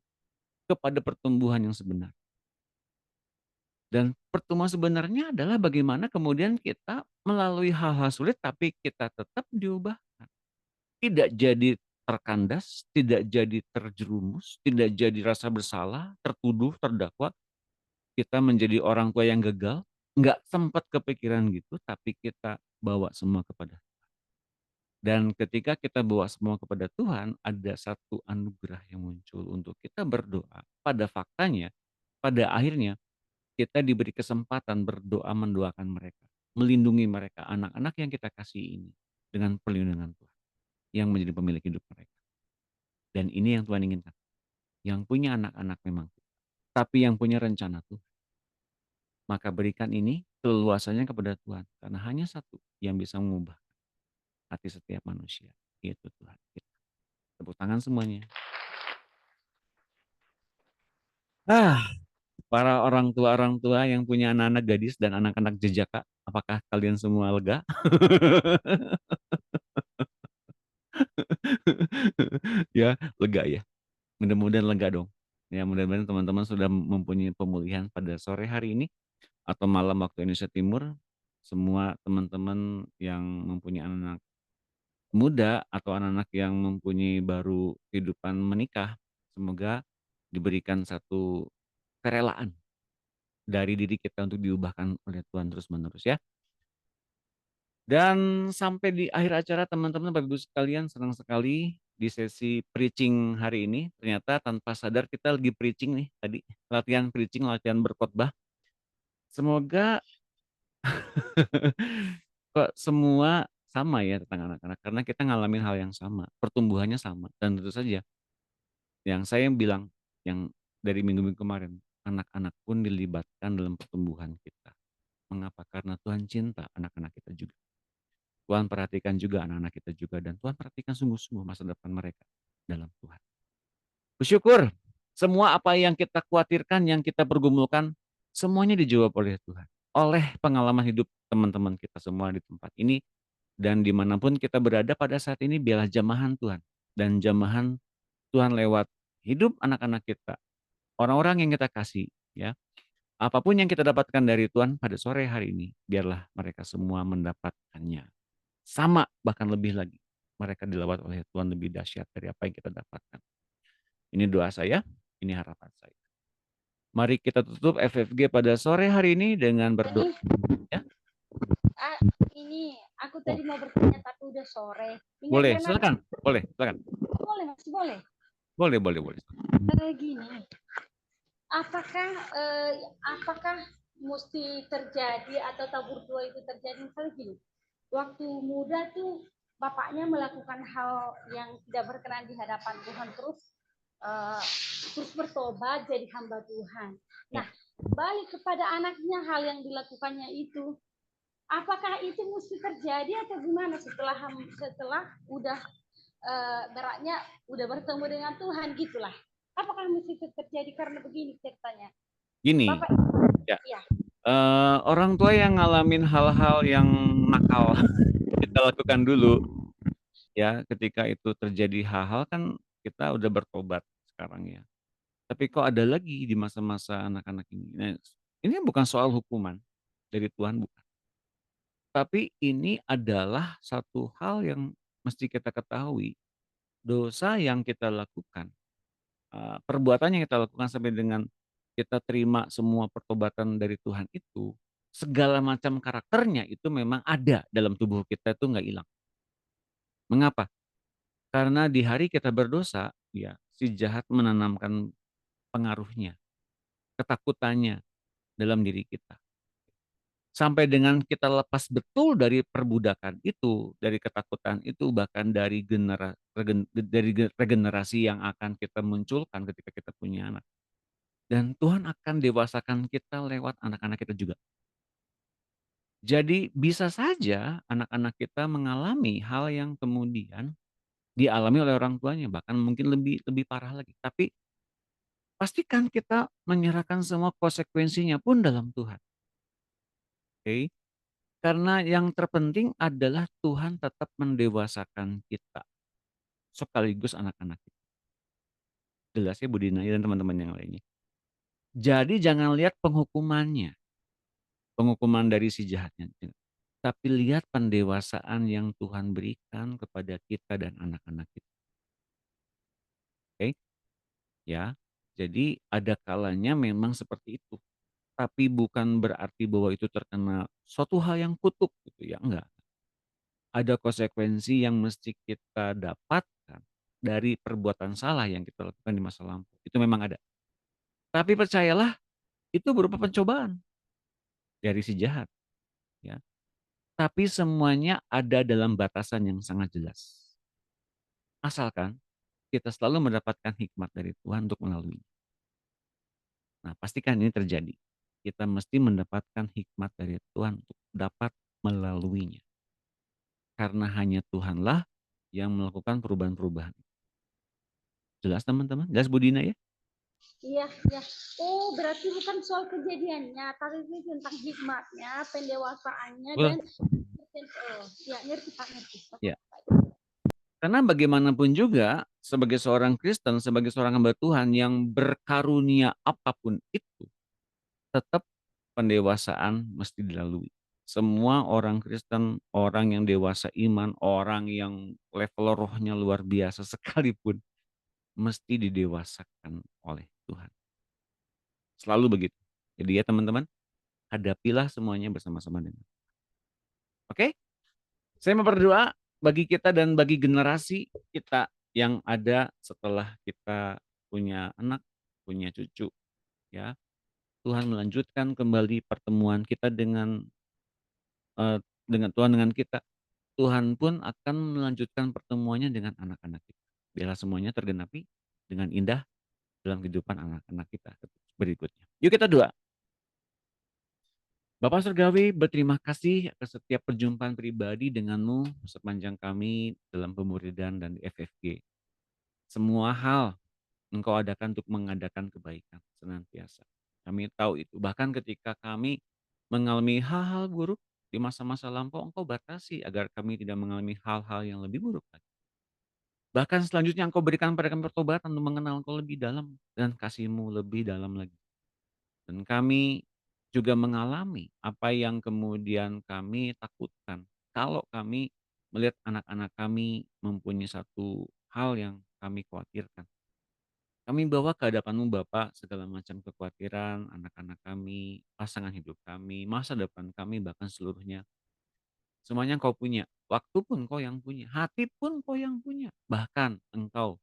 kepada pertumbuhan yang sebenar. Dan pertemuan sebenarnya adalah bagaimana kemudian kita melalui hal-hal sulit tapi kita tetap diubahkan. Tidak jadi terkandas, tidak jadi terjerumus, tidak jadi rasa bersalah, tertuduh, terdakwa, kita menjadi orang tua yang gagal, nggak sempat kepikiran gitu, tapi kita bawa semua kepada dan ketika kita bawa semua kepada Tuhan, ada satu anugerah yang muncul untuk kita berdoa. Pada faktanya, pada akhirnya kita diberi kesempatan berdoa mendoakan mereka, melindungi mereka, anak-anak yang kita kasih ini dengan perlindungan Tuhan yang menjadi pemilik hidup mereka. Dan ini yang Tuhan inginkan. Yang punya anak-anak memang, tapi yang punya rencana Tuhan. Maka berikan ini keleluasannya kepada Tuhan, karena hanya satu yang bisa mengubah hati setiap manusia, yaitu Tuhan kita. Tepuk tangan semuanya. Para orang tua yang punya anak-anak gadis dan anak-anak jejaka, apakah kalian semua lega? Ya, lega ya. Mudah-mudahan lega dong. Ya, mudah-mudahan teman-teman sudah mempunyai pemulihan pada sore hari ini atau malam waktu Indonesia Timur. Semua teman-teman yang mempunyai anak muda atau anak-anak yang mempunyai baru kehidupan menikah, semoga diberikan satu kerelaan dari diri kita untuk diubahkan oleh Tuhan terus-menerus ya. Dan sampai di akhir acara teman-teman Bapak Ibu sekalian, senang sekali di sesi preaching hari ini. Ternyata tanpa sadar kita lagi preaching nih tadi, latihan preaching, latihan berkhotbah. Semoga kok semua sama ya tentang anak-anak, karena kita ngalamin hal yang sama, pertumbuhannya sama. Dan tentu saja yang saya bilang, yang dari minggu-minggu kemarin, anak-anak pun dilibatkan dalam pertumbuhan kita. Mengapa? Karena Tuhan cinta anak-anak kita juga. Tuhan perhatikan juga anak-anak kita juga, dan Tuhan perhatikan sungguh-sungguh masa depan mereka dalam Tuhan. Bersyukur semua apa yang kita khawatirkan, yang kita pergumulkan, semuanya dijawab oleh Tuhan. Oleh pengalaman hidup teman-teman kita semua di tempat ini, dan dimanapun kita berada pada saat ini, biarlah jamahan Tuhan. Dan jamahan Tuhan lewat hidup anak-anak kita, orang-orang yang kita kasih, ya. Apapun yang kita dapatkan dari Tuhan pada sore hari ini, biarlah mereka semua mendapatkannya. Sama, bahkan lebih lagi. Mereka dilawat oleh Tuhan lebih dahsyat dari apa yang kita dapatkan. Ini doa saya, ini harapan saya. Mari kita tutup FFG pada sore hari ini dengan berdoa. Ya? Ini aku tadi mau bertanya tapi udah sore. Boleh, silakan. Boleh, silakan. Boleh, masih boleh. Boleh. Gini, apakah mesti terjadi atau tabur tua itu terjadi misalnya gini? Waktu muda tuh bapaknya melakukan hal yang tidak berkenan di hadapan Tuhan, terus bertobat jadi hamba Tuhan. Nah, balik kepada anaknya hal yang dilakukannya itu, apakah itu mesti terjadi atau gimana setelah udah beratnya udah bertemu dengan Tuhan gitulah? Apakah mesti terjadi karena begini ceritanya? Gini, Bapak, ya. Orang tua yang ngalamin hal-hal yang nakal kita lakukan dulu, ya. Ketika itu terjadi hal-hal kan kita udah bertobat sekarang ya. Tapi kok ada lagi di masa-masa anak-anak ini. Nah, ini bukan soal hukuman dari Tuhan, bukan. Tapi ini adalah satu hal yang mesti kita ketahui. Dosa yang kita lakukan, perbuatan yang kita lakukan sampai dengan kita terima semua pertobatan dari Tuhan itu, segala macam karakternya itu memang ada dalam tubuh kita, itu nggak hilang. Mengapa? Karena di hari kita berdosa, ya, si jahat menanamkan pengaruhnya, ketakutannya, dalam diri kita. Sampai dengan kita lepas betul dari perbudakan itu, dari ketakutan itu, bahkan dari regenerasi yang akan kita munculkan ketika kita punya anak. Dan Tuhan akan dewasakan kita lewat anak-anak kita juga. Jadi bisa saja anak-anak kita mengalami hal yang kemudian dialami oleh orang tuanya, bahkan mungkin lebih parah lagi. Tapi pastikan kita menyerahkan semua konsekuensinya pun dalam Tuhan. Oke? Karena yang terpenting adalah Tuhan tetap mendewasakan kita, sekaligus anak-anak kita. Jelas ya Bu Dina dan teman-teman yang lainnya. Jadi jangan lihat penghukumannya, penghukuman dari si jahatnya. Tapi lihat pendewasaan yang Tuhan berikan kepada kita dan anak-anak kita. Oke? Ya. Jadi ada kalanya memang seperti itu. Tapi bukan berarti bahwa itu terkena suatu hal yang kutuk gitu ya, enggak. Ada konsekuensi yang mesti kita dapatkan dari perbuatan salah yang kita lakukan di masa lampau. Itu memang ada. Tapi percayalah itu berupa pencobaan dari si jahat, ya. Tapi semuanya ada dalam batasan yang sangat jelas. Asalkan kita selalu mendapatkan hikmat dari Tuhan untuk melaluinya. Nah, pastikan ini terjadi. Kita mesti mendapatkan hikmat dari Tuhan untuk dapat melaluinya. Karena hanya Tuhanlah yang melakukan perubahan-perubahan. Jelas teman-teman? Jelas Bu Dina ya? Iya, ya. Oh, berarti bukan soal kejadiannya, tapi ini tentang hikmatnya, pendewasaannya, Betul. dan ya ngerti Pak, ngerti. Ya. Karena bagaimanapun juga sebagai seorang Kristen, sebagai seorang hamba Tuhan yang berkarunia apapun itu, tetap pendewasaan mesti dilalui. Semua orang Kristen, orang yang dewasa iman, orang yang level rohnya luar biasa sekalipun, mesti didewasakan oleh Tuhan. Selalu begitu. Jadi ya teman-teman, hadapilah semuanya bersama-sama dengan. Oke? Saya mau berdoa bagi kita dan bagi generasi kita yang ada setelah kita punya anak, punya cucu, ya. Tuhan melanjutkan kembali pertemuan kita dengan Tuhan dengan kita. Tuhan pun akan melanjutkan pertemuannya dengan anak-anak kita. Biarlah semuanya tergenapi dengan indah dalam kehidupan anak-anak kita berikutnya. Yuk kita doa. Bapak Surgawi, berterima kasih atas setiap perjumpaan pribadi denganmu sepanjang kami dalam pemuridan dan di FFG. Semua hal Engkau adakan untuk mengadakan kebaikan senantiasa. Kami tahu itu. Bahkan ketika kami mengalami hal-hal buruk di masa-masa lampau, Engkau batasi agar kami tidak mengalami hal-hal yang lebih buruk lagi. Bahkan selanjutnya Engkau berikan pada kami pertobatan untuk mengenal Engkau lebih dalam dan kasih-Mu lebih dalam lagi. Dan kami juga mengalami apa yang kemudian kami takutkan. Kalau kami melihat anak-anak kami mempunyai satu hal yang kami khawatirkan. Kami bawa ke hadapan-Mu Bapa segala macam kekhawatiran anak-anak kami, pasangan hidup kami, masa depan kami, bahkan seluruhnya. Semuanya Engkau punya. Waktu pun Engkau yang punya. Hati pun Engkau yang punya. Bahkan Engkau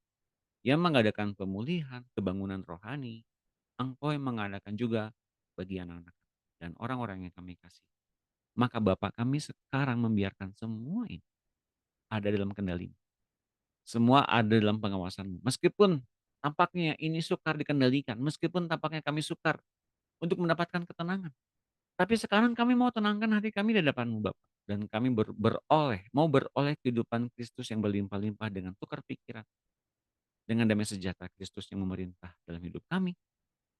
yang mengadakan pemulihan, kebangunan rohani. Engkau yang mengadakan juga bagi anak-anak dan orang-orang yang kami kasih. Maka Bapa kami sekarang membiarkan semua ini ada dalam kendali. Semua ada dalam pengawasan-Mu. Meskipun tampaknya ini sukar dikendalikan, meskipun tampaknya kami sukar untuk mendapatkan ketenangan. Tapi sekarang kami mau tenangkan hati kami di hadapan-Mu Bapa. Dan kami mau beroleh kehidupan Kristus yang berlimpah-limpah dengan tukar pikiran. Dengan damai sejahtera Kristus yang memerintah dalam hidup kami.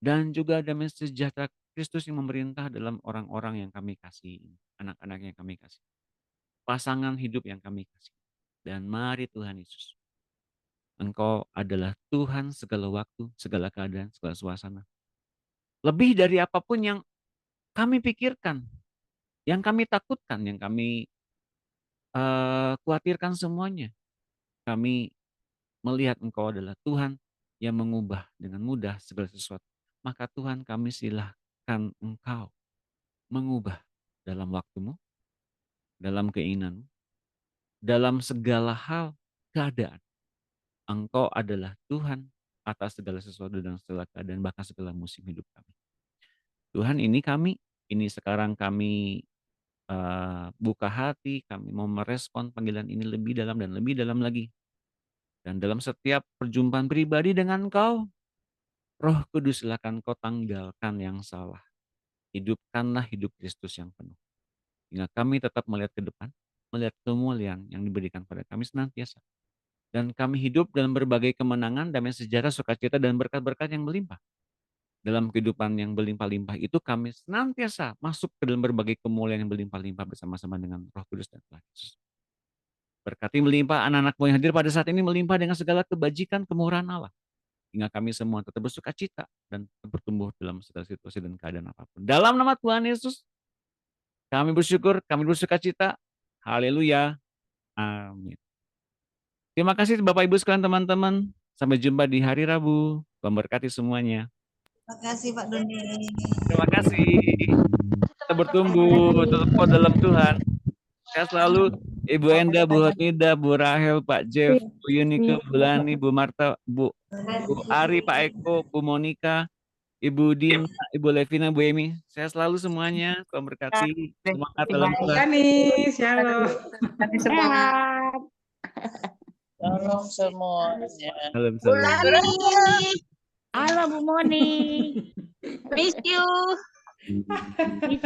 Dan juga damai sejahtera Kristus yang memerintah dalam orang-orang yang kami kasih. Anak-anak yang kami kasih. Pasangan hidup yang kami kasih. Dan mari Tuhan Yesus. Engkau adalah Tuhan segala waktu, segala keadaan, segala suasana. Lebih dari apapun yang kami pikirkan, yang kami takutkan, yang kami khawatirkan semuanya. Kami melihat Engkau adalah Tuhan yang mengubah dengan mudah segala sesuatu. Maka Tuhan kami silahkan Engkau mengubah dalam waktu-Mu, dalam keinginan-Mu, dalam segala hal keadaan. Engkau adalah Tuhan atas segala sesuatu dan segala keadaan, bahkan segala musim hidup kami. Tuhan ini sekarang kami buka hati, kami mau merespon panggilan ini lebih dalam dan lebih dalam lagi. Dan dalam setiap perjumpaan pribadi dengan Engkau, Roh Kudus silakan Kau tanggalkan yang salah. Hidupkanlah hidup Kristus yang penuh. Sehingga kami tetap melihat ke depan, melihat kemuliaan yang diberikan pada kami senantiasa. Dan kami hidup dalam berbagai kemenangan, damai sejahtera, sukacita, dan berkat-berkat yang melimpah. Dalam kehidupan yang berlimpah-limpah itu kami senantiasa masuk ke dalam berbagai kemuliaan yang berlimpah-limpah bersama-sama dengan Roh Kudus dan Tuhan Yesus. Berkati melimpah anak-anak-Mu yang hadir pada saat ini melimpah dengan segala kebajikan kemurahan Allah. Hingga kami semua tetap bersukacita dan bertumbuh dalam segala situasi dan keadaan apapun. Dalam nama Tuhan Yesus, kami bersyukur, kami bersukacita. Haleluya. Amin. Terima kasih Bapak Ibu sekalian teman-teman. Sampai jumpa di hari Rabu. Tuhan berkati semuanya. Terima kasih Pak Doni. Terima kasih. Kita bertumbuh, tetap kuat dalam Tuhan. Saya selalu Ibu Enda, Bu Hotnida, Bu Rahel, Pak Jeff, Bu Yunike, Bu Lani, Bu Marta, Bu Ari, Pak Eko, Bu Monika, Ibu Dina, Ibu Levina, Bu Emi. Saya selalu semuanya. Tuhan berkati. Semangat dalam Tuhan. Shalom. Sehat. Shalom semuanya. Salam, Bu salam. Lani. Halo Bu Moni. Miss you.